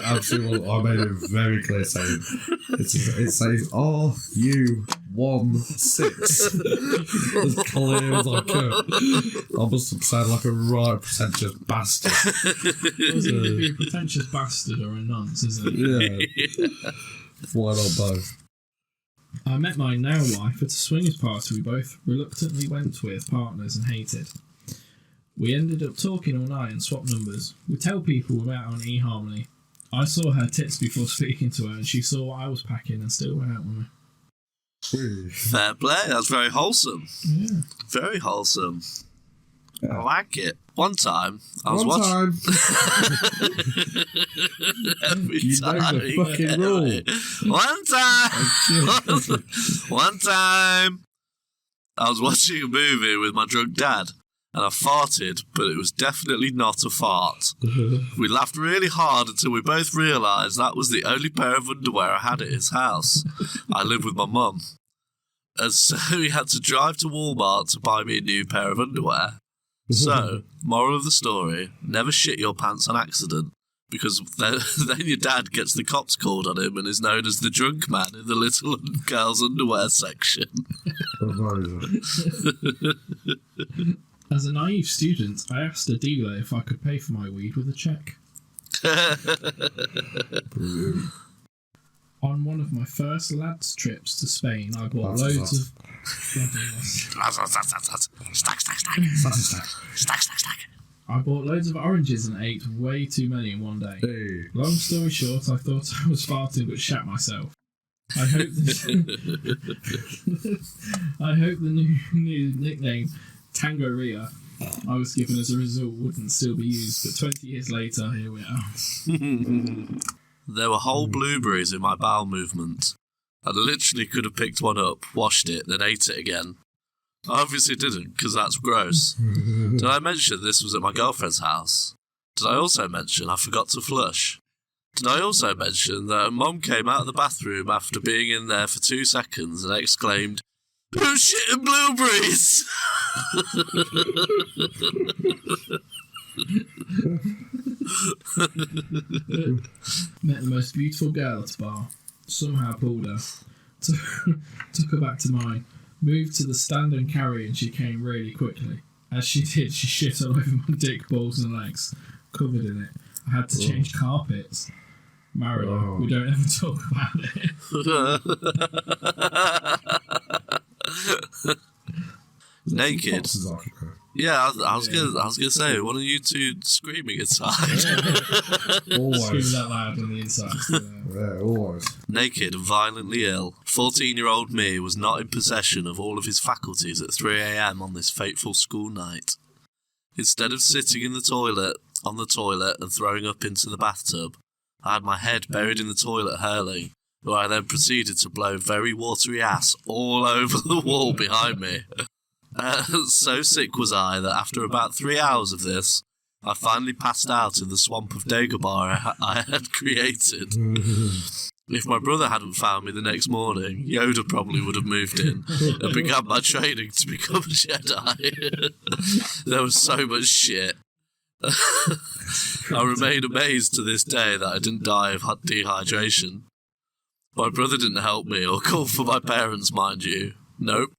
Speaker 3: Absolutely. I made it very clear saying it says, are you 1-6? As clear as I could. I must have sounded like a right pretentious bastard.
Speaker 2: Was it either a pretentious bastard or a nonce, isn't it?
Speaker 3: Yeah. Why not both?
Speaker 2: I met my now wife at a swingers party we both reluctantly went with partners and hated. We ended up talking all night and swapped numbers. We tell people we met on eHarmony. I saw her tits before speaking to her and she saw what I was packing and still went out with me.
Speaker 1: Fair play, that's very wholesome.
Speaker 2: Yeah.
Speaker 1: Very wholesome.
Speaker 3: Yeah.
Speaker 1: I like it. One time, I was watching... Every
Speaker 3: You know
Speaker 1: time.
Speaker 3: the fucking rule.
Speaker 1: One time, I was watching a movie with my drunk dad, and I farted, but it was definitely not a fart. We laughed really hard until we both realised that was the only pair of underwear I had at his house. I live with my mum. And so he had to drive to Walmart to buy me a new pair of underwear. So, moral of the story, never shit your pants on accident, because then your dad gets the cops called on him and is known as the drunk man in the little girls' underwear section.
Speaker 2: As a naive student, I asked a dealer if I could pay for my weed with a cheque. On one of my first lads' trips to Spain, I bought loads of...
Speaker 1: Stack.
Speaker 2: I bought loads of oranges and ate way too many in one day.
Speaker 3: Hey.
Speaker 2: Long story short, I thought I was farting but shat myself. I hope the new nickname, Tangoria, I was given as a result wouldn't still be used, but 20 years later, here we are.
Speaker 1: There were whole blueberries in my bowel movement. I literally could have picked one up, washed it, then ate it again. I obviously didn't, because that's gross. Did I mention this was at my girlfriend's house? Did I also mention I forgot to flush? Did I also mention that Mom came out of the bathroom after being in there for 2 seconds and exclaimed, "Who's shitting blueberries?"
Speaker 2: Met the most beautiful girl at a bar. Somehow pulled her. Took her back to mine. Moved to the stand and carry, and she came really quickly. As she did, she shit all over my dick, balls and legs, covered in it. I had to change carpets. Married her. We don't ever talk about it.
Speaker 1: Naked. Yeah, I was gonna say, one of you two screaming inside.
Speaker 3: Always.
Speaker 2: Screaming that loud on the inside.
Speaker 3: Yeah, always.
Speaker 1: Naked and violently ill, 14-year-old me was not in possession of all of his faculties at 3 a.m. on this fateful school night. Instead of sitting on the toilet and throwing up into the bathtub, I had my head buried in the toilet hurling, where I then proceeded to blow very watery ass all over the wall behind me. So sick was I that after about 3 hours of this, I finally passed out in the swamp of Dagobah I had created. If my brother hadn't found me the next morning, Yoda probably would have moved in and began my training to become a Jedi. There was so much shit. I remain amazed to this day that I didn't die of dehydration. My brother didn't help me or call for my parents, mind you. Nope.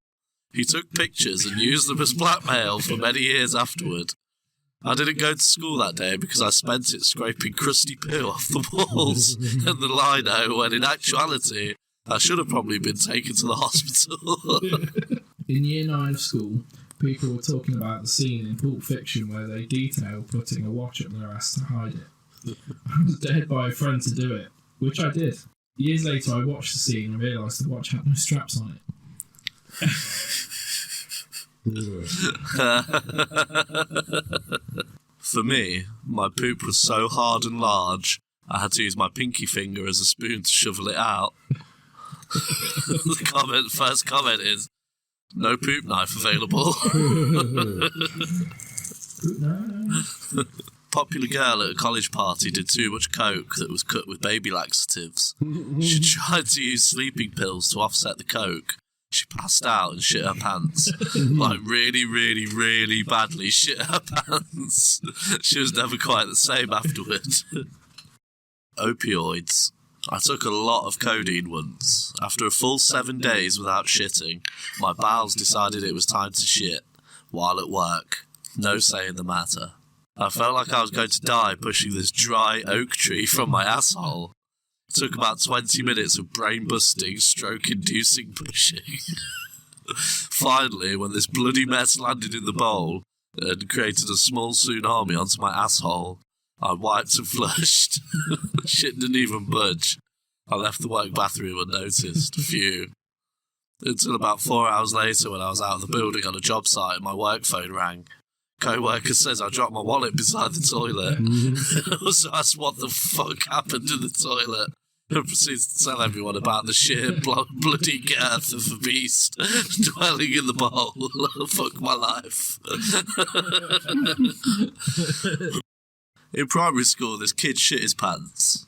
Speaker 1: He took pictures and used them as blackmail for many years afterward. I didn't go to school that day because I spent it scraping crusty poo off the walls and the lino, when in actuality, I should have probably been taken to the hospital.
Speaker 2: In year 9 of school, people were talking about the scene in Pulp Fiction where they detail putting a watch up their ass to hide it. I was dared by a friend to do it, which I did. Years later, I watched the scene and realised the watch had no straps on it.
Speaker 1: For me, my poop was so hard and large, I had to use my pinky finger as a spoon to shovel it out. The first comment is, "No poop knife available." Popular girl at a college party did too much coke that was cut with baby laxatives. She tried to use sleeping pills to offset the coke. She passed out and shit her pants. Like really, really, really badly shit her pants. She was never quite the same afterward. Opioids. I took a lot of codeine once. After a full 7 days without shitting, my bowels decided it was time to shit, while at work. No say in the matter. I felt like I was going to die pushing this dry oak tree from my asshole. It took about 20 minutes of brain-busting, stroke-inducing pushing. Finally, when this bloody mess landed in the bowl and created a small tsunami onto my asshole, I wiped and flushed. Shit didn't even budge. I left the work bathroom unnoticed. Phew. Until about 4 hours later, when I was out of the building on a job site and my work phone rang. Co-worker says I dropped my wallet beside the toilet. I also asked what the fuck happened in the toilet. And proceeds to tell everyone about the sheer bloody girth of the beast dwelling in the bowl. Fuck my life. In primary school, this kid shit his pants.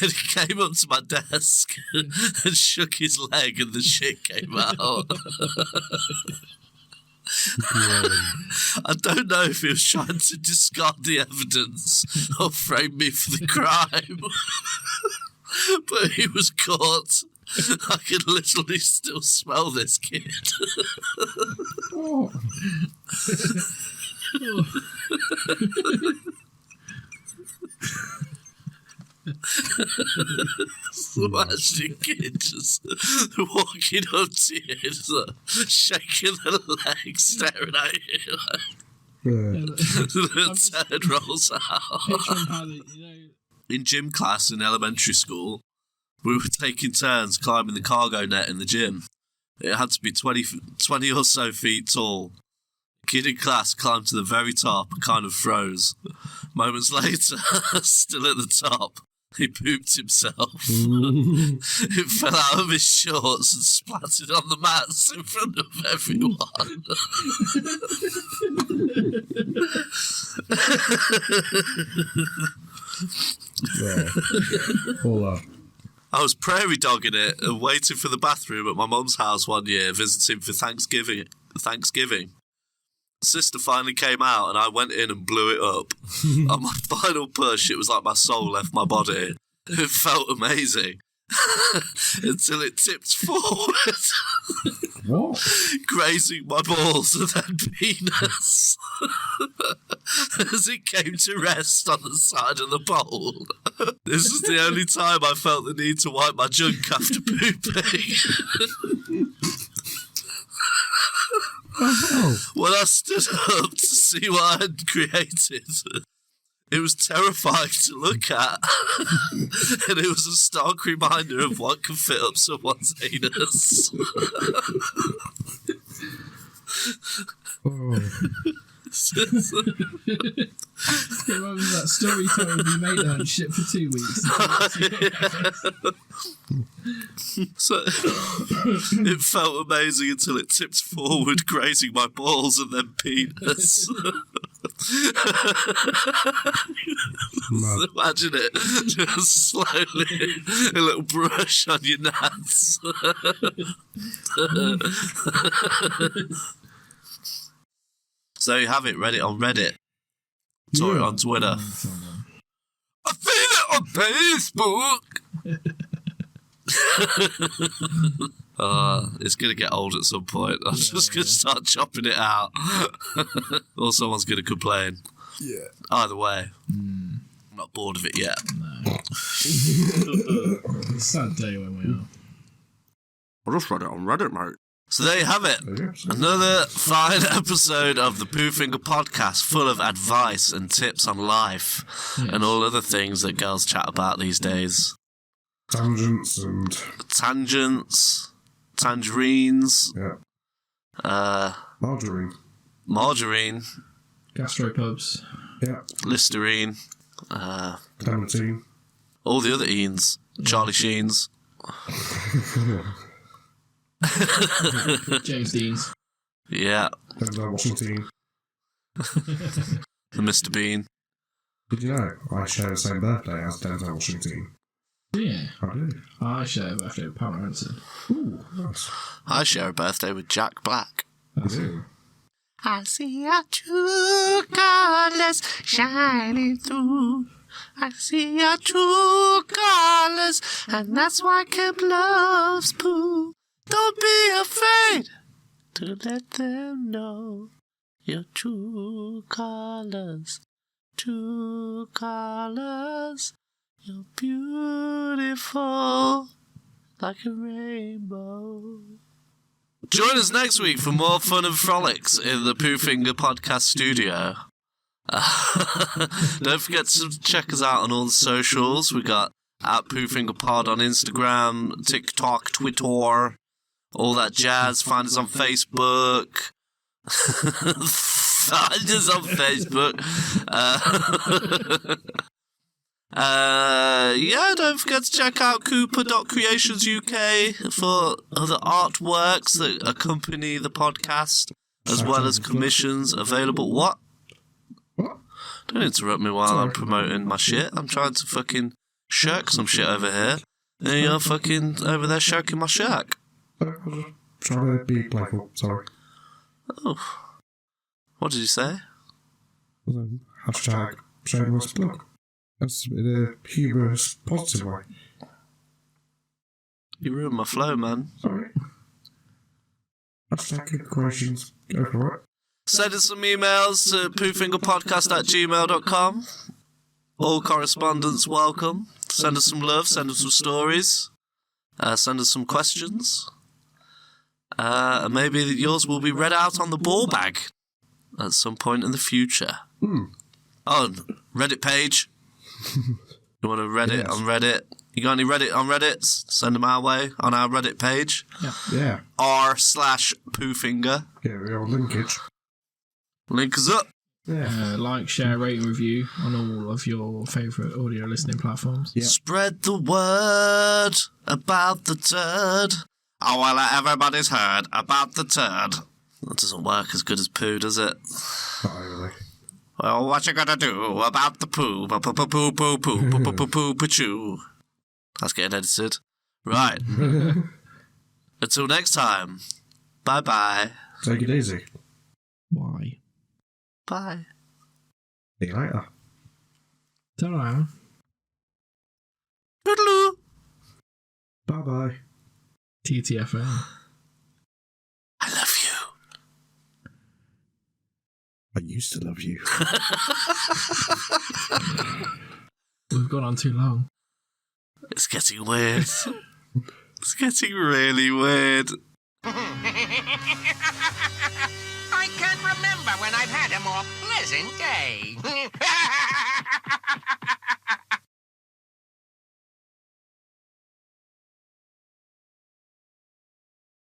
Speaker 1: And he came up to my desk and shook his leg and the shit came out. I don't know if he was trying to discard the evidence or frame me for the crime, but he was caught. I can literally still smell this kid. Imagine a kid just walking up to you, just shaking their legs, staring at you. The turd rolls out. In gym class in elementary school, we were taking turns climbing the cargo net in the gym. It had to be 20 or so feet tall. A kid in class climbed to the very top and kind of froze. Moments later, still at the top, he pooped himself. It fell out of his shorts and splattered on the mats in front of everyone.
Speaker 3: Yeah. All that.
Speaker 1: I was prairie dogging it and waiting for the bathroom at my mum's house one year, visiting for Thanksgiving. Sister finally came out and I went in and blew it up. On my final push, it was like my soul left my body. It felt amazing. Until it tipped forward.
Speaker 3: What?
Speaker 1: Grazing my balls and then penis. As it came to rest on the side of the bowl. This is the only time I felt the need to wipe my junk after pooping. When I stood up to see what I had created, it was terrifying to look at. And it was a stark reminder of what can fit up someone's anus.
Speaker 2: What was that story time you made that shit for 2 weeks?
Speaker 1: So it felt amazing until it tipped forward, grazing my balls and then penis. Imagine it, just slowly, a little brush on your nuts. So you have it, Reddit on Reddit. Saw it on Twitter. I've seen it on Facebook! It's going to get old at some point. I'm just going to start chopping it out. Or someone's going to complain.
Speaker 3: Yeah.
Speaker 1: Either way. I'm not bored of it yet.
Speaker 2: No. It's a sad day when we are.
Speaker 1: I just read it on Reddit, mate. So there you have it. Another fine episode of the Poo Finger podcast, full of advice and tips on life and all other things that girls chat about these days.
Speaker 3: Tangents,
Speaker 1: tangerines.
Speaker 3: Yeah. Margarine.
Speaker 2: Gastropubs.
Speaker 3: Yeah.
Speaker 1: Listerine.
Speaker 3: Clementine.
Speaker 1: All the other Ians. Charlie Sheens.
Speaker 2: James Dean's.
Speaker 1: Yeah.
Speaker 3: Denzel Washington.
Speaker 1: The Mr. Bean.
Speaker 3: Did you know I share the same birthday as Denzel Washington?
Speaker 2: Yeah.
Speaker 3: I do.
Speaker 2: I share a birthday with Pamela Anderson.
Speaker 3: Ooh, nice.
Speaker 1: I share a birthday with Jack Black.
Speaker 3: I do.
Speaker 1: I see your true colors shining through. I see your true colors, and that's why Camp loves Pooh. Don't be afraid to let them know your true colors, you're beautiful like a rainbow. Join us next week for more fun and frolics in the Poo Finger podcast studio. Don't forget to check us out on all the socials. We got @PooFingerPod on Instagram, TikTok, Twitter, all that jazz. Find us on Facebook. Don't forget to check out Cooper.Creations UK for other artworks that accompany the podcast, as well as commissions available. What? Don't interrupt me while I'm promoting my shit. I'm trying to fucking shirk some shit over here, and you're fucking over there shirking my shirk.
Speaker 3: I was just trying to be playful, sorry.
Speaker 1: Oh. What did you say?
Speaker 3: Hashtag shameless plug. That's in a humorous, positive way.
Speaker 1: You ruined my flow, man.
Speaker 3: Sorry. Hashtag Cooper.Creations. Go for it.
Speaker 1: Send us some emails to poofingerpodcast@gmail.com. All correspondence welcome. Send us some love, send us some stories. Send us some questions. And maybe yours will be read out on the ball bag at some point in the future. Oh, Reddit page. You want to Reddit on Reddit? You got any Reddit on Reddit? Send them our way on our Reddit page.
Speaker 3: Yeah.
Speaker 1: r/poofinger.
Speaker 3: Yeah, we have a linkage.
Speaker 1: Link us up.
Speaker 2: Yeah. Like, share, rate, and review on all of your favourite audio listening platforms.
Speaker 3: Yeah.
Speaker 1: Spread the word about the turd. Oh, well, everybody's heard about the turd. That doesn't work as good as poo, does it?
Speaker 3: Not really.
Speaker 1: Well, what you gonna do about the poo? Poo-poo-poo-poo-poo-poo-poo-poo-choo. That's getting edited. Right. Until next time. Bye-bye.
Speaker 3: Take it easy.
Speaker 4: Why?
Speaker 1: Bye.
Speaker 3: See you later.
Speaker 2: Ta-ra.
Speaker 1: Toodaloo.
Speaker 3: Bye-bye.
Speaker 2: TTFN.
Speaker 1: I love you.
Speaker 3: I used to love you.
Speaker 2: We've gone on too long.
Speaker 1: It's getting weird. It's getting really weird.
Speaker 5: I can't remember when I've had a more pleasant day.